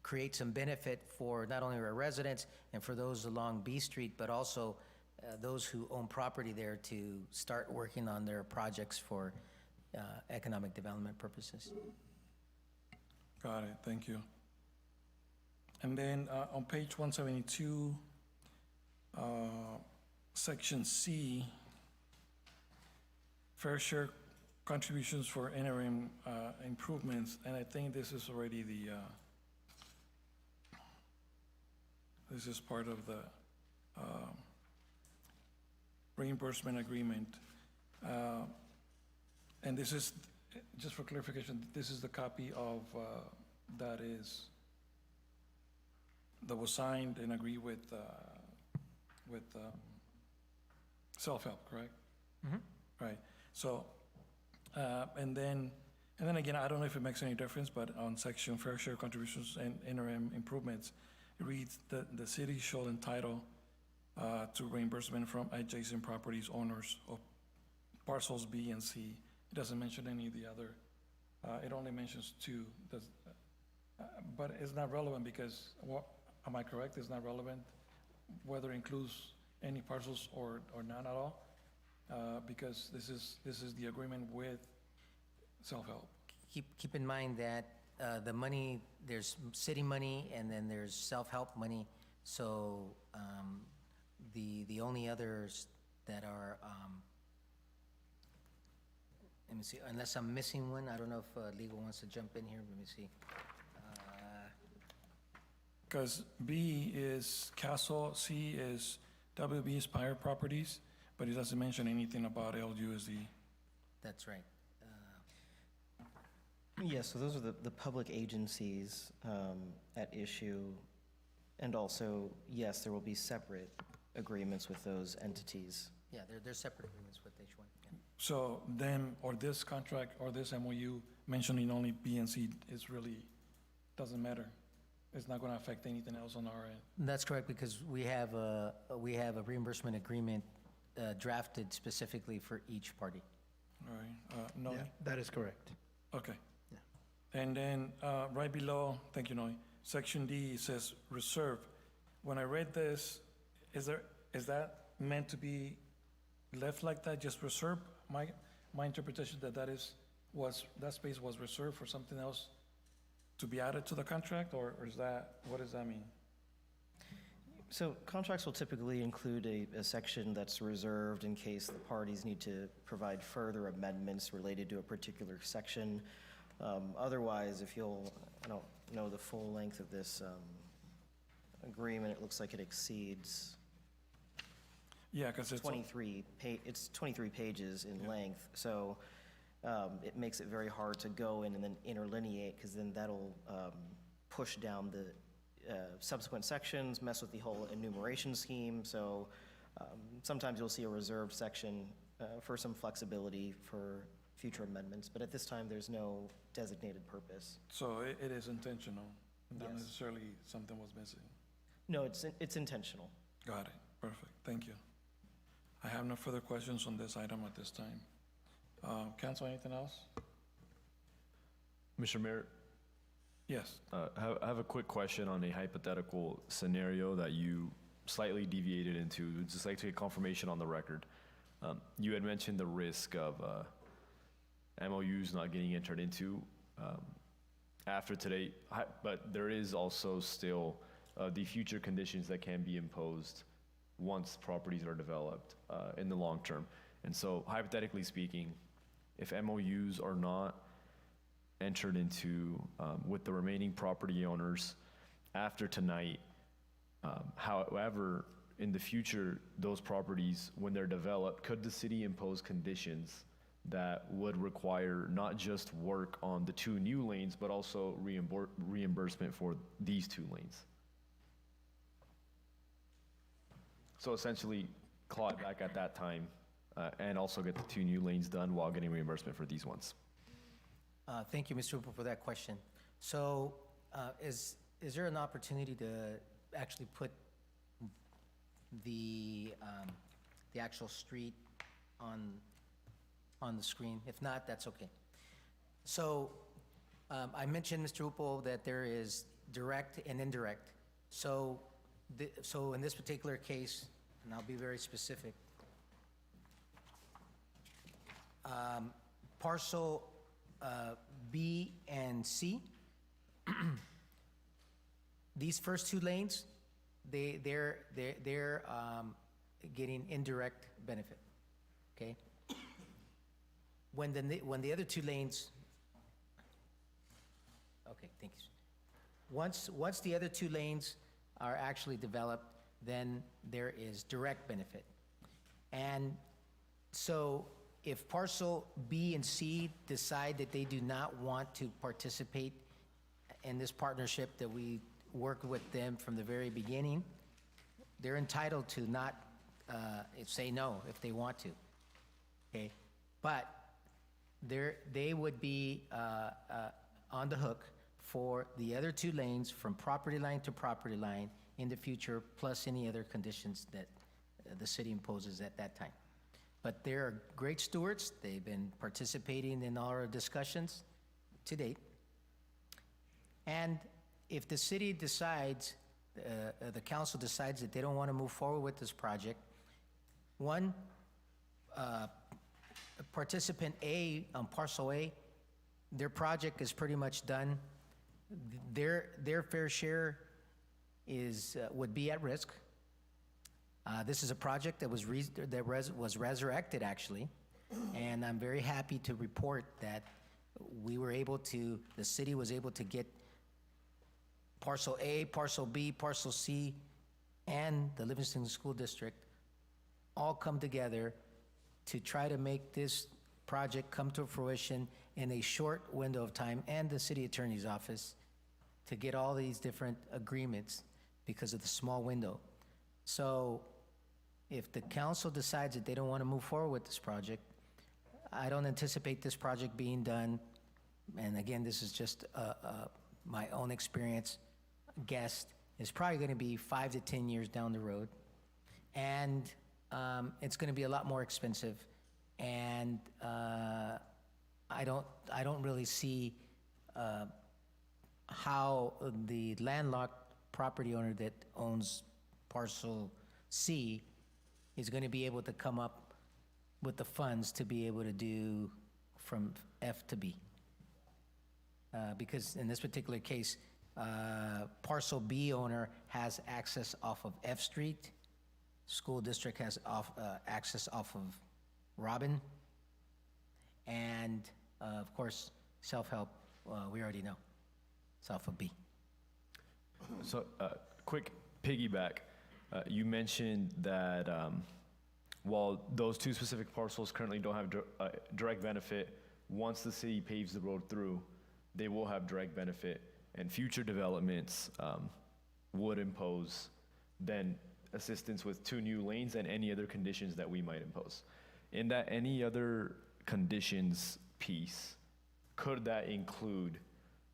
create some benefit for not only our residents and for those along B Street, but also those who own property there to start working on their projects for economic development purposes. Got it, thank you. And then on page 172, Section C, fair share contributions for interim improvements, and I think this is already this is part of the reimbursement agreement. And this is, just for clarification, this is the copy of, that was signed and agreed with self-help, correct? Right, so, and then again, I don't know if it makes any difference, but on section fair share contributions and interim improvements, it reads that the city shall entitle to reimbursement from adjacent properties owners of parcels B and C. It doesn't mention any of the other, it only mentions two. But it's not relevant because, am I correct? It's not relevant whether it includes any parcels or none at all? Because this is the agreement with self-help. Keep in mind that the money, there's city money and then there's self-help money. So the only others that are, let me see, unless I'm missing one, I don't know if legal wants to jump in here. Let me see. Because B is Castle, C is WB Aspire Properties, but it doesn't mention anything about LUSD. That's right. Yes, so those are the public agencies at issue. And also, yes, there will be separate agreements with those entities. Yeah, they're separate agreements with each one. Yeah. So them, or this contract, or this MOU mentioning only B and C is really, doesn't matter. It's not gonna affect anything else on our end. That's correct, because we have a reimbursement agreement drafted specifically for each party. All right, Noe? Yeah, that is correct. Okay. And then, right below, thank you, Noe, section D, it says reserve. When I read this, is that meant to be left like that, just reserve? My interpretation that space was reserved for something else to be added to the contract, or is that, what does that mean? So contracts will typically include a section that's reserved in case the parties need to provide further amendments related to a particular section. Otherwise, if you'll, I don't know the full length of this agreement, it looks like it exceeds Yeah, because it's 23 pages in length. So it makes it very hard to go in and then interlineate, because then that'll push down the subsequent sections, mess with the whole enumeration scheme. So sometimes you'll see a reserved section for some flexibility for future amendments, but at this time, there's no designated purpose. So it is intentional, not Yes. necessarily something was missing. No, it's intentional. Got it, perfect, thank you. I have no further questions on this item at this time. Council, anything else? Mr. Mayor, Yes. I have a quick question on a hypothetical scenario that you slightly deviated into. I'd just like to get confirmation on the record. You had mentioned the risk of MOUs not getting entered into after today, but there is also still the future conditions that can be imposed once properties are developed in the long term. And so hypothetically speaking, if MOUs are not entered into with the remaining property owners after tonight, however, in the future, those properties, when they're developed, could the city impose conditions that would require not just work on the two new lanes, but also reimbursement for these two lanes? So essentially, claw it back at that time and also get the two new lanes done while getting reimbursement for these ones. Thank you, Mr. Hooper, for that question. So is there an opportunity to actually put the actual street on the screen? If not, that's okay. So I mentioned, Mr. Hooper, that there is direct and indirect. So in this particular case, and I'll be very specific, parcel B and C, these first two lanes they're getting indirect benefit, okay? When the other two lanes, okay, thank you. Once the other two lanes are actually developed, then there is direct benefit. And so if parcel B and C decide that they do not want to participate in this partnership that we worked with them from the very beginning, they're entitled to not say no if they want to, okay? But they would be on the hook for the other two lanes from property line to property line in the future, plus any other conditions that the city imposes at that time. But they're great stewards. They've been participating in all our discussions to date. And if the city decides, the council decides that they don't want to move forward with this project, one, participant A on parcel A, their project is pretty much done. Their fair share would be at risk. This is a project that was resurrected, actually, and I'm very happy to report that the city was able to get parcel A, parcel B, parcel C, and the Livingston School District all come together to try to make this project come to fruition in a short window of time, and the city attorney's office to get all these different agreements because of the small window. So if the council decides that they don't want to move forward with this project, I don't anticipate this project being done. And again, this is just my own experience, guess. It's probably going to be 5 to 10 years down the road. And it's going to be a lot more expensive. And I don't really see how the landlocked property owner that owns parcel C is going to be able to come up with the funds to be able to do from F to B. Because in this particular case, parcel B owner has access off of F Street, school district has access off of Robin, and of course, self-help, we already know, south of B. So, quick piggyback. You mentioned that while those two specific parcels currently don't have direct benefit, once the city paves the road through, they will have direct benefit, and future developments would impose then assistance with 2 new lanes and any other conditions that we might impose. In that any other conditions piece, could that include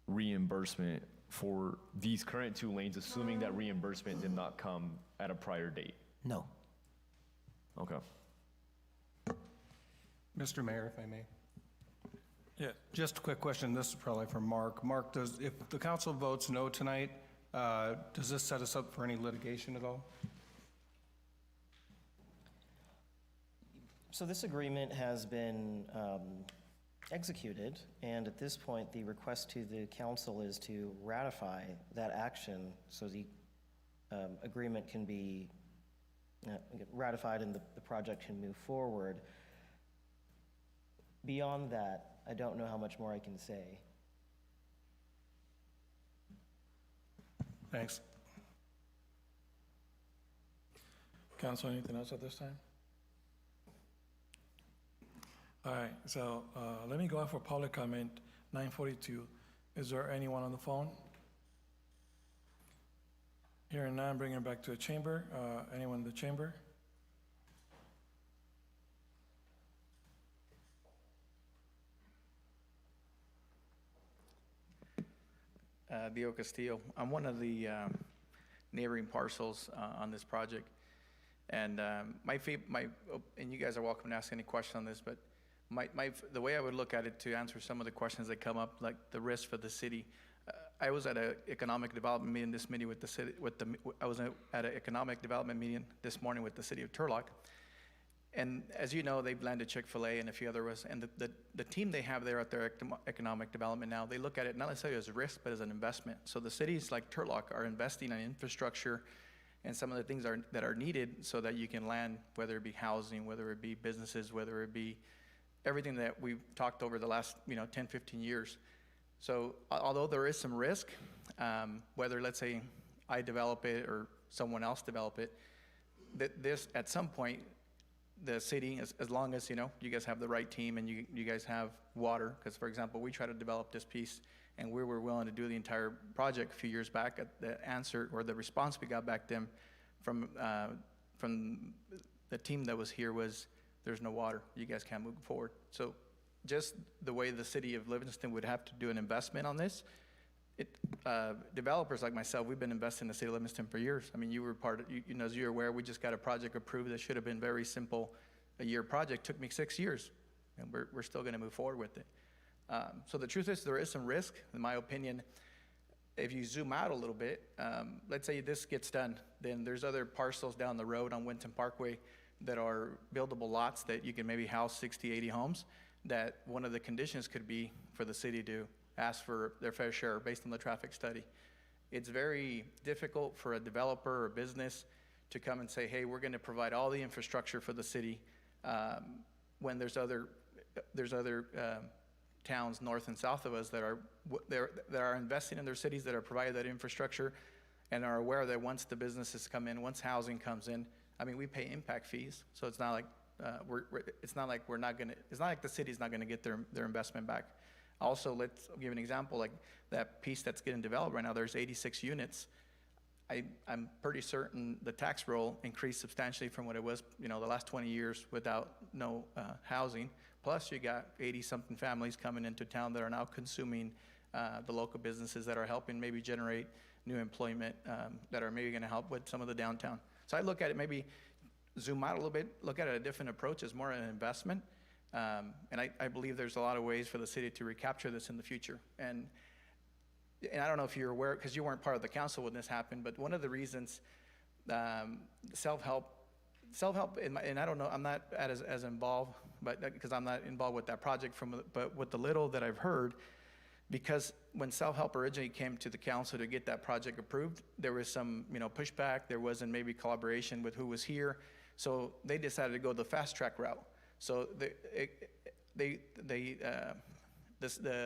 reimbursement for these current 2 lanes, assuming that reimbursement did not come at a prior date? No. Okay. Mr. Mayor, if I may. Yeah. Just a quick question. This is probably for Mark. Mark, if the council votes no tonight, does this set us up for any litigation at all? So this agreement has been executed, and at this point, the request to the council is to ratify that action so the agreement can be ratified and the project can move forward. Beyond that, I don't know how much more I can say. Thanks. Council, anything else at this time? All right, so let me go out for public comment, 9:42. Is there anyone on the phone? Hearing none, bringing it back to the chamber. Anyone in the chamber? Dio Castillo. I'm one of the neighboring parcels on this project. And and you guys are welcome to ask any question on this, but the way I would look at it to answer some of the questions that come up, like the risk for the city. I was at an economic development meeting this meeting with the city, I was at an economic development meeting this morning with the city of Turlock. And as you know, they've landed Chick-fil-A and a few others, and the team they have there at their economic development now, they look at it not necessarily as a risk, but as an investment. So the cities like Turlock are investing in infrastructure and some of the things that are needed so that you can land, whether it be housing, whether it be businesses, whether it be everything that we've talked over the last 10, 15 years. So although there is some risk, whether let's say I develop it or someone else develop it, that this at some point the city, as long as you guys have the right team and you guys have water, because for example we tried to develop this piece and we were willing to do the entire project a few years back. The answer or the response we got back then from the team that was here was, there's no water, you guys can't move forward. So just the way the city of Livingston would have to do an investment on this, developers like myself, we've been investing in the city of Livingston for years. I mean, you were part of, as you're aware, we just got a project approved that should have been very simple, a year project, took me 6 years, and we're still gonna move forward with it. So the truth is, there is some risk, in my opinion. If you zoom out a little bit, let's say this gets done, then there's other parcels down the road on Winton Parkway that are buildable lots that you can maybe house 60, 80 homes, that one of the conditions could be for the city to ask for their fair share based on the traffic study. It's very difficult for a developer or business to come and say, hey, we're gonna provide all the infrastructure for the city when there's other towns north and south of us that are investing in their cities, that are providing that infrastructure, and are aware that once the businesses come in, once housing comes in, I mean, we pay impact fees, so it's not like it's not like the city's not gonna get their investment back. Also, let's give an example, like that piece that's getting developed right now, there's 86 units. I'm pretty certain the tax roll increased substantially from what it was, the last 20 years without no housing. Plus, you got 80-something families coming into town that are now consuming the local businesses that are helping maybe generate new employment, that are maybe gonna help with some of the downtown. So I look at it, maybe zoom out a little bit, look at it a different approach as more an investment. And I believe there's a lot of ways for the city to recapture this in the future. And I don't know if you're aware, because you weren't part of the council when this happened, but one of the reasons self-help, and I don't know, I'm not as involved, but because I'm not involved with that project, but with the little that I've heard, because when self-help originally came to the council to get that project approved, there was some pushback, there wasn't maybe collaboration with who was here, so they decided to go the fast track route. So the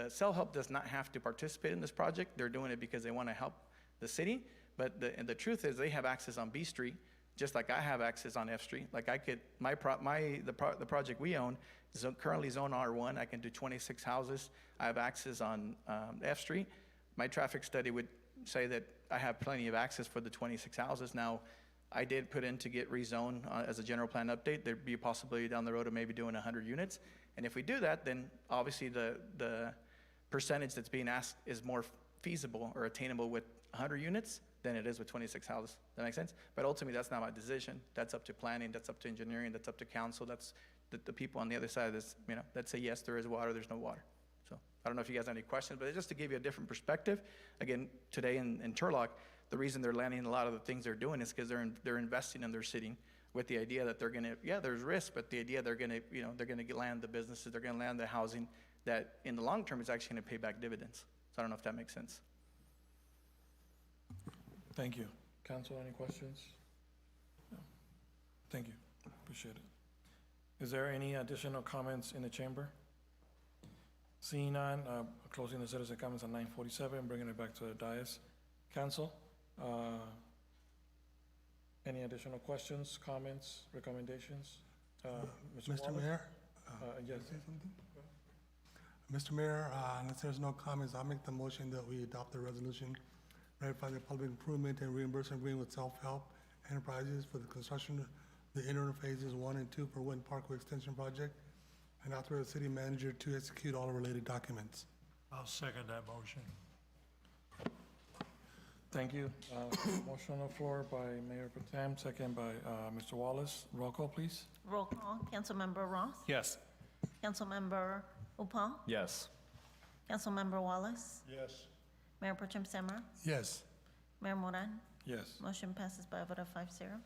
self-help does not have to participate in this project. They're doing it because they want to help the city. But the truth is, they have access on B Street, just like I have access on F Street. Like the project we own is currently zone R1. I can do 26 houses. I have access on F Street. My traffic study would say that I have plenty of access for the 26 houses. Now, I did put in to get rezoned as a general plan update. There'd be a possibility down the road of maybe doing 100 units. And if we do that, then obviously the percentage that's being asked is more feasible or attainable with 100 units than it is with 26 houses. Does that make sense? But ultimately, that's not my decision. That's up to planning, that's up to engineering, that's up to council, that's the people on the other side of this, that say, yes, there is water, there's no water. So I don't know if you guys have any questions, but just to give you a different perspective, again, today in Turlock, the reason they're landing a lot of the things they're doing is because they're investing in their city with the idea that they're gonna, there's risk, but the idea they're gonna land the businesses, they're gonna land the housing that in the long term is actually gonna pay back dividends. So I don't know if that makes sense. Thank you. Council, any questions? No. Thank you. Appreciate it. Is there any additional comments in the chamber? Seeing none, closing the citizen comments at 9:47, bringing it back to the dais. Council, any additional questions, comments, recommendations? Mr. Mayor? Yes. Say something? Mr. Mayor, unless there's no comments, I'll make the motion that we adopt the resolution ratifying the public improvement and reimbursement agreement with Self-Help Enterprises for the construction of the interim phases 1 and 2 for Winton Parkway Extension Project, and authorize the city manager to execute all related documents. I'll second that motion. Thank you. Motion on the floor by Mayor Protem, second by Mr. Wallace. Roll call, please. Roll call. Councilmember Ross? Yes. Councilmember Upal? Yes. Councilmember Wallace? Yes. Mayor Pro Tem Semra? Yes. Mayor Moran? Yes. Motion passes by a vote of 5-0.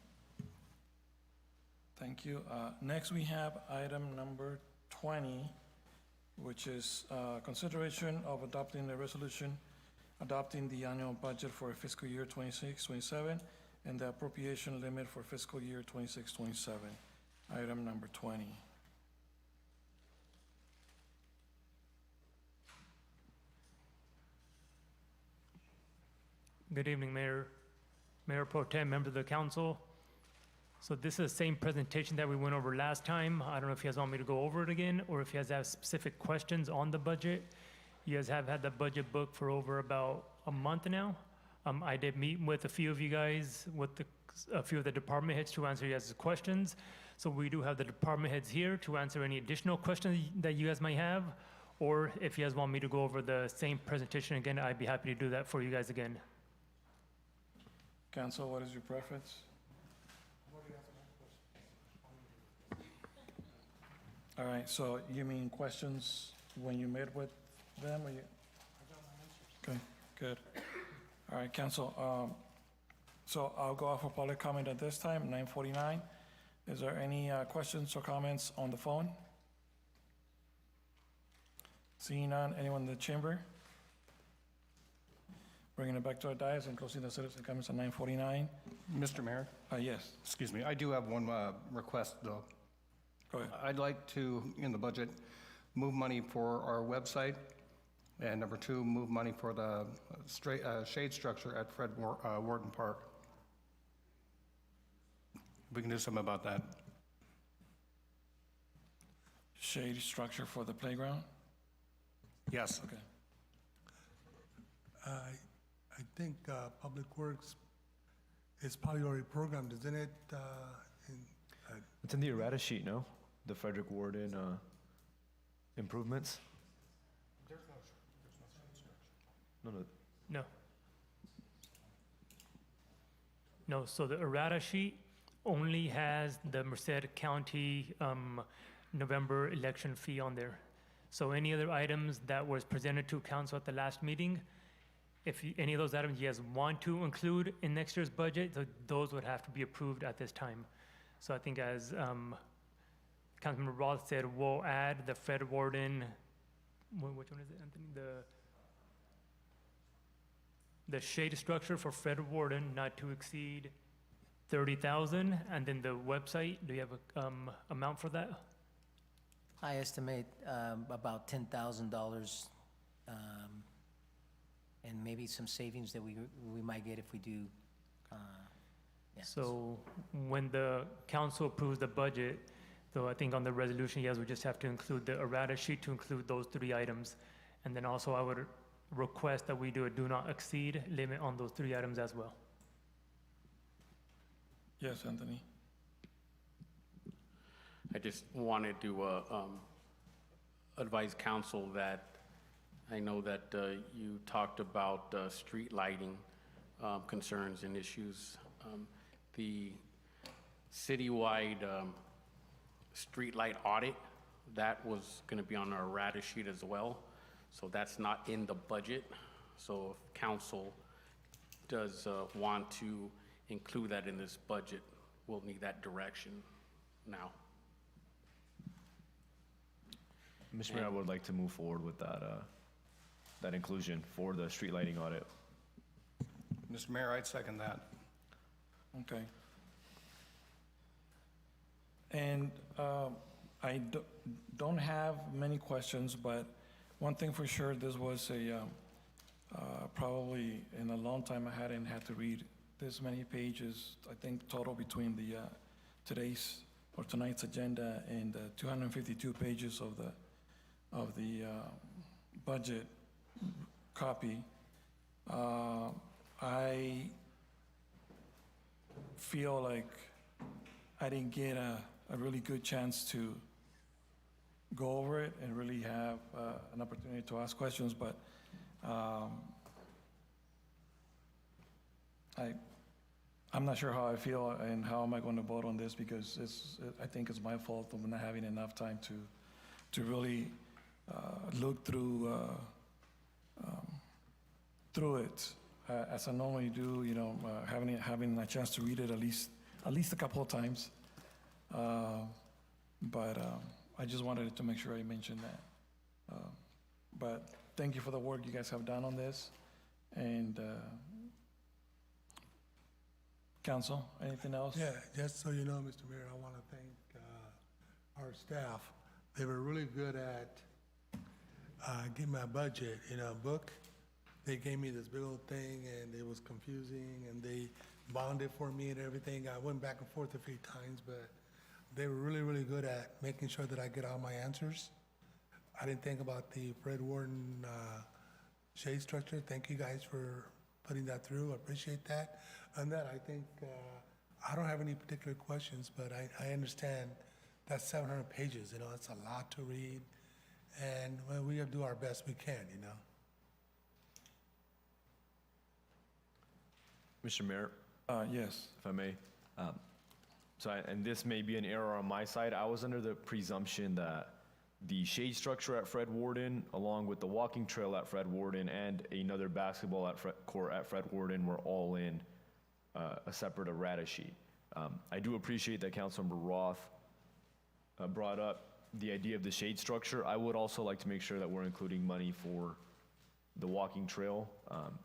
Thank you. Next, we have item number 20, which is consideration of adopting the resolution adopting the annual budget for fiscal year 26-27 and the appropriation limit for fiscal year 26-27. Item number 20. Good evening, Mayor, Mayor Pro Tem, members of the council. So this is the same presentation that we went over last time. I don't know if you guys want me to go over it again, or if you guys have specific questions on the budget. You guys have had the budget book for over about a month now. I did meet with a few of you guys, with a few of the department heads to answer you guys' questions. So we do have the department heads here to answer any additional questions that you guys might have. Or if you guys want me to go over the same presentation again, I'd be happy to do that for you guys again. Council, what is your preference? All right, so you mean questions when you met with them, or you? Okay, good. All right, council, so I'll go off for public comment at this time, 9:49. Is there any questions or comments on the phone? Seeing none, anyone in the chamber? Bringing it back to our dais and closing the citizen comments at 9:49. Mr. Mayor? Yes. Excuse me, I do have one request, though. Go ahead. I'd like to, in the budget, move money for our website, and number two, move money for the shade structure at Fred Wharton Park. We can do something about that. Shade structure for the playground? Yes. Okay. I think Public Works is probably already programmed, isn't it? It's in the errata sheet, no? The Frederick Warden improvements? No. No. No, so the errata sheet only has the Merced County November election fee on there. So any other items that was presented to council at the last meeting, if any of those items you guys want to include in next year's budget, those would have to be approved at this time. So I think as Councilmember Roth said, we'll add the Fred Warden, which one is it, Anthony? The shade structure for Fred Warden not to exceed 30,000, and then the website, do you have a amount for that? I estimate about $10,000, and maybe some savings that we might get if we do. Yeah. So when the council approves the budget, so I think on the resolution, yes, we just have to include the errata sheet to include those 3 items. And then also I would request that we do a do not exceed limit on those 3 items as well. Yes, Anthony. I just wanted to advise council that I know that you talked about street lighting concerns and issues. The citywide street light audit, that was going to be on our errata sheet as well. So that's not in the budget. So if council does want to include that in this budget, we'll need that direction now. Mr. Mayor, I would like to move forward with that inclusion for the street lighting audit. Mr. Mayor, I'd second that. Okay. And I don't have many questions, but one thing for sure, this was probably in a long time I hadn't had to read this many pages, I think total between the tonight's agenda and the 252 pages of the budget copy. I feel like I didn't get a really good chance to go over it and really have an opportunity to ask questions, but I'm not sure how I feel and how am I going to vote on this, because I think it's my fault of not having enough time to really look through it as I normally do. You know, having a chance to read it at least a couple of times. But I just wanted to make sure I mentioned that. But thank you for the work you guys have done on this, and Council, anything else? Yeah, just so you know, Mr. Mayor, I want to thank our staff. They were really good at getting my budget in a book. They gave me this big old thing, and it was confusing, and they bonded for me and everything. I went back and forth a few times, but they were really, really good at making sure that I get all my answers. I didn't think about the Fred Warden shade structure. Thank you guys for putting that through. I appreciate that. And that, I think, I don't have any particular questions, but I understand that's 700 pages, you know, it's a lot to read. And well, we have to do our best we can, you know. Mr. Mayor, Yes. if I may. And this may be an error on my side. I was under the presumption that the shade structure at Fred Warden, along with the walking trail at Fred Warden and another basketball court at Fred Warden were all in a separate errata sheet. I do appreciate that Councilmember Roth brought up the idea of the shade structure. I would also like to make sure that we're including money for the walking trail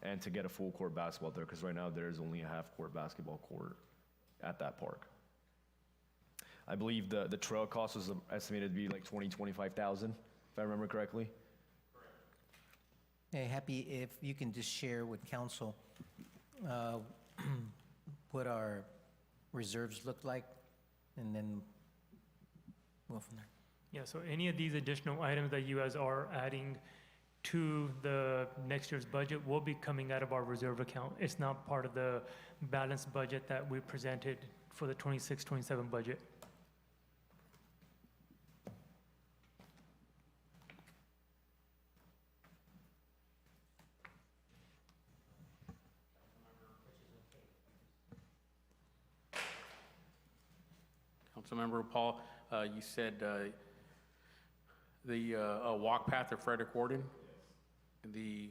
and to get a full court basketball there, because right now there's only a half court basketball court at that park. I believe the trail cost was estimated to be like 25,000, if I remember correctly. Hey, happy if you can just share with council what our reserves look like, and then go from there. Yeah, so any of these additional items that you guys are adding to the next year's budget will be coming out of our reserve account. It's not part of the balanced budget that we presented for the 26-27 budget. Councilmember Paul, you said the walk path of Frederick Warden, the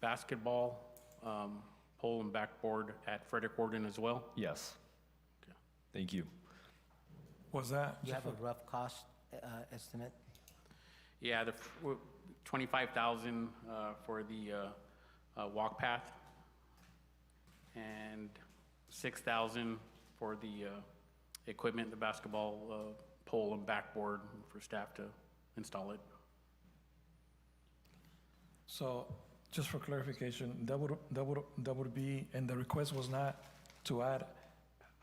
basketball pole and backboard at Frederick Warden as well? Yes. Okay. Thank you. Was that? Do you have a rough cost estimate? Yeah, the 25,000 for the walk path and 6,000 for the equipment, the basketball pole and backboard for staff to install it. So, just for clarification, that would be, and the request was not to add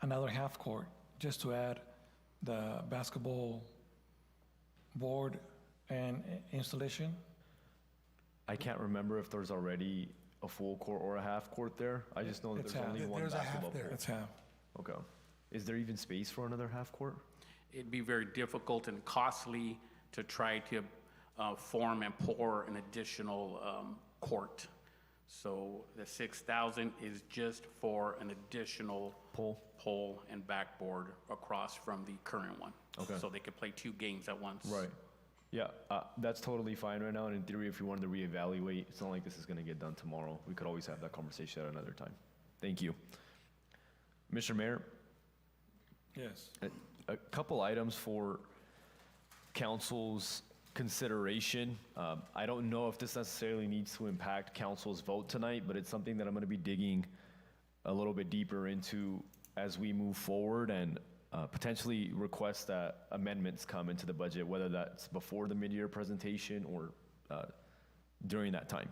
another half court, just to add the basketball board and installation? I can't remember if there's already a full court or a half court there. I just know that It's there's half. only one There's a half basketball there. court. It's half. Okay. Is there even space for another half court? It'd be very difficult and costly to try to form and pour an additional court. So the 6,000 is just for an additional pole and backboard across from the current one. Okay. So they could play 2 games at once. Right. Yeah, that's totally fine right now. And in theory, if you wanted to reevaluate, it's not like this is going to get done tomorrow. We could always have that conversation at another time. Thank you. Mr. Mayor, Yes. a couple items for council's consideration. I don't know if this necessarily needs to impact council's vote tonight, but it's something that I'm going to be digging a little bit deeper into as we move forward, and potentially request that amendments come into the budget, whether that's before the mid-year presentation or during that time.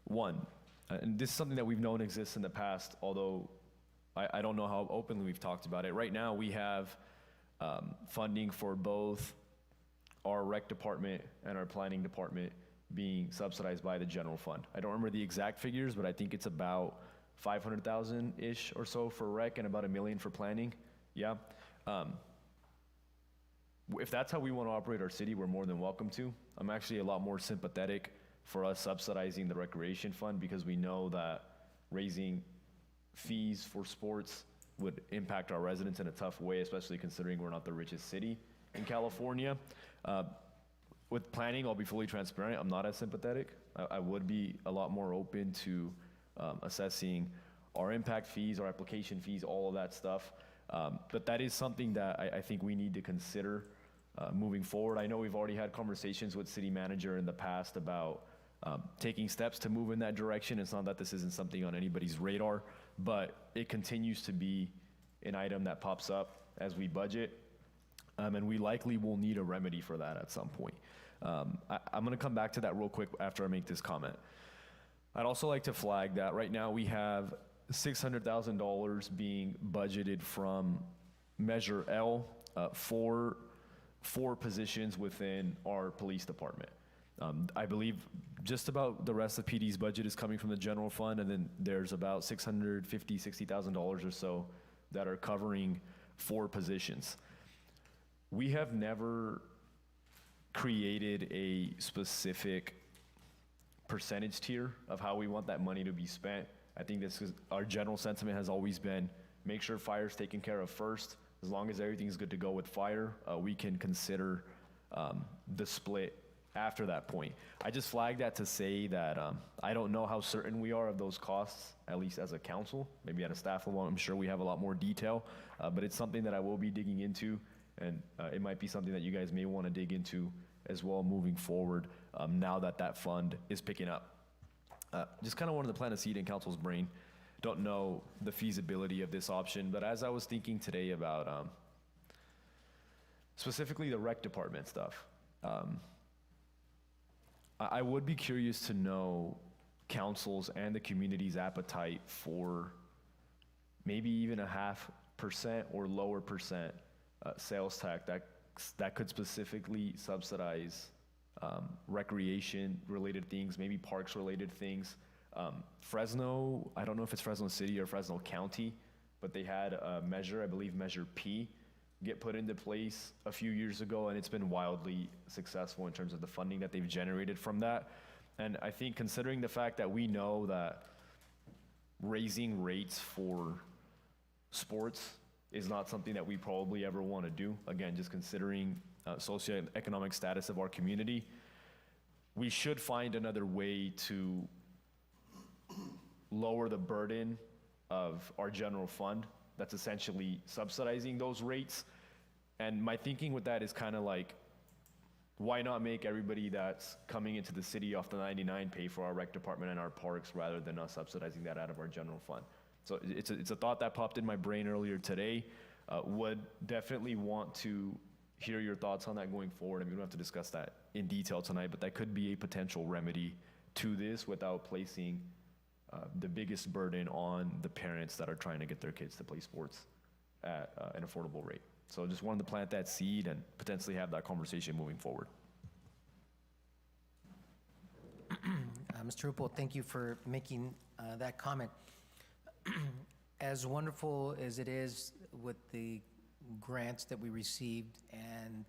One, and this is something that we've known exists in the past, although I don't know how openly we've talked about it. Right now, we have funding for both our rec department and our planning department being subsidized by the general fund. I don't remember the exact figures, but I think it's about 500,000-ish or so for rec and about $1 million for planning. Yeah. If that's how we want to operate our city, we're more than welcome to. I'm actually a lot more sympathetic for us subsidizing the recreation fund, because we know that raising fees for sports would impact our residents in a tough way, especially considering we're not the richest city in California. With planning, I'll be fully transparent. I'm not as sympathetic. I would be a lot more open to assessing our impact fees, our application fees, all of that stuff. But that is something that I think we need to consider moving forward. I know we've already had conversations with city manager in the past about taking steps to move in that direction. It's not that this isn't something on anybody's radar, but it continues to be an item that pops up as we budget, and we likely will need a remedy for that at some point. I'm going to come back to that real quick after I make this comment. I'd also like to flag that right now we have $600,000 being budgeted from Measure L for four positions within our police department. I believe just about the rest of PD's budget is coming from the general fund, and then there's about $60,000 or so that are covering 4 positions. We have never created a specific percentage tier of how we want that money to be spent. I think this is, our general sentiment has always been, make sure fire's taken care of first. As long as everything's good to go with fire, we can consider the split after that point. I just flagged that to say that I don't know how certain we are of those costs, at least as a council. Maybe at a staff level, I'm sure we have a lot more detail, but it's something that I will be digging into, and it might be something that you guys may want to dig into as well moving forward now that that fund is picking up. Just kind of wanted to plant a seed in council's brain. Don't know the feasibility of this option, but as I was thinking today about specifically the rec department stuff, I would be curious to know council's and the community's appetite for maybe even a 0.5% or lower percent sales tax that could specifically subsidize recreation-related things, maybe parks-related things. Fresno, I don't know if it's Fresno City or Fresno County, but they had a measure, I believe Measure P, get put into place a few years ago, and it's been wildly successful in terms of the funding that they've generated from that. And I think considering the fact that we know that raising rates for sports is not something that we probably ever want to do, again, just considering socioeconomic status of our community, we should find another way to lower the burden of our general fund that's essentially subsidizing those rates. And my thinking with that is kind of like, why not make everybody that's coming into the city off the 99 pay for our rec department and our parks rather than us subsidizing that out of our general fund? So it's a thought that popped in my brain earlier today. Would definitely want to hear your thoughts on that going forward. I mean, we don't have to discuss that in detail tonight, but that could be a potential remedy to this without placing the biggest burden on the parents that are trying to get their kids to play sports at an affordable rate. So just wanted to plant that seed and potentially have that conversation moving forward. Mr. Ruppel, thank you for making that comment. As wonderful as it is with the grants that we received and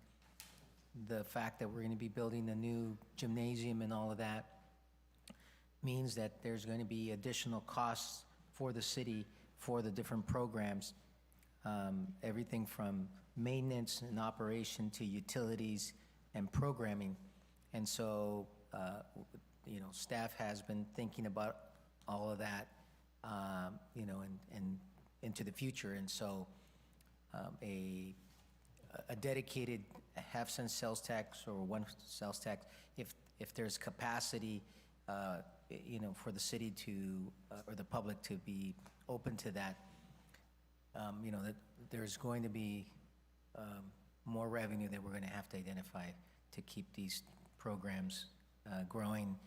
the fact that we're going to be building a new gymnasium and all of that, means that there's going to be additional costs for the city for the different programs, everything from maintenance and operation to utilities and programming. And so, staff has been thinking about all of that, and into the future. And so, a dedicated half-cent sales tax or 1 sales tax, if there's capacity, for the city to, or the public to be open to that, that there's going to be more revenue that we're going to have to identify to keep these programs growing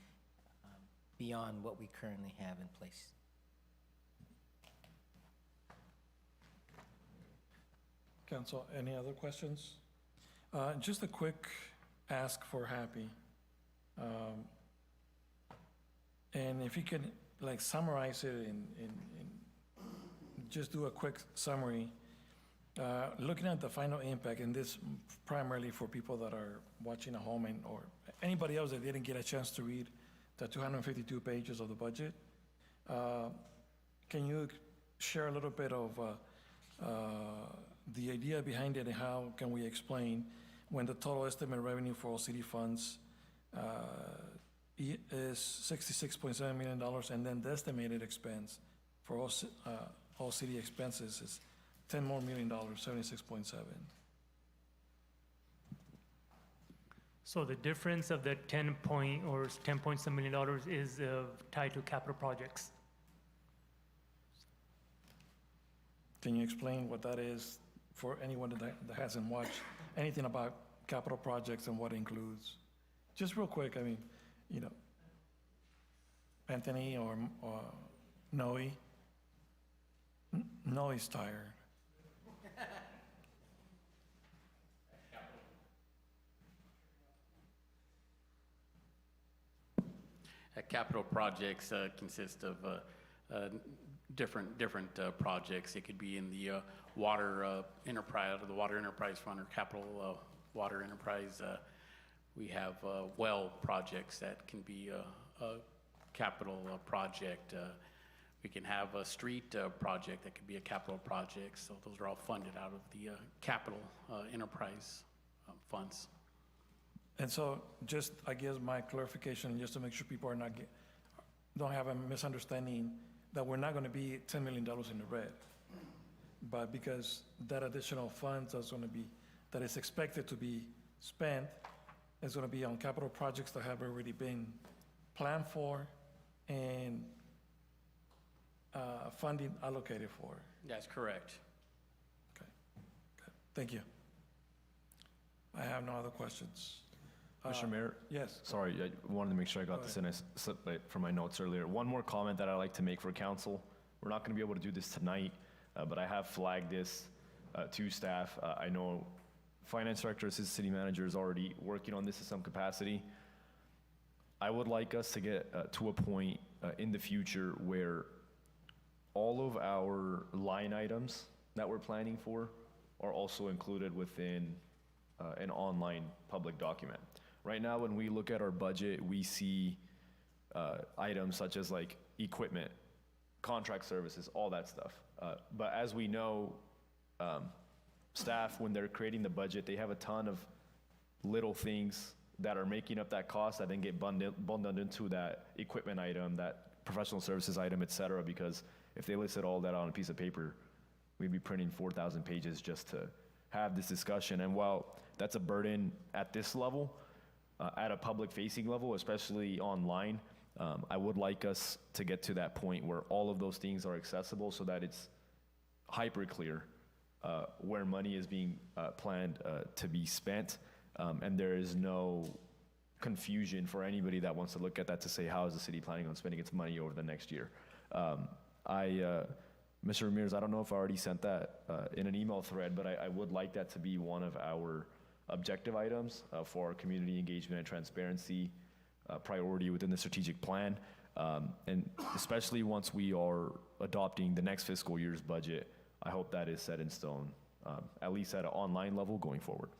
beyond what we currently have in place. Council, any other questions? Just a quick ask for Happy. And if you could summarize it in just do a quick summary, looking at the final impact, and this primarily for people that are watching at home or anybody else that didn't get a chance to read the 252 pages of the budget, can you share a little bit of the idea behind it and how can we explain when the total estimate revenue for all city funds is $66.7 million, and then the estimated expense for all city expenses is $10 more million, 76.7. So the difference of the 10 point some million dollars is tied to capital projects. Can you explain what that is for anyone that hasn't watched anything about capital projects and what it includes? Just real quick, I mean, you know, Anthony or Noe. Noe's tired. Capital projects consist of different projects. It could be in the water enterprise, or the water enterprise fund, or capital water enterprise. We have well projects that can be a capital project. We can have a street project that could be a capital project. So those are all funded out of the capital enterprise funds. And so just, I guess my clarification, just to make sure people are don't have a misunderstanding that we're not going to be $10 million in the red. But because that additional funds that is expected to be spent is going to be on capital projects that have already been planned for and funding allocated for. That's correct. Okay. Thank you. I have no other questions. Mr. Mayor? Yes. Sorry, I wanted to make sure I got this in. I slipped it from my notes earlier. One more comment that I'd like to make for council. We're not going to be able to do this tonight, but I have flagged this to staff. I know finance director, assistant city manager is already working on this in some capacity. I would like us to get to a point in the future where all of our line items that we're planning for are also included within an online public document. Right now, when we look at our budget, we see items such as like equipment, contract services, all that stuff. But as we know, staff, when they're creating the budget, they have a ton of little things that are making up that cost that then get bundled into that equipment item, that professional services item, et cetera, because if they listed all that on a piece of paper, we'd be printing 4,000 pages just to have this discussion. And while that's a burden at this level, at a public-facing level, especially online, I would like us to get to that point where all of those things are accessible so that it's hyper clear where money is being planned to be spent, and there is no confusion for anybody that wants to look at that to say, how is the city planning on spending its money over the next year? Mr. Ramirez, I don't know if I already sent that in an email thread, but I would like that to be one of our objective items for our community engagement and transparency priority within the strategic plan. And especially once we are adopting the next fiscal year's budget, I hope that is set in stone, at least at an online level going forward.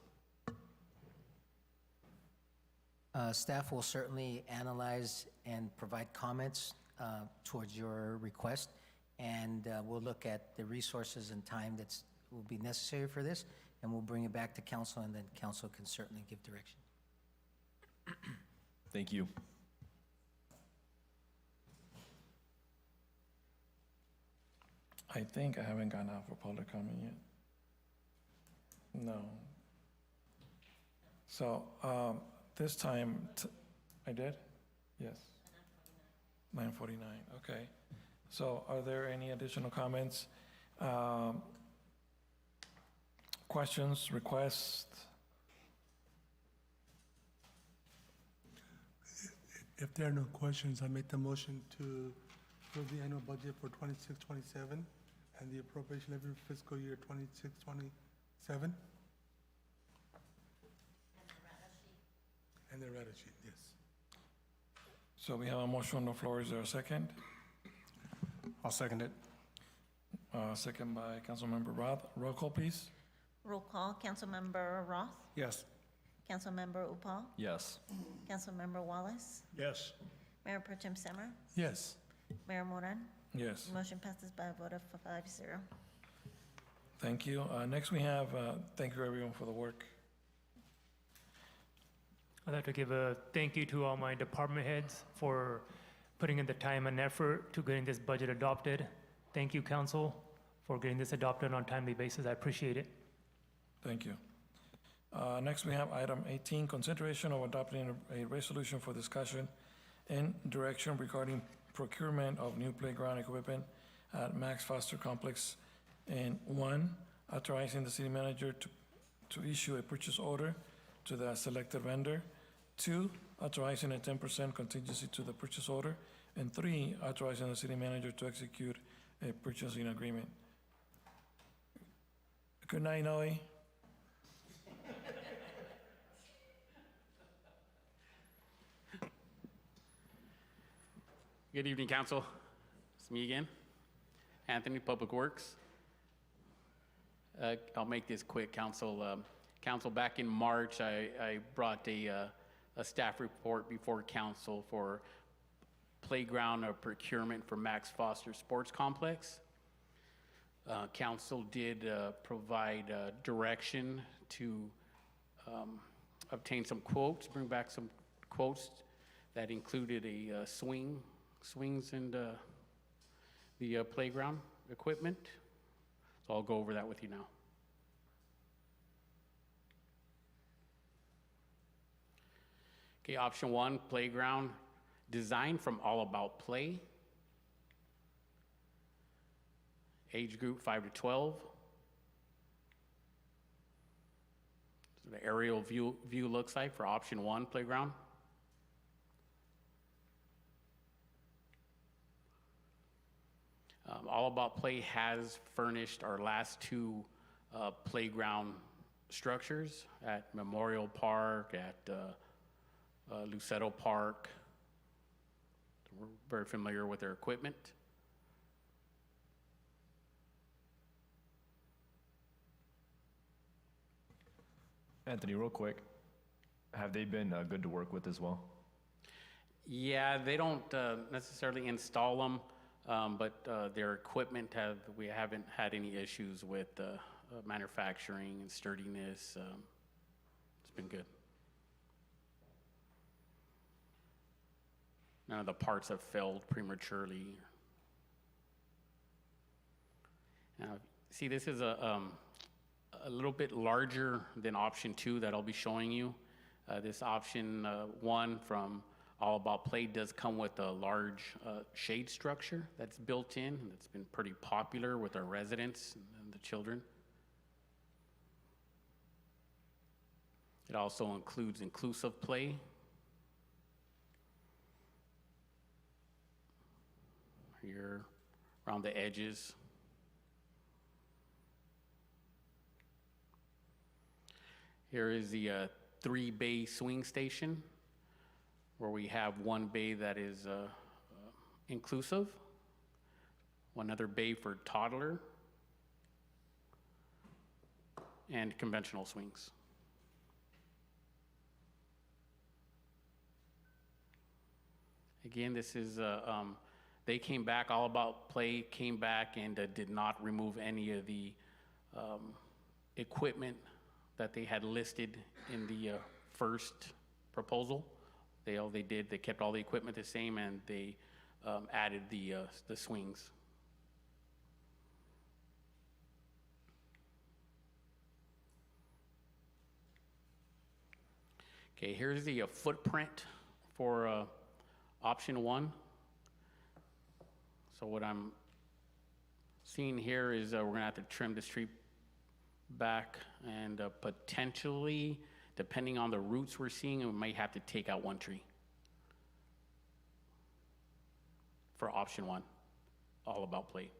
Staff will certainly analyze and provide comments towards your request, and we'll look at the resources and time that will be necessary for this, and we'll bring it back to council, and then council can certainly give direction. Thank you. I think I haven't gone out for public comment yet. No. So this time, I did? Yes. 9:49, okay. So are there any additional comments? Questions, requests? If there are no questions, I make the motion to approve the annual budget for 26-27 and the appropriation every fiscal year 26-27. And the rata sheet, yes. So we have a motion on the floor. Is there a second? I'll second it. Second by Councilmember Roth. Roll call, please. Roll call, Councilmember Roth, Yes. Councilmember Upal, Yes. Councilmember Wallace, Yes. Mayor Pro Tem Simmer, Yes. Mayor Moran. Yes. Motion passes by a vote of 5-0. Thank you. Next we have, thank you everyone for the work. I'd like to give a thank you to all my department heads for putting in the time and effort to getting this budget adopted. Thank you, council, for getting this adopted on a timely basis. I appreciate it. Thank you. Next, we have item 18, consideration of adopting a resolution for discussion and direction regarding procurement of new playground equipment at Max Foster Complex. And 1, authorizing the city manager to issue a purchase order to the selected vendor. 2, authorizing a 10% contingency to the purchase order. And 3, authorizing the city manager to execute a purchasing agreement. Good night, Noe. Good evening, council. It's me again, Anthony, Public Works. I'll make this quick, council. Council, back in March, I brought a staff report before council for playground procurement for Max Foster Sports Complex. Council did provide direction to obtain some quotes, bring back some quotes that included a swings and the playground equipment. So I'll go over that with you now. Okay, option 1, playground design from All About Play. Age group 5 to 12. So the aerial view looks like for option 1, playground. All About Play has furnished our last 2 playground structures at Memorial Park, at Luceto Park. We're very familiar with their equipment. Anthony, real quick, have they been good to work with as well? Yeah, they don't necessarily install them, but their equipment we haven't had any issues with manufacturing and sturdiness. It's been good. None of the parts have failed prematurely. Now, see, this is a little bit larger than option 2 that I'll be showing you. This option 1 from All About Play does come with a large shade structure that's built in, and it's been pretty popular with our residents and the children. It also includes inclusive play. Here around the edges. Here is the 3-bay swing station, where we have 1 bay that is inclusive, 1 other bay for toddler, and conventional swings. Again, this is they came back, All About Play came back and did not remove any of the equipment that they had listed in the first proposal. They kept all the equipment the same, and they added the swings. Okay, here's the footprint for option 1. So what I'm seeing here is we're gonna have to trim this tree back, and potentially, depending on the roots we're seeing, we might have to take out 1 tree for option 1, All About Play.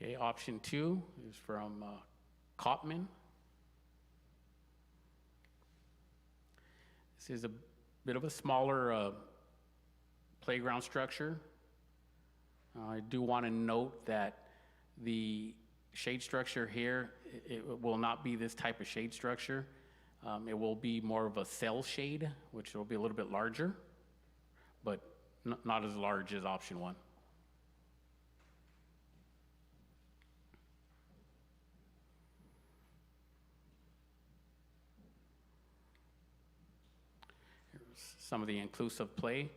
Okay, option 2 is from Cotman. This is a bit of a smaller playground structure. I do want to note that the shade structure here, it will not be this type of shade structure. It will be more of a cell shade, which will be a little bit larger, but not as large as option 1. Here's some of the inclusive play.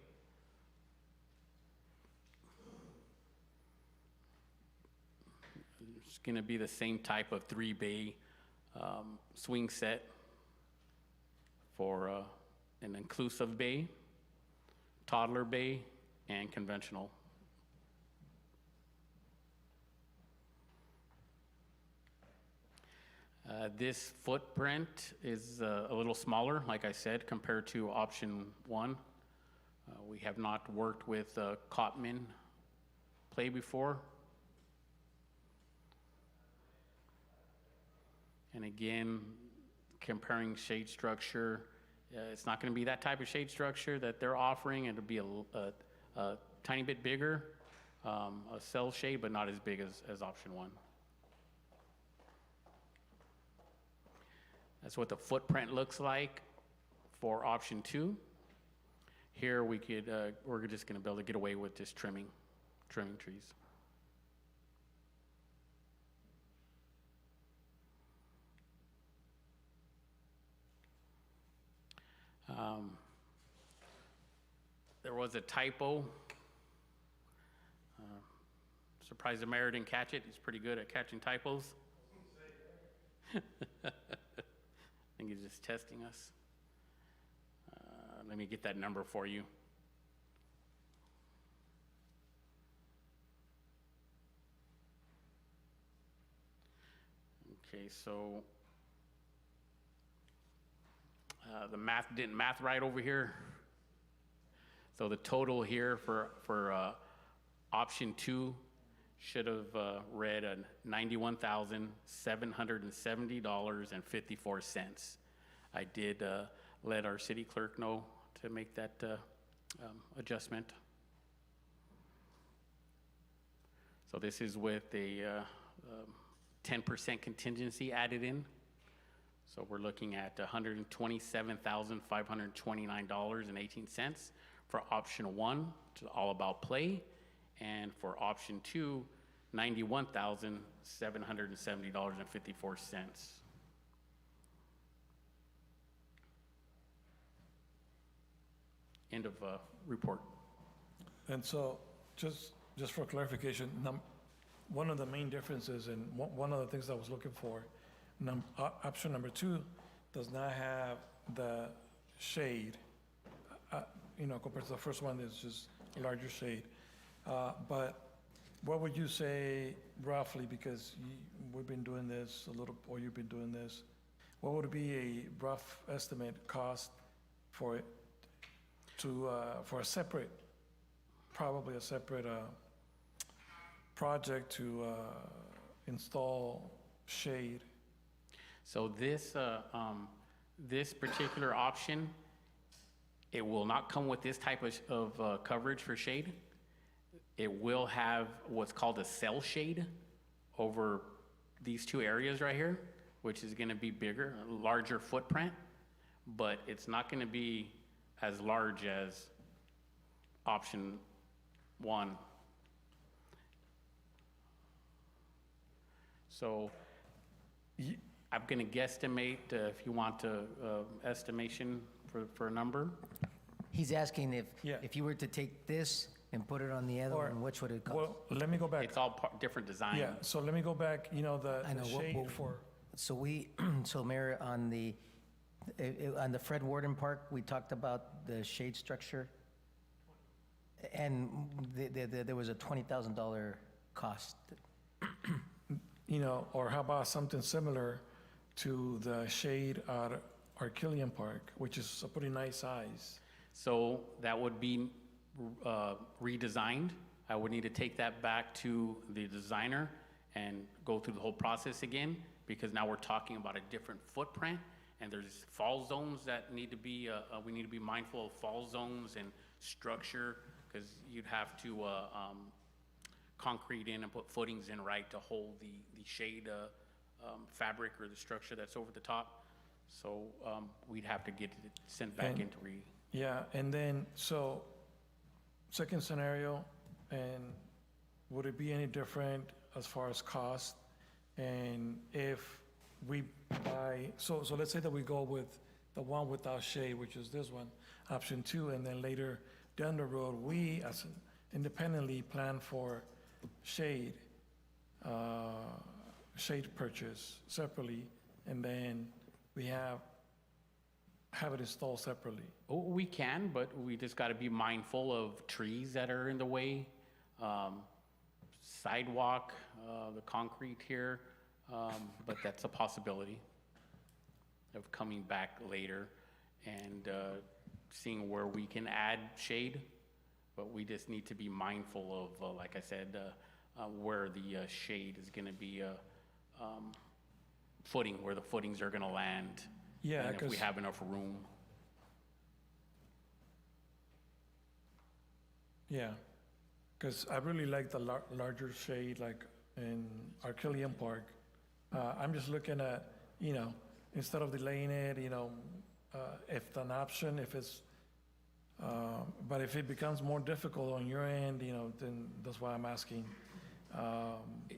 going to be the same type of 3-bay swing set for an inclusive bay, toddler bay, and conventional. This footprint is a little smaller, like I said, compared to option 1. We have not worked with Cotman Play before. And again, comparing shade structure, it's not going to be that type of shade structure that they're offering. It'll be a tiny bit bigger, a cell shade, but not as big as option 1. That's what the footprint looks like for option 2. Here we could, we're just going to be able to get away with just trimming trees. There was a typo. Surprised the mayor didn't catch it. He's pretty good at catching typos. I think he's just testing us. Let me get that number for you. Okay, so the math didn't math right over here. So the total here for option 2 should have read at $91,770.54. I did let our city clerk know to make that adjustment. So this is with a 10% contingency added in. So we're looking at $127,529.18 for option 1, to all about play, and for option 2, $91,770.54. End of report. And so, just for clarification, one of the main differences, and one of the things I was looking for, option number 2 does not have the shade, compared to the first one, it's just a larger shade. But what would you say roughly, because we've been doing this a little, or you've been doing this, what would be a rough estimate cost for it for a separate, probably a separate project to install shade? So this particular option, it will not come with this type of coverage for shade. It will have what's called a cell shade over these 2 areas right here, which is going to be bigger, a larger footprint, but it's not going to be as large as option 1. So I'm going to guesstimate, if you want estimation for a number. He's asking if you were to take this and put it on the other one, which would it cost? Well, let me go back. It's all different design. Yeah, so let me go back, I know, the shade for, So Mayor, on the Fred Warden Park, we talked about the shade structure, and there was a $20,000 cost. or how about something similar to the shade at Arcillion Park, which is a pretty nice size? So that would be redesigned. I would need to take that back to the designer and go through the whole process again, because now we're talking about a different footprint, and there's fall zones that need to be, we need to be mindful of fall zones and structure, because you'd have to concrete in and put footings in right to hold the shade fabric or the structure that's over the top. So we'd have to get it sent back into Yeah, and then, so, second scenario, and would it be any different as far as cost? And if we buy, so let's say that we go with the one without shade, which is this one, option 2, and then later down the road, we independently plan for shade. shade purchase separately, and then we have it installed separately? Oh, we can, but we just got to be mindful of trees that are in the way, sidewalk, the concrete here, but that's a possibility of coming back later and seeing where we can add shade, but we just need to be mindful of, like I said, where the shade is going to be footing, where the footings are going to land. Yeah, and if we 'cause- have enough room. Yeah, because I really like the larger shade, like in Arcillium Park. I'm just looking at, instead of delaying it, if an option, if it's, but if it becomes more difficult on your end, then that's why I'm asking.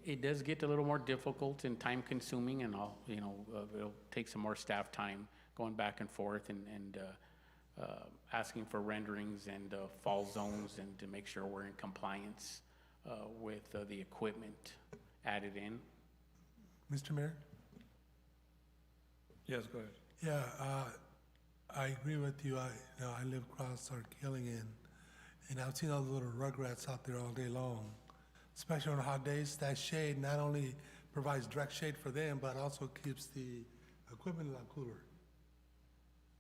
It does get a little more difficult and time consuming, and it'll take some more staff time going back and forth and asking for renderings and fall zones and to make sure we're in compliance with the equipment added in. Mr. Mayor? Yes, go ahead. Yeah, I agree with you. I live across Arcillion, and I've seen all the little rugrats out there all day long. Especially on hot days, that shade not only provides direct shade for them, but also keeps the equipment a lot cooler.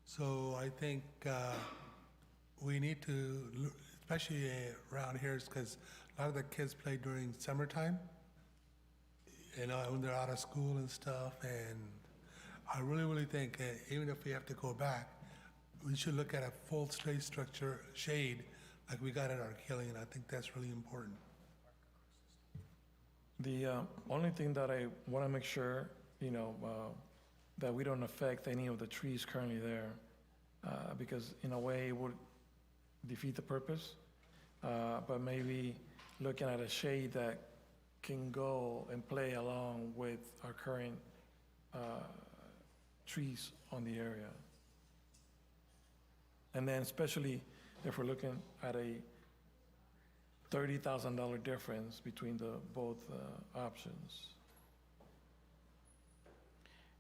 So I think we need to, especially around here, because a lot of the kids play during summertime, when they're out of school and stuff. And I really think, even if we have to go back, we should look at a full straight structure shade like we got at Arcillion. I think that's really important. The only thing that I want to make sure, that we don't affect any of the trees currently there, because in a way it would defeat the purpose. But maybe looking at a shade that can go and play along with our current trees on the area. And then especially if we're looking at a $30,000 difference between the both options.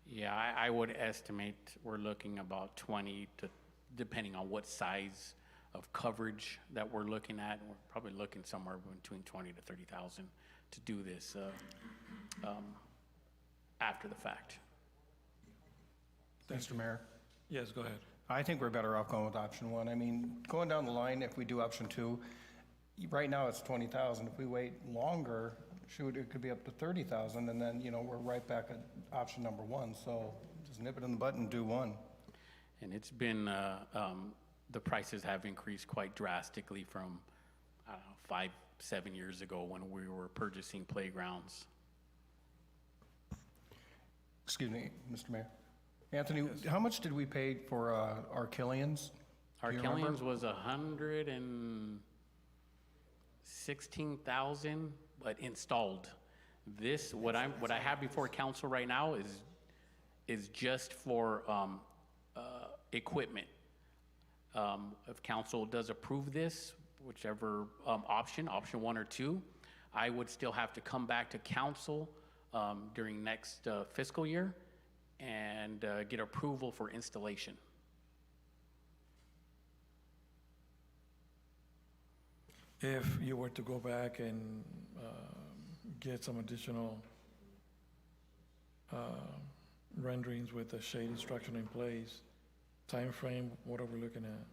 Yeah, I would estimate we're looking about 20 to, depending on what size of coverage that we're looking at, we're probably looking somewhere between 20 to 30,000 to do this after the fact. Mr. Mayor? Yes, go ahead. I think we're better off going with option one. I mean, going down the line, if we do option two, right now it's 20,000. If we wait longer, shoot, it could be up to 30,000, and then, we're right back at option number one. So just nip it in the bud and do one. And it's been, the prices have increased quite drastically from, 5-7 years ago when we were purchasing playgrounds. Excuse me, Mr. Mayor. Anthony, how much did we pay for Arcillions? Arcillions was 116,000, but installed. This, what I have before council right now is just for equipment. If council does approve this, whichever option one or two, I would still have to come back to council during next fiscal year and get approval for installation. If you were to go back and get some additional renderings with the shade instruction in place, time frame, what are we looking at?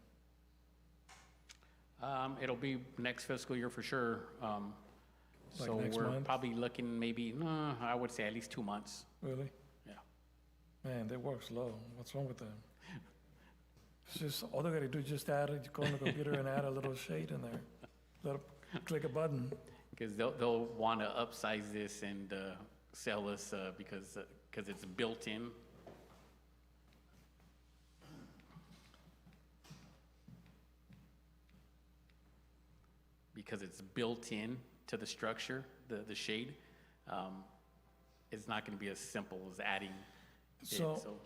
It'll be next fiscal year for sure. Like So next we're month? probably looking maybe, I would say at least 2 months. Really? Yeah. Man, they work slow. What's wrong with them? It's just, all they gotta do is just go on the computer and add a little shade in there. Click a button. Because they'll want to upsize this and sell us because it's built in. Because it's built in to the structure, the shade, it's not going to be as simple as adding it. So,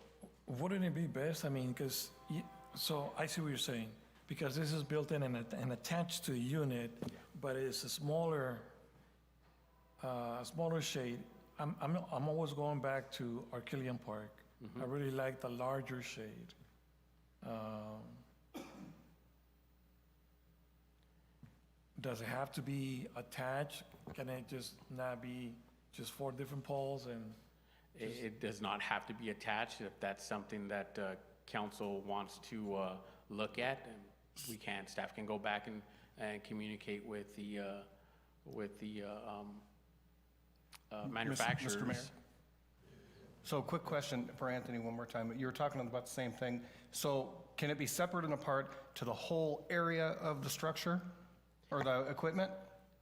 wouldn't it be best, I mean, because, so I see what you're saying, because this is built in and attached to a unit, but it's a smaller shade, I'm always going back to Arcillion Park. I really like the larger shade. Does it have to be attached? Can it just not be just 4 different poles and? It does not have to be attached. If that's something that council wants to look at, and we can, staff can go back and communicate with the manufacturers. Mr. Mayor. So quick question for Anthony one more time. You were talking about the same thing. So can it be separate and apart to the whole area of the structure or the equipment?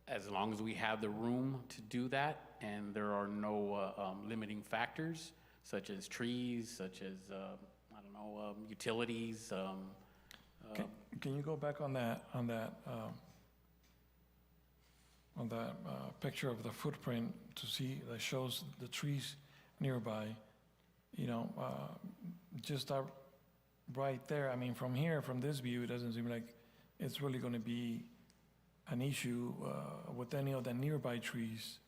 As long as we have the room to do that, and there are no limiting factors, such as trees, such as, I don't know, utilities. Can you go back on that picture of the footprint to see that shows the trees nearby? You know, just right there. I mean, from here, from this view, it doesn't seem like it's really going to be an issue with any of the nearby trees.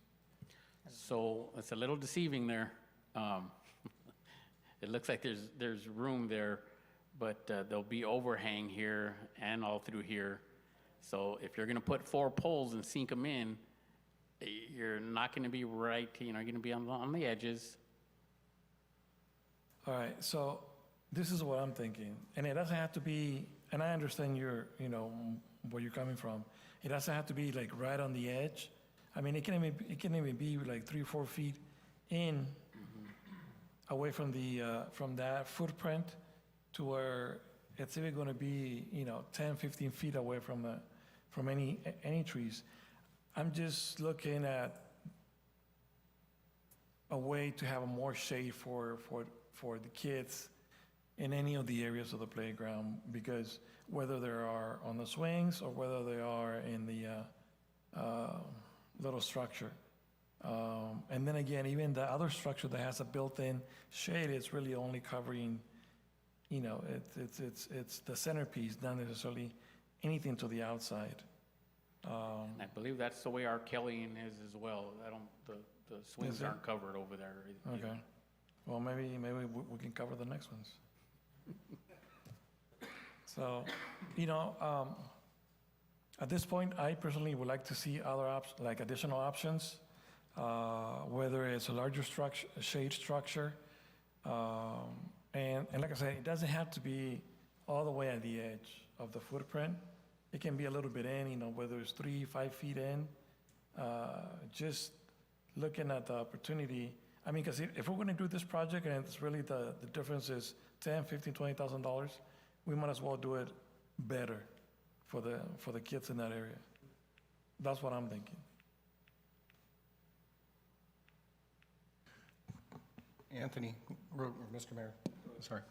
So it's a little deceiving there. It looks like there's room there, but there'll be overhang here and all through here. So if you're gonna put 4 poles and sink them in, you're not gonna be right, you know, you're gonna be on the edges. All right, so this is what I'm thinking, and it doesn't have to be, and I understand where you're coming from. It doesn't have to be like right on the edge. I mean, it can even be like 3 or 4 feet in, away from that footprint to where it's even going to be, 10, 15 feet away from any trees. I'm just looking at a way to have more shade for the kids in any of the areas of the playground, because whether they are on the swings or whether they are in the little structure. And then again, even the other structure that has a built-in shade, it's really only covering, it's the centerpiece, not necessarily anything to the outside. And I believe that's the way our Kellyan is as well. The swings aren't covered over there. Okay. Well, maybe we can cover the next ones. So, at this point, I personally would like to see other additional options, whether it's a larger structure, shade structure, and like I said, it doesn't have to be all the way at the edge of the footprint. It can be a little bit in, whether it's 3, 5 feet in. Just looking at the opportunity. I mean, because if we're going to do this project and it's really the difference is $10,000, $15,000, $20,000, we might as well do it better for the kids in that area. That's what I'm thinking. Anthony, or Mr. Mayor, sorry.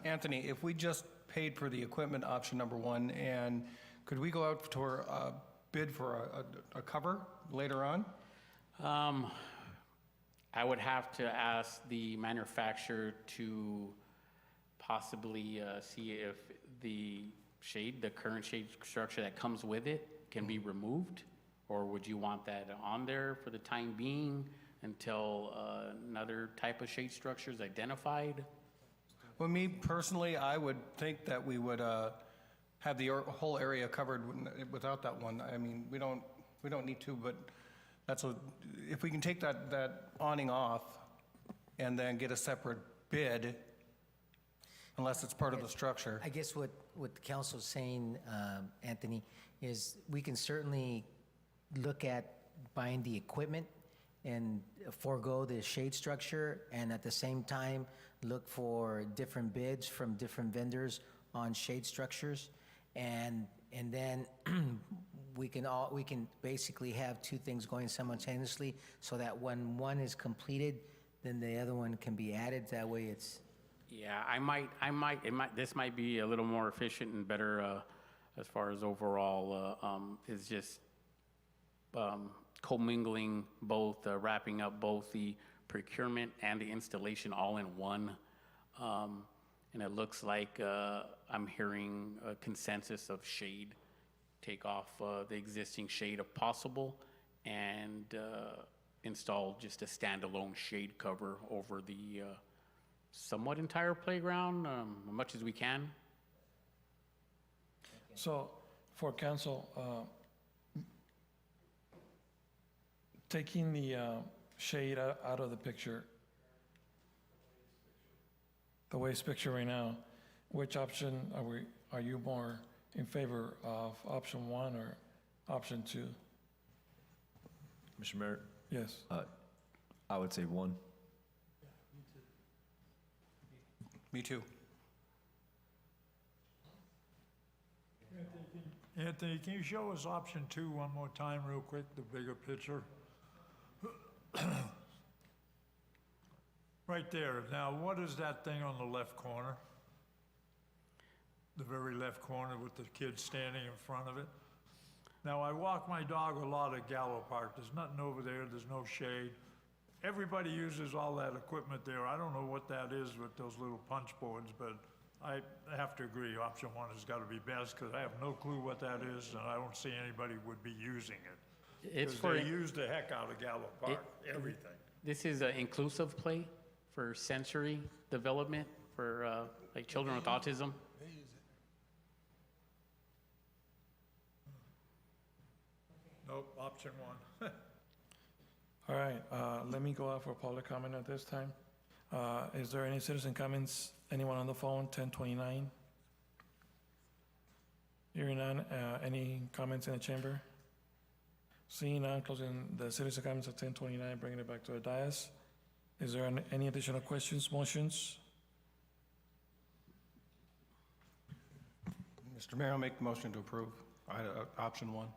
Anthony, if we just paid for the equipment option number 1, and could we go out for a bid for a cover later on? I would have to ask the manufacturer to possibly see if the current shade structure that comes with it can be removed, or would you want that on there for the time being until another type of shade structure is identified? Well, me personally, I would think that we would have the whole area covered without that one. I mean, we don't need to, but if we can take that awning off and then get a separate bid, unless it's part of the structure. I guess what the council's saying, Anthony, is we can certainly look at buying the equipment and forego the shade structure, and at the same time, look for different bids from different vendors on shade structures. And then we can basically have 2 things going simultaneously, so that when one is completed, then the other one can be added. That way it's... Yeah, this might be a little more efficient and better as far as overall, is just commingling both, wrapping up both the procurement and the installation all in one. And it looks like I'm hearing a consensus of shade, take off the existing shade if possible, and install just a standalone shade cover over the somewhat entire playground, as much as we can. So for council, taking the shade out of the picture, the way it's pictured right now, which option are you more in favor of, option 1 or option 2? Mr. Mayor, Yes. I would say 1. Me too. Anthony, can you show us option 2 one more time real quick, the bigger picture? Right there. Now, what is that thing on the left corner? The very left corner with the kid standing in front of it? Now, I walk my dog a lot at Gallo Park. There's nothing over there. There's no shade. Everybody uses all that equipment there. I don't know what that is with those little punch boards, but I have to agree, option 1 has got to be best, because I have no clue what that is, and I don't see anybody would be using it. It's 'Cause for they use the heck out of Gallo Park, everything. This is inclusive play for sensory development for like children with autism. Nope, option 1. All right, let me go out for public comment at this time. Is there any citizen comments? Anyone on the phone, 1029? Hearing none, any comments in the chamber? Seeing none, closing the citizen comments at 1029, bringing it back to the dais. Is there any additional questions, motions? Mr. Mayor, I'll make the motion to approve option 1.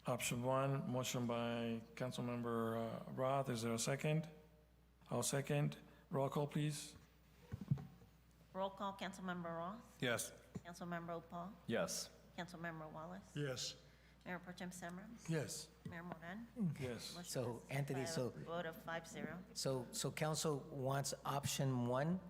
Option 1, motion by Councilmember Roth. Is there a second? I'll second. Roll call, please. Roll call, Councilmember Roth, Yes. Councilmember Paul, Yes. Councilmember Wallace, Yes. Mayor Pro Tem Semrau, Yes. Mayor Moran. Yes. Motion So, passes Anthony, by a so- vote of 5-0. So council wants option 1,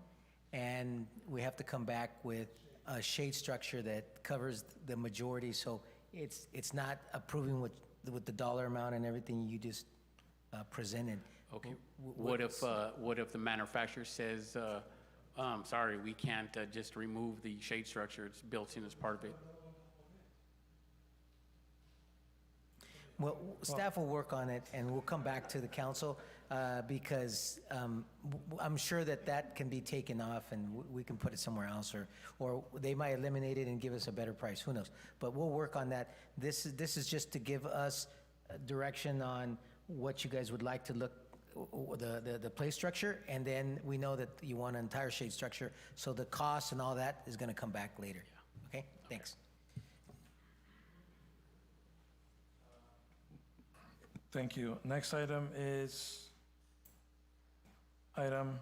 and we have to come back with a shade structure that covers the majority, so it's not approving with the dollar amount and everything you just presented. Okay. What if the manufacturer says, sorry, we can't just remove the shade structure, it's built in as part of it? Well, staff will work on it, and we'll come back to the council, because I'm sure that can be taken off, and we can put it somewhere else, or they might eliminate it and give us a better price, who knows? But we'll work on that. This is just to give us direction on what you guys would like to look, the play structure, and then we know that you want an entire shade structure, so the cost and all that is gonna come back later. Okay? Thanks. Thank you. Next item is item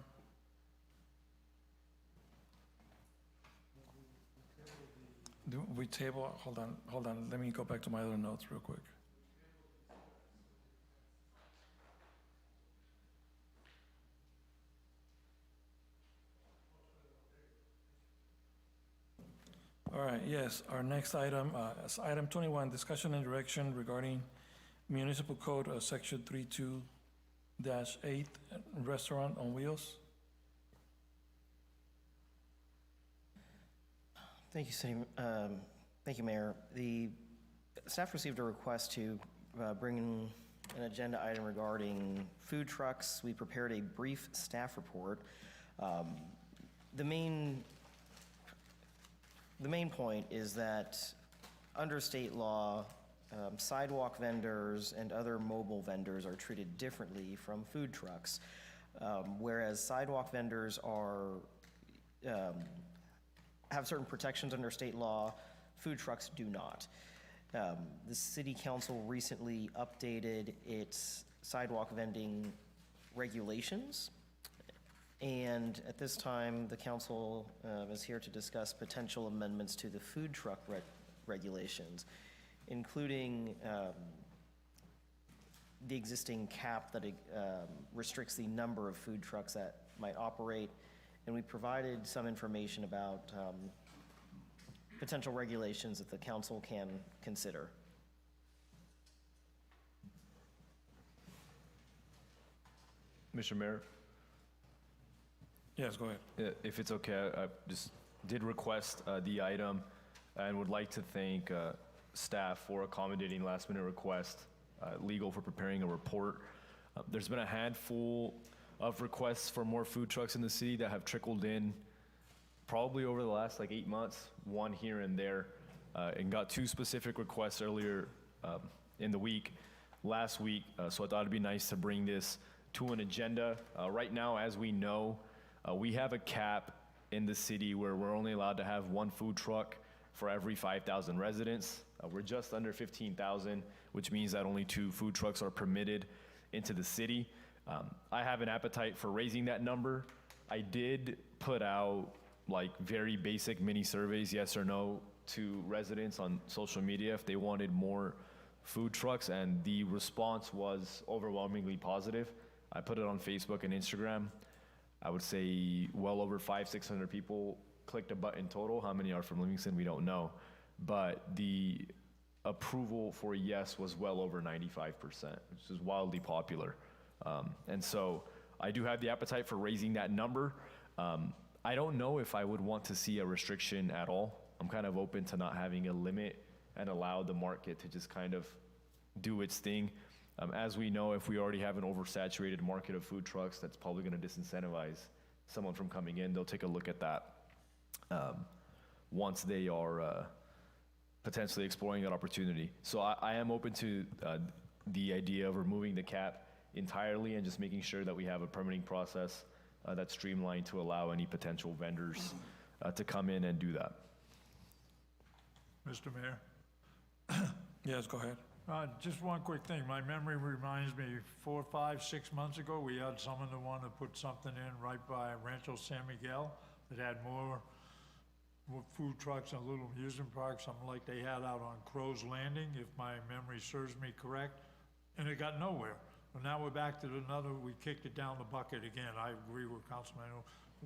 do we table, hold on, let me go back to my other notes real quick. All right, yes, our next item is item 21, discussion and direction regarding Municipal Code, Section 32-8, Restaurant on Wheels. Thank you, Mayor. The staff received a request to bring in an agenda item regarding food trucks. We prepared a brief staff report. The main point is that under state law, sidewalk vendors and other mobile vendors are treated differently from food trucks. Whereas sidewalk vendors have certain protections under state law, food trucks do not. The city council recently updated its sidewalk vending regulations, and at this time, the council is here to discuss potential amendments to the food truck regulations, including the existing cap that restricts the number of food trucks that might operate. And we provided some information about potential regulations that the council can consider. Mr. Mayor, Yes, go ahead. if it's okay, I just did request the item and would like to thank staff for accommodating last-minute request, legal for preparing a report. There's been a handful of requests for more food trucks in the city that have trickled in probably over the last like 8 months, one here and there, and got 2 specific requests earlier in the week, last week. So I thought it'd be nice to bring this to an agenda. Right now, as we know, we have a cap in the city where we're only allowed to have 1 food truck for every 5,000 residents. We're just under 15,000, which means that only 2 food trucks are permitted into the city. I have an appetite for raising that number. I did put out like very basic mini surveys, yes or no, to residents on social media if they wanted more food trucks, and the response was overwhelmingly positive. I put it on Facebook and Instagram. I would say well over 500-600 people clicked a button total. How many are from Livingston? We don't know. But the approval for yes was well over 95%, which is wildly popular. And so I do have the appetite for raising that number. I don't know if I would want to see a restriction at all. I'm kind of open to not having a limit and allow the market to just kind of do its thing. As we know, if we already have an oversaturated market of food trucks, that's probably going to disincentivize someone from coming in. They'll take a look at that once they are potentially exploring that opportunity. So I am open to the idea of removing the cap entirely and just making sure that we have a permitting process that's streamlined to allow any potential vendors to come in and do that. Mr. Mayor? Yes, go ahead. Just one quick thing. My memory reminds me 4, 5, 6 months ago, we had someone that wanted to put something in right by Rancho San Miguel that had more food trucks and a little amusement park, something like they had out on Crow's Landing, if my memory serves me correct, and it got nowhere. Well, now we're back to another, we kicked it down the bucket again. I agree with Councilman.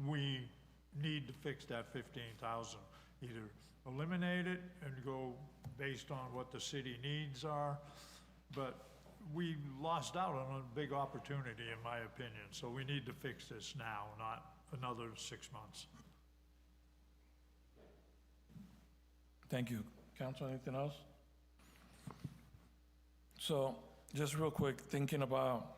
We need to fix that 15,000. Either eliminate it and go based on what the city needs are, but we lost out on a big opportunity, in my opinion. So we need to fix this now, not another 6 months. Thank you. Council, anything else? So, just real quick, thinking about,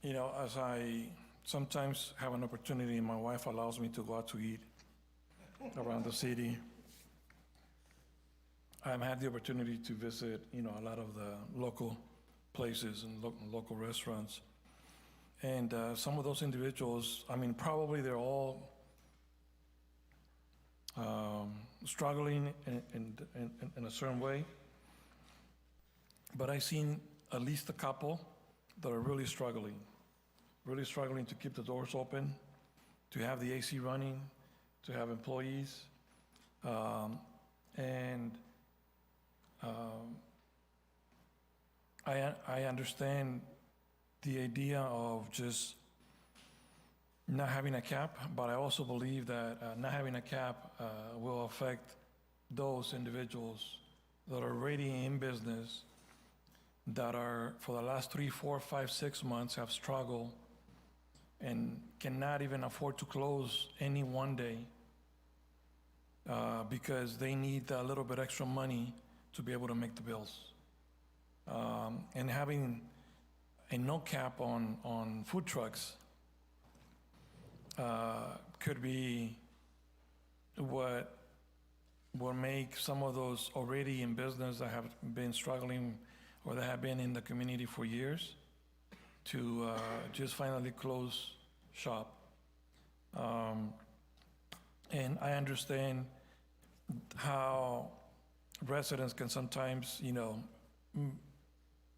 as I sometimes have an opportunity, my wife allows me to go out to eat around the city. I've had the opportunity to visit, a lot of the local places and local restaurants. And some of those individuals, probably they're all struggling in a certain way. But I've seen at least a couple that are really struggling to keep the doors open, to have the AC running, to have employees. I understand the idea of just not having a cap, but I also believe that not having a cap will affect those individuals that are already in business, that are for the last 3, 4, 5, 6 months have struggled and cannot even afford to close any one day because they need a little bit extra money to be able to make the bills. And having a no cap on food trucks could be what will make some of those already in business that have been struggling or that have been in the community for years to just finally close shop. And I understand how residents can sometimes,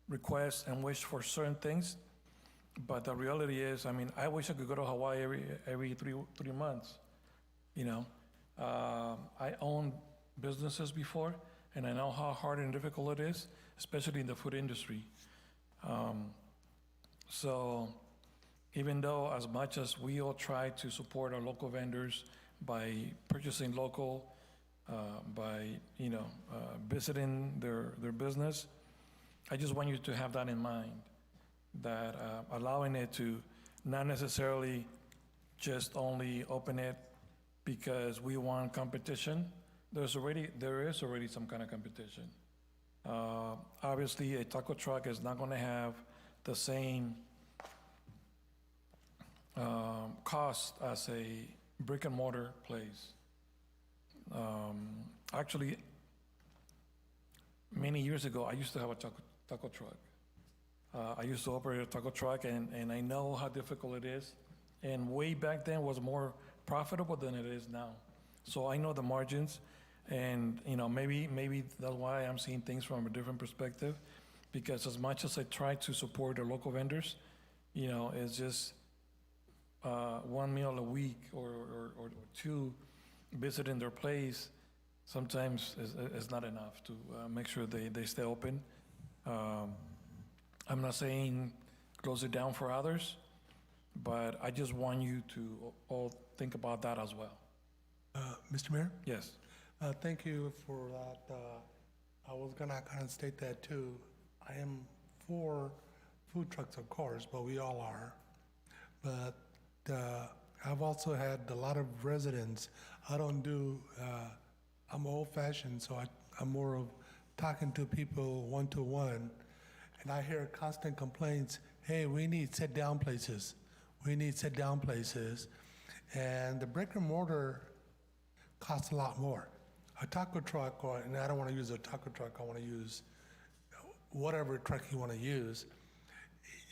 request and wish for certain things, but the reality is, I wish I could go to Hawaii every three months. I owned businesses before, and I know how hard and difficult it is, especially in the food industry. So even though as much as we all try to support our local vendors by purchasing local, by visiting their business, I just want you to have that in mind, that allowing it to not necessarily just only open it because we want competition. There is already some kind of competition. Obviously, a taco truck is not going to have the same cost as a brick and mortar place. Actually, many years ago, I used to have a taco truck. I used to operate a taco truck, and I know how difficult it is. And way back then was more profitable than it is now. So I know the margins, and maybe that's why I'm seeing things from a different perspective. Because as much as I try to support the local vendors, it's just one meal a week or two visiting their place. Sometimes is not enough to make sure they stay open. I'm not saying close it down for others, but I just want you to all think about that as well. Mr. Mayor? Yes. Thank you for that. I was gonna kind of state that too. I am for food trucks, of course, but we all are. But I've also had a lot of residents. I'm old-fashioned, so I'm more of talking to people one-to-one, and I hear constant complaints, hey, we need sit-down places. We need sit-down places. And the brick and mortar costs a lot more. A taco truck, and I don't want to use a taco truck, I want to use whatever truck you want to use.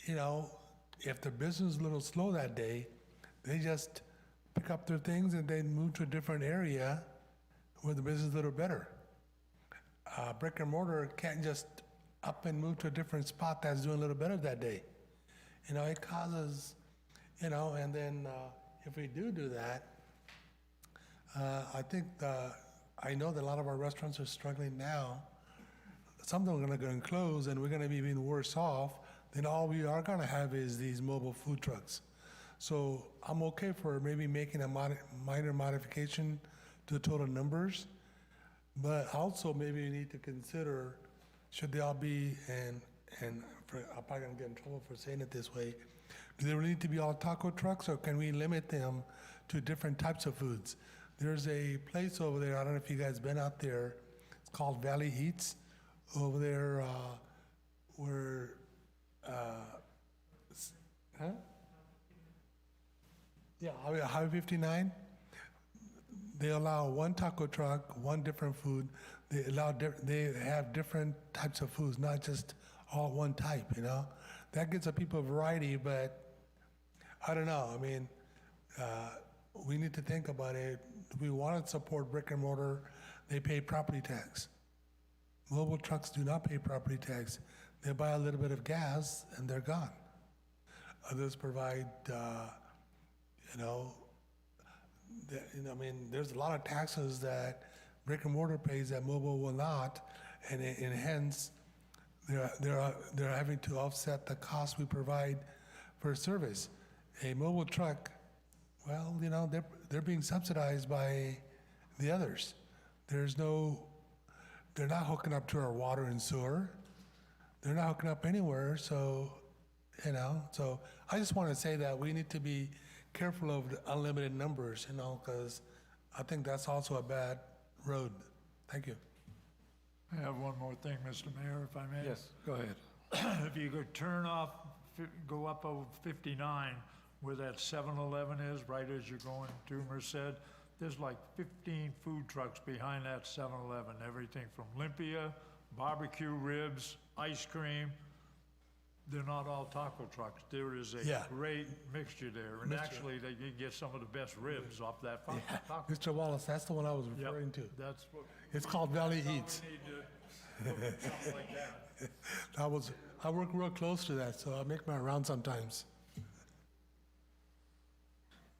If the business is a little slow that day, they just pick up their things and they move to a different area where the business is a little better. Brick and mortar can't just up and move to a different spot that's doing a little better that day. It causes, and then if we do that, I think I know that a lot of our restaurants are struggling now. Some of them are going to close, and we're going to be even worse off. Then all we are going to have is these mobile food trucks. So I'm okay for maybe making a minor modification to the total numbers, but also maybe we need to consider, should they all be, and I'm probably going to get in trouble for saying it this way, do they really need to be all taco trucks, or can we limit them to different types of foods? There's a place over there, I don't know if you guys been out there, it's called Valley Eats, over there where, Yeah, Highway 59. They allow one taco truck, one different food. They have different types of foods, not just all one type. That gives the people variety, but I don't know. I mean, we need to think about it. If we want to support brick and mortar, they pay property tax. Mobile trucks do not pay property tax. They buy a little bit of gas and they're gone. Others provide, I mean, there's a lot of taxes that brick and mortar pays that mobile will not, and hence they're having to offset the cost we provide for service. A mobile truck, well, they're being subsidized by the others. They're not hooking up to our water and sewer. They're not hooking up anywhere, so I just want to say that we need to be careful of the unlimited numbers, because I think that's also a bad road. Thank you. I have one more thing, Mr. Mayor, if I may. Yes, go ahead. If you could go up over 59, where that 7-Eleven is, right as you're going to Merced, there's like 15 food trucks behind that 7-Eleven, everything from Olympia, barbecue ribs, ice cream. They're not all taco trucks. There is a great mixture there, and actually, they can get some of the best ribs off that taco. Mr. Wallace, that's the one I was referring to. That's what. It's called Valley Eats. We need to look at something like that. I work real close to that, so I make my rounds sometimes.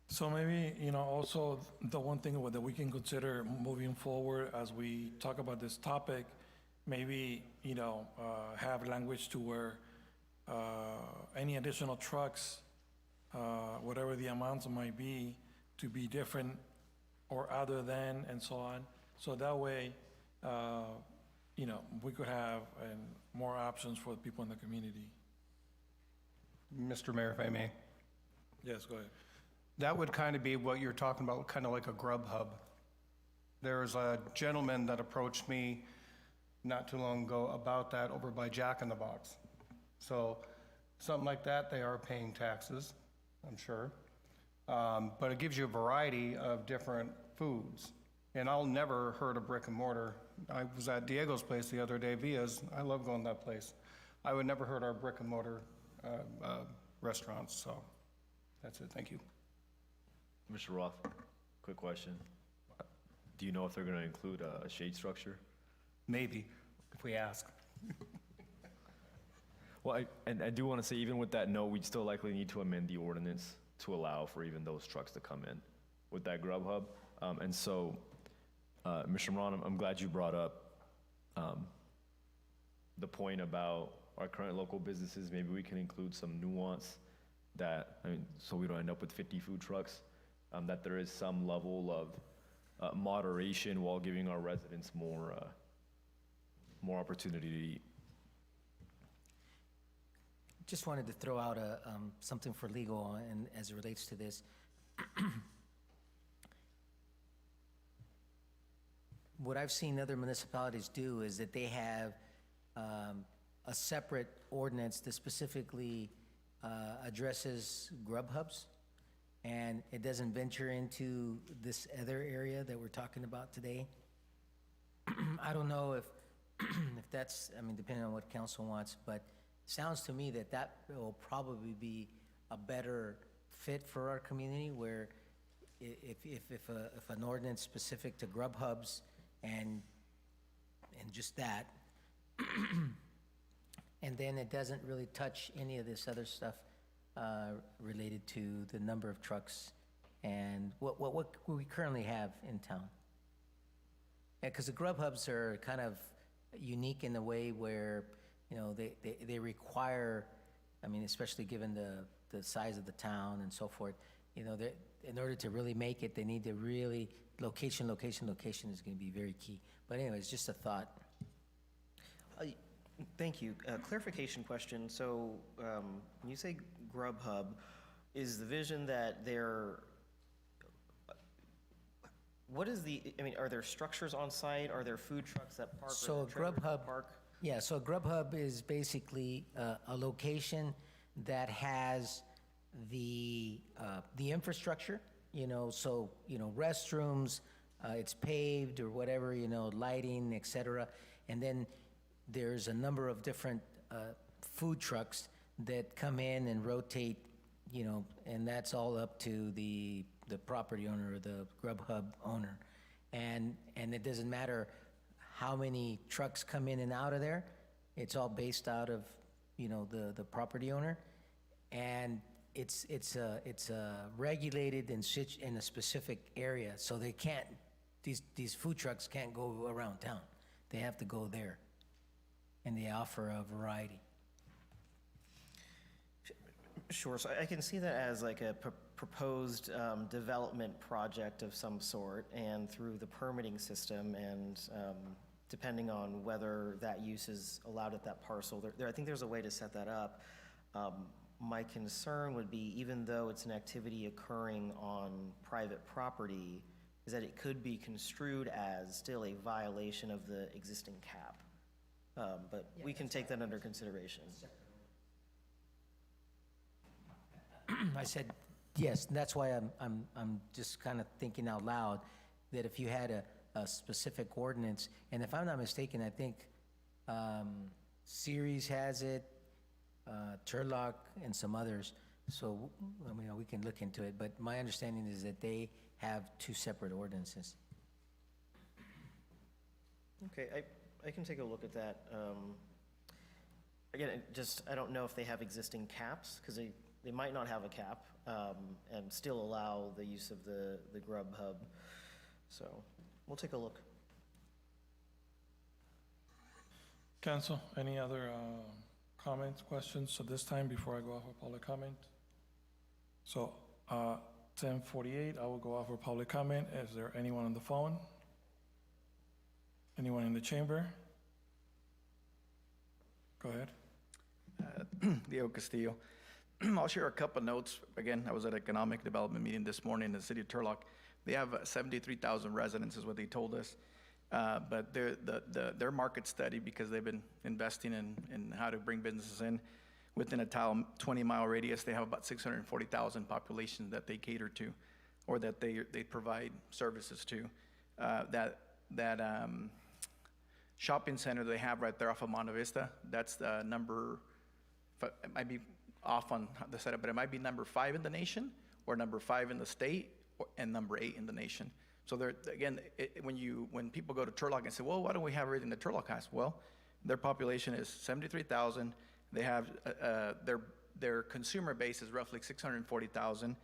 So maybe, also the one thing that we can consider moving forward as we talk about this topic, maybe, have language to where any additional trucks, whatever the amounts might be, to be different or other than, and so on. So that way, we could have more options for the people in the community. Mr. Mayor, if I may. Yes, go ahead. That would kind of be what you're talking about, kind of like a grub hub. There was a gentleman that approached me not too long ago about that over by Jack in the Box. So something like that, they are paying taxes, I'm sure. But it gives you a variety of different foods. And I'll never heard of brick and mortar. I was at Diego's place the other day, Via's. I love going to that place. I would never heard our brick and mortar restaurants, so that's it, thank you. Mr. Roth, quick question. Do you know if they're going to include a shade structure? Maybe, if we ask. Well, I do want to say, even with that note, we'd still likely need to amend the ordinance to allow for even those trucks to come in with that grub hub. And so, Mr. Moran, I'm glad you brought up the point about our current local businesses. Maybe we can include some nuance that, so we don't end up with 50 food trucks, that there is some level of moderation while giving our residents more opportunity to eat. Just wanted to throw out something for legal and as it relates to this. What I've seen other municipalities do is that they have a separate ordinance that specifically addresses grub hubs, and it doesn't venture into this other area that we're talking about today. I don't know if that's, depending on what council wants, but sounds to me that that will probably be a better fit for our community, where if an ordinance specific to grub hubs and just that, and then it doesn't really touch any of this other stuff related to the number of trucks and what we currently have in town. Yeah, because the grub hubs are kind of unique in a way where, they require, especially given the size of the town and so forth, in order to really make it, they need to really, location is going to be very key. But anyways, just a thought. Thank you. Clarification question. So when you say grub hub, is the vision that what is are there structures on site? Are there food trucks that park? So a grub hub, yeah, so a grub hub is basically a location that has the infrastructure, restrooms, it's paved or whatever, lighting, et cetera. And then there's a number of different food trucks that come in and rotate, and that's all up to the property owner or the grub hub owner. And it doesn't matter how many trucks come in and out of there. It's all based out of, the property owner. And it's regulated in a specific area, so they can't, these food trucks can't go around town. They have to go there, and they offer a variety. Sure, so I can see that as like a proposed development project of some sort, and through the permitting system, and depending on whether that use is allowed at that parcel, I think there's a way to set that up. My concern would be, even though it's an activity occurring on private property, is that it could be construed as still a violation of the existing cap. But we can take that under consideration. I said, yes, that's why I'm just kind of thinking out loud, that if you had a specific ordinance, and if I'm not mistaken, I think Ceres has it, Turlock, and some others. So, we can look into it, but my understanding is that they have two separate ordinances. Okay, I can take a look at that. Again, I don't know if they have existing caps, because they might not have a cap, and still allow the use of the grub hub. So we'll take a look. Council, any other comments, questions? So this time, before I go off for public comment? So 10:48, I will go off for public comment. Is there anyone on the phone? Anyone in the chamber? Go ahead. Diego Castillo. I'll share a couple notes. Again, I was at economic development meeting this morning in the city of Turlock. They have 73,000 residents is what they told us. But their market study, because they've been investing in how to bring businesses in, within a 20-mile radius, they have about 640,000 population that they cater to, or that they provide services to. That shopping center they have right there off of Monte Vista, that's the number, it might be off on the setup, but it might be number 5 in the nation, or number 5 in the state, and number 8 in the nation. So there, again, when people go to Turlock and say, well, why don't we have everything that Turlock has? Well, their population is 73,000. They have, their consumer base is roughly 640,000.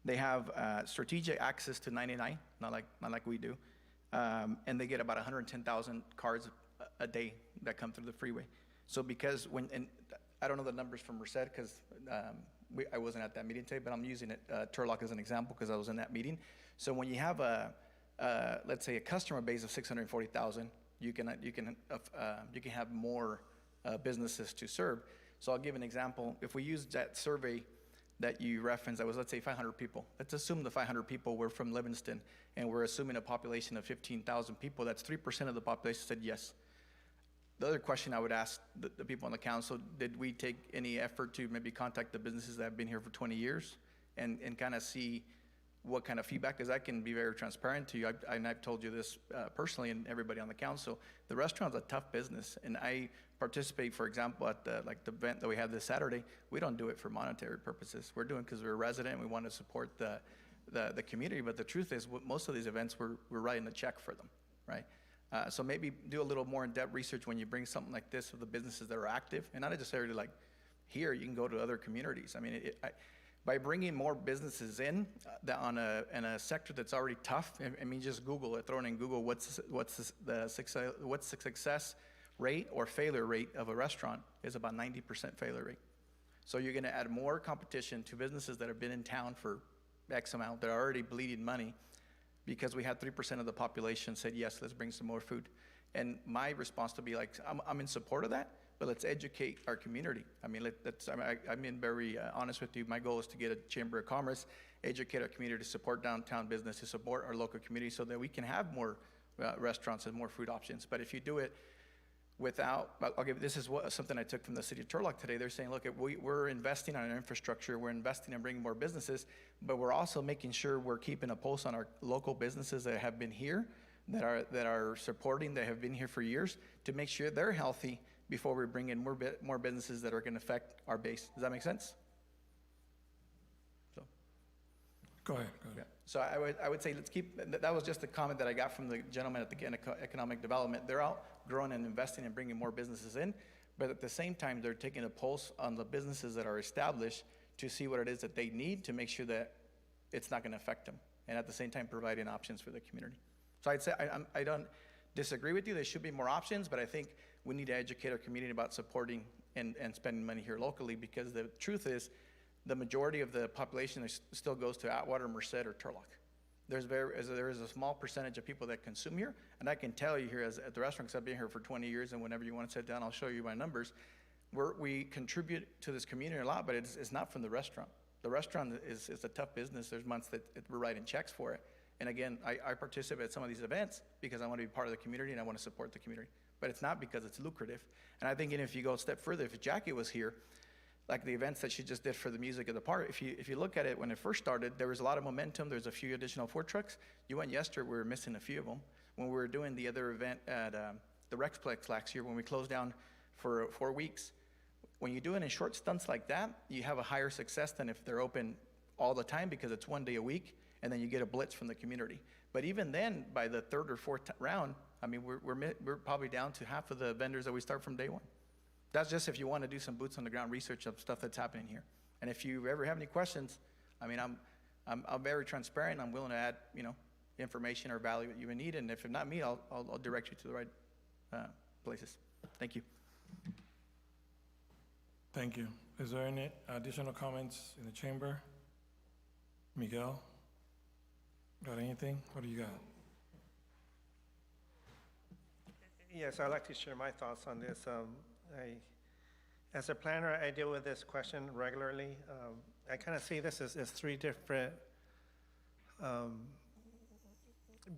They have strategic access to 99, not like we do. And they get about 110,000 cars a day that come through the freeway. So because and I don't know the numbers from Merced because I wasn't at that meeting today, but I'm using Turlock as an example because I was in that meeting. So when you have let's say a customer base of 640,000, you can have more businesses to serve. So I'll give an example. If we use that survey that you referenced, that was, let's say, 500 people. Let's assume the 500 people were from Livingston, and we're assuming a population of 15,000 people. That's 3% of the population said yes. The other question I would ask the people on the council, did we take any effort to maybe contact the businesses that have been here for 20 years and kind of see what kind of feedback? Because I can be very transparent to you, and I've told you this personally and everybody on the council. The restaurant's a tough business, and I participate, for example, at the event that we have this Saturday. We don't do it for monetary purposes. We're doing it because we're a resident and we want to support the community. But the truth is, most of these events, we're writing a check for them, right? So maybe do a little more in-depth research when you bring something like this of the businesses that are active, and not necessarily like here. You can go to other communities. I mean, by bringing more businesses in a sector that's already tough. I mean, just Google it. Throw it in Google. What's the success rate or failure rate of a restaurant? Is about 90% failure rate. So you're going to add more competition to businesses that have been in town for X amount, that are already bleeding money, because we had 3% of the population said, yes, let's bring some more food. And my response to be like, I'm in support of that, but let's educate our community. I mean, I'm being very honest with you. My goal is to get a Chamber of Commerce, educate our community, to support downtown business, to support our local community so that we can have more restaurants and more food options. But if you do it without, this is something I took from the city of Turlock today. They're saying, look, we're investing on our infrastructure, we're investing in bringing more businesses, but we're also making sure we're keeping a pulse on our local businesses that have been here, that are supporting, that have been here for years, to make sure they're healthy before we bring in more businesses that are going to affect our base. Does that make sense? So. Go ahead. Yeah. So I would say let's keep, that was just a comment that I got from the gentleman at the economic development. They're out growing and investing and bringing more businesses in, but at the same time, they're taking a pulse on the businesses that are established to see what it is that they need to make sure that it's not going to affect them, and at the same time, providing options for the community. So I'd say I don't disagree with you. There should be more options, but I think we need to educate our community about supporting and spending money here locally, because the truth is, the majority of the population still goes to Atwater, Merced, or Turlock. There is a small percentage of people that consume here, and I can tell you here at the restaurant, because I've been here for 20 years, and whenever you want to sit down, I'll show you my numbers. We contribute to this community a lot, but it's not from the restaurant. The restaurant is a tough business. There's months that we're writing checks for it. And again, I participate at some of these events because I want to be part of the community and I want to support the community. But it's not because it's lucrative. And I think if you go a step further, if Jackie was here, like the events that she just did for the music of the park, if you look at it, when it first started, there was a lot of momentum. There's a few additional food trucks. You went yesterday, we were missing a few of them. When we were doing the other event at the Rexplex last year, when we closed down for 4 weeks, when you do it in short stunts like that, you have a higher success than if they're open all the time, because it's 1 day a week, and then you get a blitz from the community. But even then, by the third or fourth round, I mean, we're probably down to half of the vendors that we start from day one. That's just if you want to do some boots on the ground research of stuff that's happening here. And if you ever have any questions, I mean, I'm very transparent. I'm willing to add, information or value that you would need. And if not me, I'll direct you to the right places. Thank you. Thank you. Is there any additional comments in the chamber? Miguel? Got anything? What do you got? Yes, I'd like to share my thoughts on this. As a planner, I deal with this question regularly. I kind of see this as three different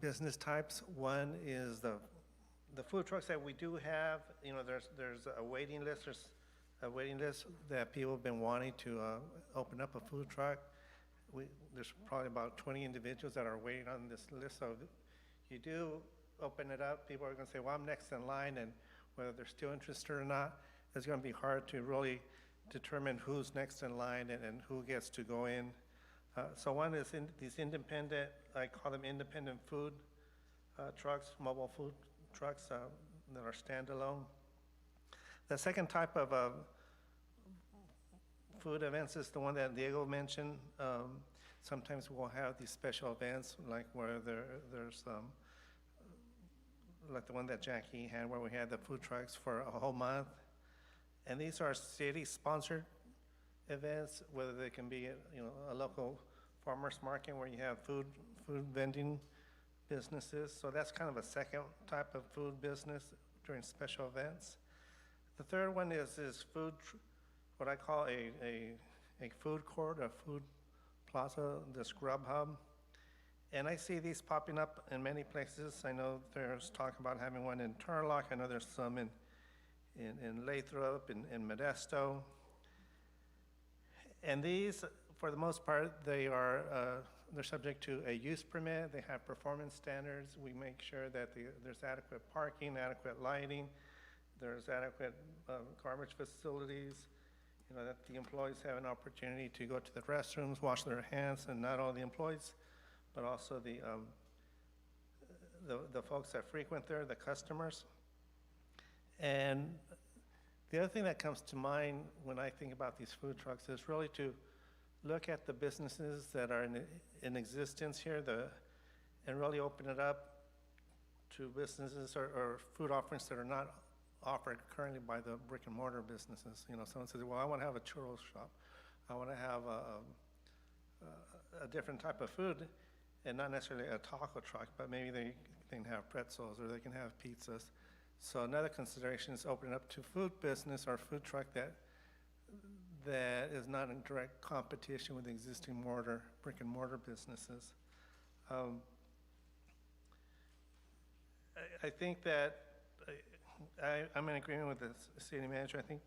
business types. One is the food trucks that we do have. You know, there's a waiting list. There's a waiting list that people have been wanting to open up a food truck. There's probably about 20 individuals that are waiting on this list. So you do open it up, people are going to say, well, I'm next in line, and whether they're still interested or not, it's going to be hard to really determine who's next in line and who gets to go in. So one is these independent, I call them independent food trucks, mobile food trucks that are standalone. The second type of food events is the one that Diego mentioned. Sometimes we'll have these special events, like where there's like the one that Jackie had, where we had the food trucks for a whole month. And these are city-sponsored events, whether they can be, you know, a local farmer's market where you have food vending businesses. So that's kind of a second type of food business during special events. The third one is food, what I call a food court, a food plaza, this grub hub. And I see these popping up in many places. I know there's talk about having one in Turlock. I know there's some in Lathrop, in Modesto. And these, for the most part, they're subject to a use permit. They have performance standards. We make sure that there's adequate parking, adequate lighting, there's adequate garbage facilities, you know, that the employees have an opportunity to go to the restrooms, wash their hands, and not all the employees, but also the folks that frequent there, the customers. And the other thing that comes to mind when I think about these food trucks is really to look at the businesses that are in existence here, and really open it up to businesses or food offerings that are not offered currently by the brick and mortar businesses. You know, someone says, well, I want to have a churros shop. I want to have a different type of food, and not necessarily a taco truck, but maybe they can have pretzels or they can have pizzas. So another consideration is opening up to food business or food truck that is not in direct competition with existing brick and mortar businesses. I think that I'm in agreement with the city manager. I think,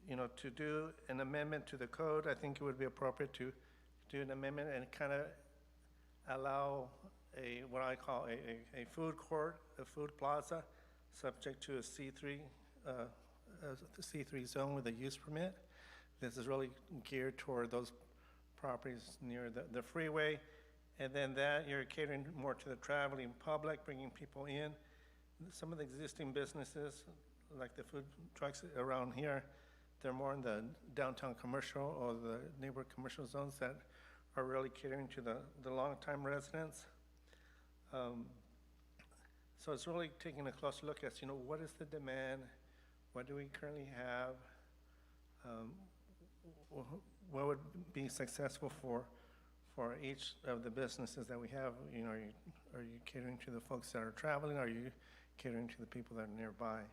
you know, to do an amendment to the code, I think it would be appropriate to do an amendment and kind of allow what I call a food court, a food plaza, subject to a C3 zone with a use permit. This is really geared toward those properties near the freeway. And then that you're catering more to the traveling public, bringing people in. Some of the existing businesses, like the food trucks around here, they're more in the downtown commercial or the neighborhood commercial zones that are really catering to the long-time residents. So it's really taking a closer look at, you know, what is the demand? What do we currently have? What would be successful for each of the businesses that we have? You know, are you catering to the folks that are traveling? Are you catering to the people that are nearby?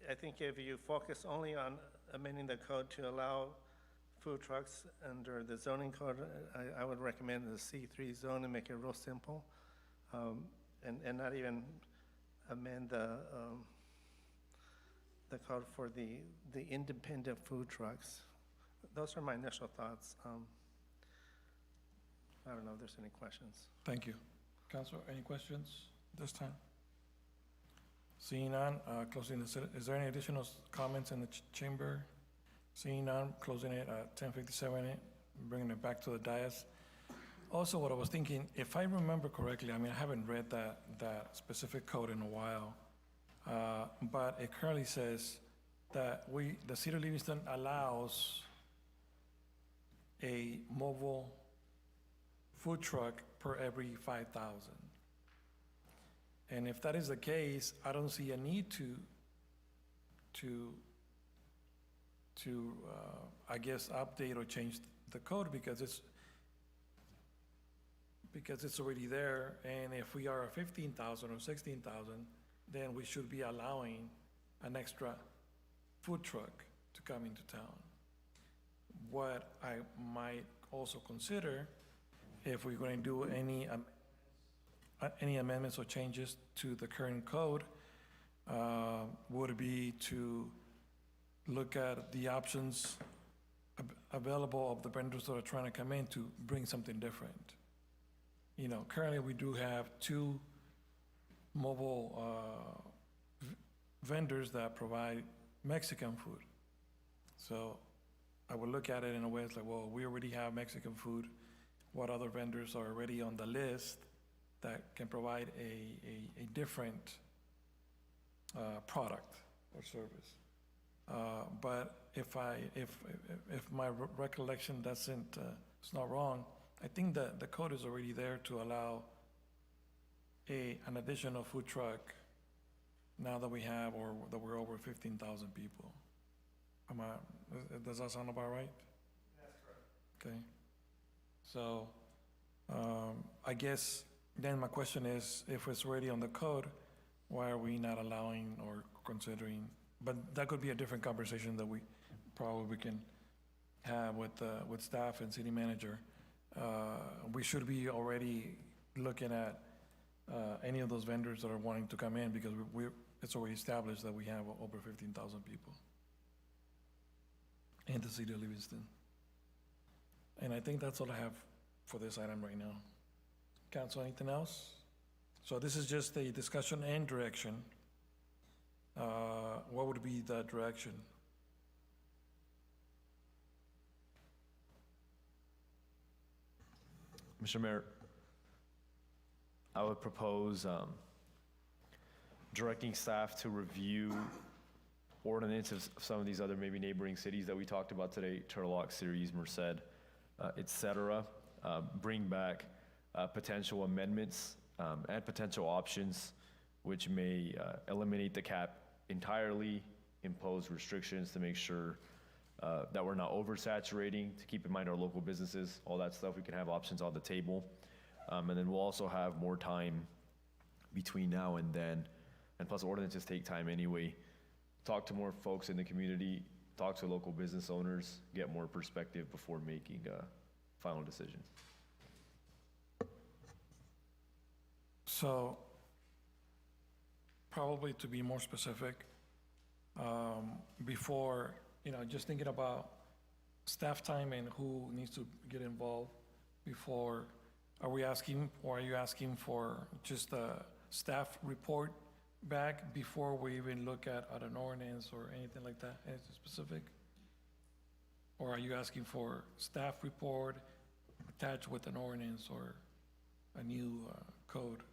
I think if you focus only on amending the code to allow food trucks under the zoning code, I would recommend the C3 zone and make it real simple, and not even amend the code for the independent food trucks. Those are my initial thoughts. I don't know if there's any questions. Thank you. Councilor, any questions this time? Seeing none, closing is there any additional comments in the chamber? Seeing none, closing it at 10:57, bringing it back to the dais. Also, what I was thinking, if I remember correctly, I mean, I haven't read that specific code in a while, but it currently says that the city of Livingston allows a mobile food truck per every 5,000. And if that is the case, I don't see a need to I guess update or change the code because it's already there. And if we are at 15,000 or 16,000, then we should be allowing an extra food truck to come into town. What I might also consider, if we're going to do any amendments or changes to the current code, would be to look at the options available of the vendors that are trying to come in to bring something different. You know, currently we do have 2 mobile vendors that provide Mexican food. So I would look at it in a way, it's like, well, we already have Mexican food. What other vendors are already on the list that can provide a different product or service? But if my recollection doesn't, it's not wrong, I think that the code is already there to allow an additional food truck now that we have, or that we're over 15,000 people. Does that sound about right? That's correct. Okay. So, I guess then my question is, if it's already on the code, why are we not allowing or considering? But that could be a different conversation that we probably can have with staff and city manager. We should be already looking at any of those vendors that are wanting to come in, because it's already established that we have over 15,000 people in the city of Livingston. And I think that's all I have for this item right now. Council, anything else? So this is just a discussion and direction. What would be the direction? Mr. Mayor, I would propose directing staff to review ordinances of some of these other maybe neighboring cities that we talked about today, Turtle Rock, Ceres, Merced, et cetera. Bring back potential amendments and potential options which may eliminate the cap entirely, impose restrictions to make sure that we're not oversaturating, to keep in mind our local businesses, all that stuff. We can have options on the table. And then we'll also have more time between now and then. And plus ordinances take time anyway. Talk to more folks in the community, talk to local business owners, get more perspective before making final decisions. So, probably to be more specific, before, just thinking about staff time and who needs to get involved before, are you asking for just a staff report back before we even look at an ordinance or anything like that, anything specific? Or are you asking for staff report attached with an ordinance or a new code?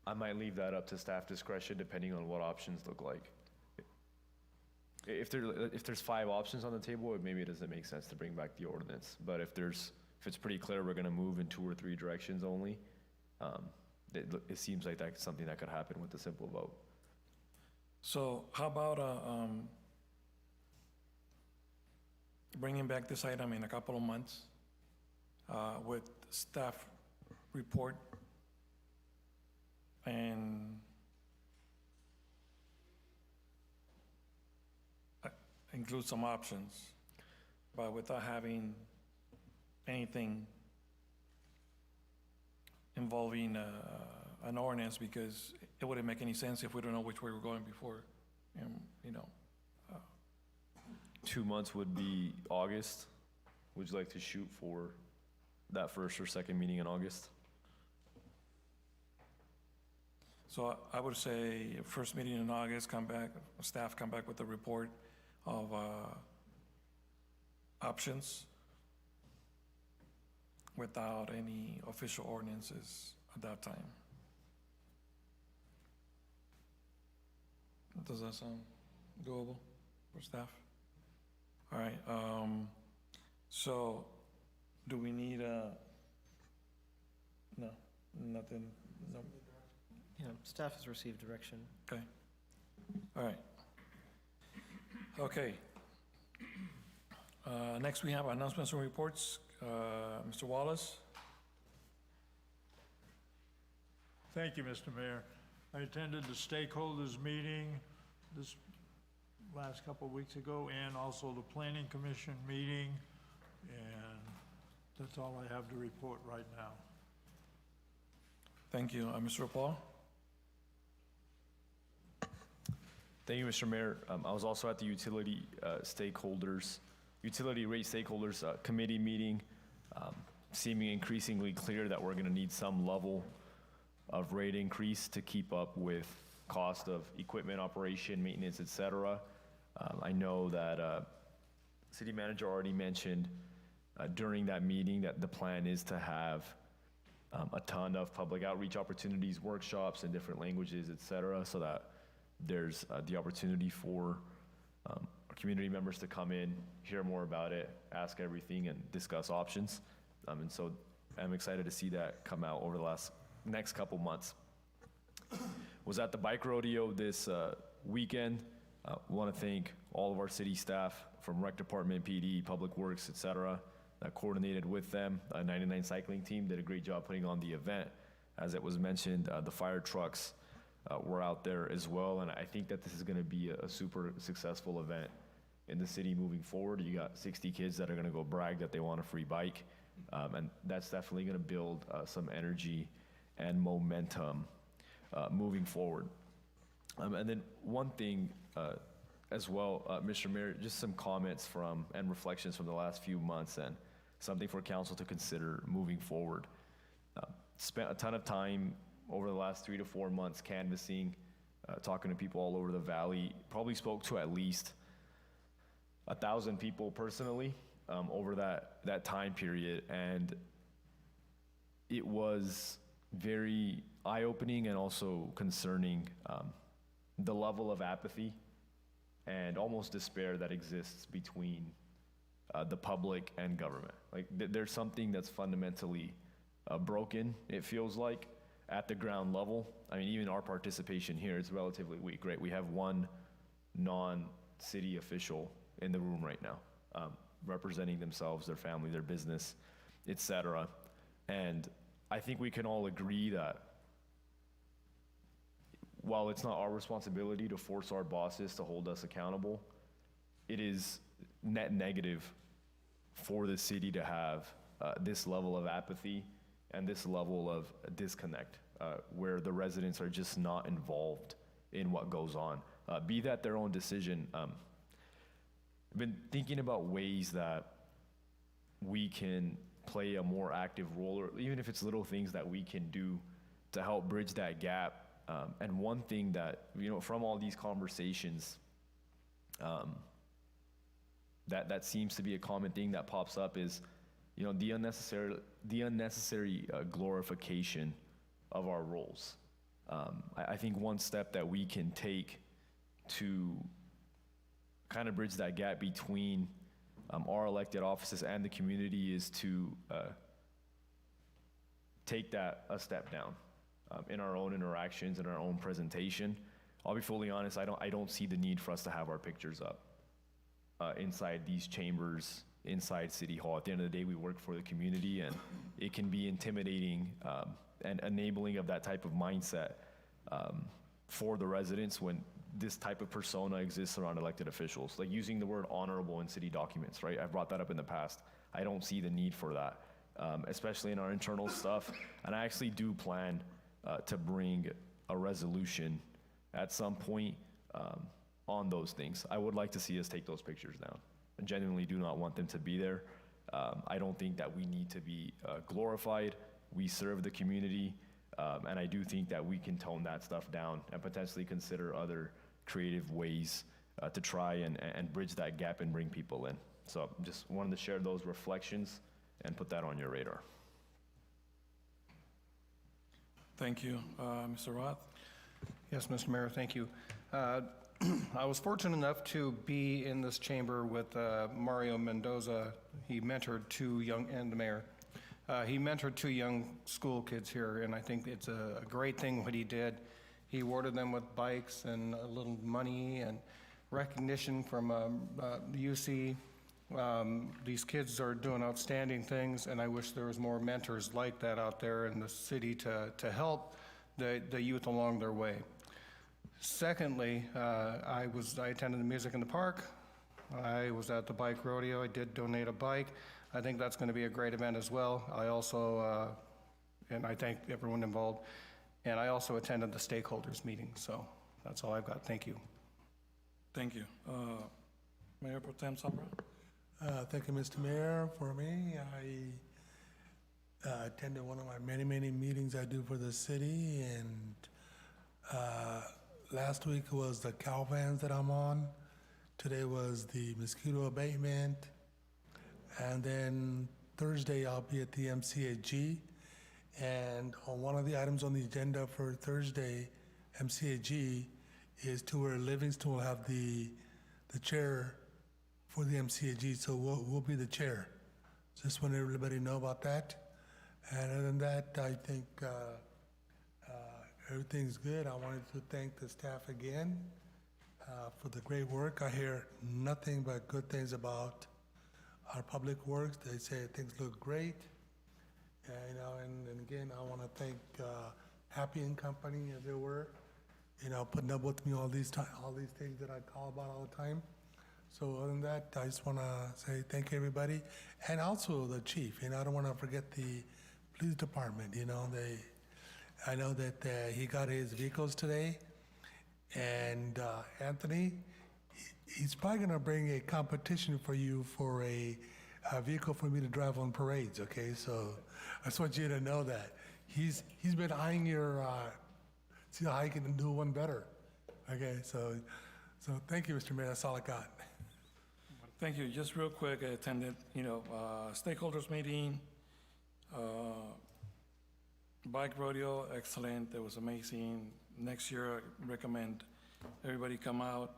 I might leave that up to staff discretion depending on what options look like. If there's 5 options on the table, maybe it doesn't make sense to bring back the ordinance. But if it's pretty clear we're gonna move in 2 or 3 directions only, it seems like that's something that could happen with a simple vote. So how about bringing back this item in a couple of months with staff report and include some options, but without having anything involving an ordinance, because it wouldn't make any sense if we don't know which way we're going before, 2 months would be August. Would you like to shoot for that first or second meeting in August? So I would say first meeting in August, staff come back with a report of options without any official ordinances at that time. Does that sound doable for staff? All right, so do we need no, nothing, no? Yeah, staff has received direction. Okay, all right. Okay. Next we have announcements and reports. Mr. Wallace? Thank you, Mr. Mayor. I attended the stakeholders meeting this last couple of weeks ago, and also the planning commission meeting, and that's all I have to report right now. Thank you. Mr. Paul? Thank you, Mr. Mayor. I was also at the utility rate stakeholders committee meeting, seeming increasingly clear that we're going to need some level of rate increase to keep up with cost of equipment operation, maintenance, et cetera. I know that city manager already mentioned during that meeting that the plan is to have a ton of public outreach opportunities, workshops in different languages, et cetera, so that there's the opportunity for our community members to come in, hear more about it, ask everything, and discuss options. And so I'm excited to see that come out over the next couple months. Was at the bike rodeo this weekend. Want to thank all of our city staff from Rec Department, PD, Public Works, et cetera, that coordinated with them. 99 cycling team did a great job putting on the event. As it was mentioned, the fire trucks were out there as well, and I think that this is going to be a super successful event in the city moving forward. You got 60 kids that are going to go brag that they want a free bike, and that's definitely going to build some energy and momentum moving forward. And then one thing as well, Mr. Mayor, just some comments from and reflections from the last few months and something for council to consider moving forward. Spent a ton of time over the last 3 to 4 months canvassing, talking to people all over the valley. Probably spoke to at least 1,000 people personally over that time period, and it was very eye-opening and also concerning, the level of apathy and almost despair that exists between the public and government. Like there's something that's fundamentally broken, it feels like, at the ground level. I mean, even our participation here is relatively weak, right? We have one non-city official in the room right now, representing themselves, their family, their business, et cetera. And I think we can all agree that while it's not our responsibility to force our bosses to hold us accountable, it is net negative for the city to have this level of apathy and this level of disconnect, where the residents are just not involved in what goes on. Be that their own decision. I've been thinking about ways that we can play a more active role, or even if it's little things that we can do to help bridge that gap. And one thing that, from all these conversations, that seems to be a common thing that pops up is, the unnecessary glorification of our roles. I think one step that we can take to kind of bridge that gap between our elected offices and the community is to take that a step down in our own interactions, in our own presentation. I'll be fully honest, I don't see the need for us to have our pictures up inside these chambers, inside City Hall. At the end of the day, we work for the community, and it can be intimidating and enabling of that type of mindset for the residents when this type of persona exists around elected officials. Like using the word honorable in city documents, right? I've brought that up in the past. I don't see the need for that, especially in our internal stuff. And I actually do plan to bring a resolution at some point on those things. I would like to see us take those pictures down. I genuinely do not want them to be there. I don't think that we need to be glorified. We serve the community, and I do think that we can tone that stuff down and potentially consider other creative ways to try and bridge that gap and bring people in. So just wanted to share those reflections and put that on your radar. Thank you. Mr. Roth? Yes, Mr. Mayor, thank you. I was fortunate enough to be in this chamber with Mario Mendoza. He mentored he mentored 2 young school kids here, and I think it's a great thing what he did. He awarded them with bikes and a little money and recognition from the UC. These kids are doing outstanding things, and I wish there was more mentors like that out there in the city to help the youth along their way. Secondly, I attended the Music in the Park. I was at the bike rodeo. I did donate a bike. I think that's going to be a great event as well. I also, and I thank everyone involved, and I also attended the stakeholders meeting. So that's all I've got. Thank you. Thank you. Mayor Pro Tem Sabra? Thank you, Mr. Mayor. For me, I attended one of my many, many meetings I do for the city, and last week was the cow vans that I'm on. Today was the mosquito abatement, and then Thursday I'll be at the MCAG. And on one of the items on the agenda for Thursday, MCAG, is to where Livingston will have the chair for the MCAG, so we'll be the chair. Just want everybody to know about that. And other than that, I think everything's good. I wanted to thank the staff again for the great work. I hear nothing but good things about our public works. They say things look great. And again, I want to thank Happy and Company, as they were, putting up with me all these things that I call about all the time. So other than that, I just want to say thank you, everybody, and also the chief. I don't want to forget the police department. I know that he got his vehicles today, and Anthony, he's probably going to bring a competition for you for a vehicle for me to drive on parades. Okay, so I just want you to know that he's been eyeing your see how he can do one better. Okay, so thank you, Mr. Mayor. That's all I got. Thank you. Just real quick, I attended, stakeholders meeting, bike rodeo, excellent. It was amazing. Next year, I recommend everybody come out.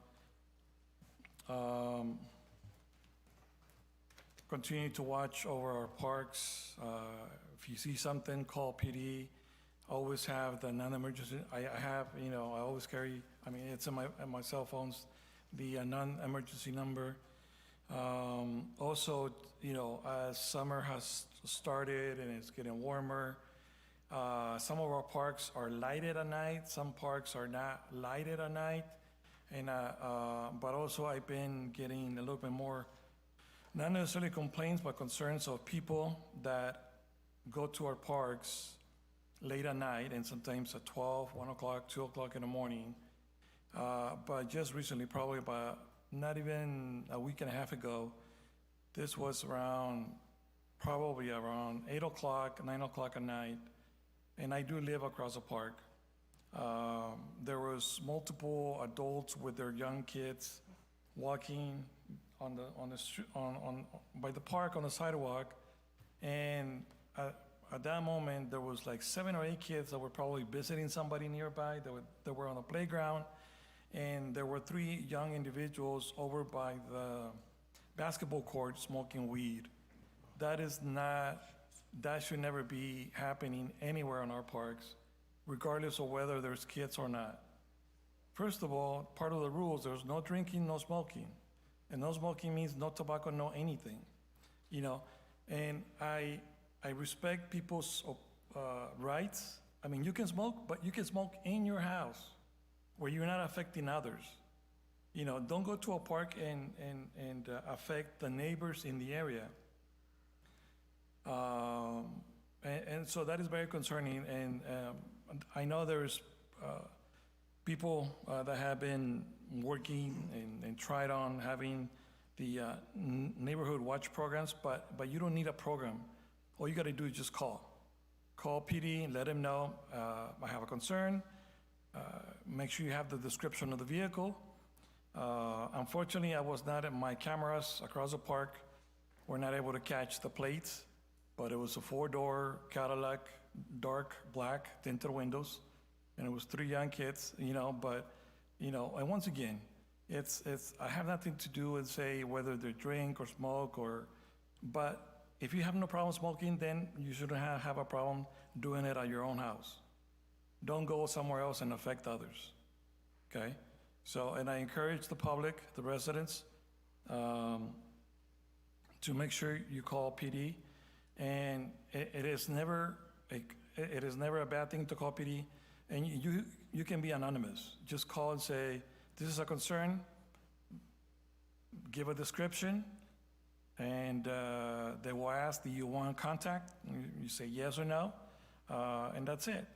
Continue to watch over our parks. If you see something, call PD. Always have the non-emergency. I have, I always carry, it's in my cell phones, the non-emergency number. Also, as summer has started and it's getting warmer, some of our parks are lighted at night, some parks are not lighted at night, and but also I've been getting a little bit more, not necessarily complaints, but concerns of people that go to our parks late at night and sometimes at 12, 1 o'clock, 2 o'clock in the morning. But just recently, probably about not even a week and a half ago, this was probably around 8 o'clock, 9 o'clock at night, and I do live across the park. There was multiple adults with their young kids walking by the park on the sidewalk, and at that moment there was like 7 or 8 kids that were probably visiting somebody nearby that were on the playground. And there were 3 young individuals over by the basketball court smoking weed. That should never be happening anywhere in our parks, regardless of whether there's kids or not. First of all, part of the rules, there's no drinking, no smoking. And no smoking means no tobacco, no anything. And I respect people's rights. You can smoke, but you can smoke in your house, where you're not affecting others. Don't go to a park and affect the neighbors in the area. And so that is very concerning. And I know there's people that have been working and tried on having the neighborhood watch programs, but you don't need a program. All you got to do is just call. Call PD and let them know, I have a concern. Make sure you have the description of the vehicle. Unfortunately, I was not at my cameras across the park. Were not able to catch the plates, but it was a 4-door Cadillac, dark black, tinted windows, and it was 3 young kids, but, and once again, I have nothing to do with say whether they drink or smoke but if you have no problem smoking, then you shouldn't have a problem doing it at your own house. Don't go somewhere else and affect others, okay? So, and I encourage the public, the residents, to make sure you call PD. And it is never a bad thing to call PD. And you can be anonymous. Just call and say, this is a concern, give a description, and they will ask, do you want contact? You say yes or no, and that's it,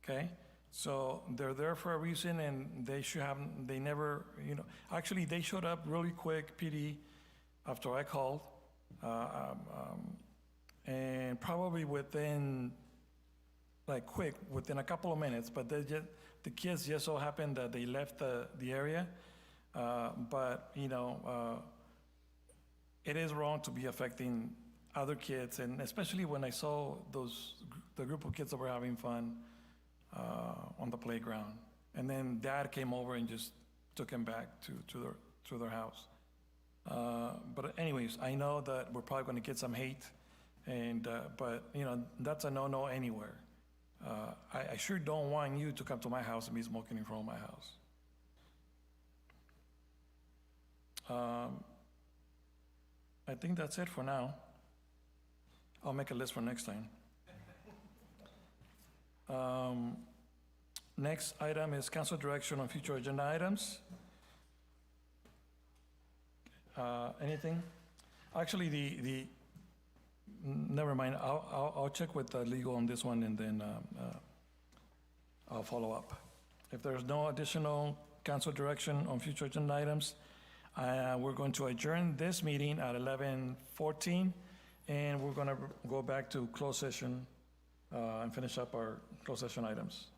okay? So they're there for a reason, and they never, actually, they showed up really quick, PD, after I called, and probably within a couple of minutes, but the kids just so happened that they left the area, but, it is wrong to be affecting other kids, and especially when I saw the group of kids that were having fun on the playground. And then Dad came over and just took him back to their house. But anyways, I know that we're probably going to get some hate, but that's a no-no anywhere. I sure don't want you to come to my house and be smoking in front of my house. I think that's it for now. I'll make a list for next time. Next item is council direction on future agenda items. Anything? Actually, never mind. I'll check with legal on this one, and then I'll follow up. If there's no additional council direction on future agenda items, we're going to adjourn this meeting at 11:14, and we're going to go back to closed session and finish up our closed session items.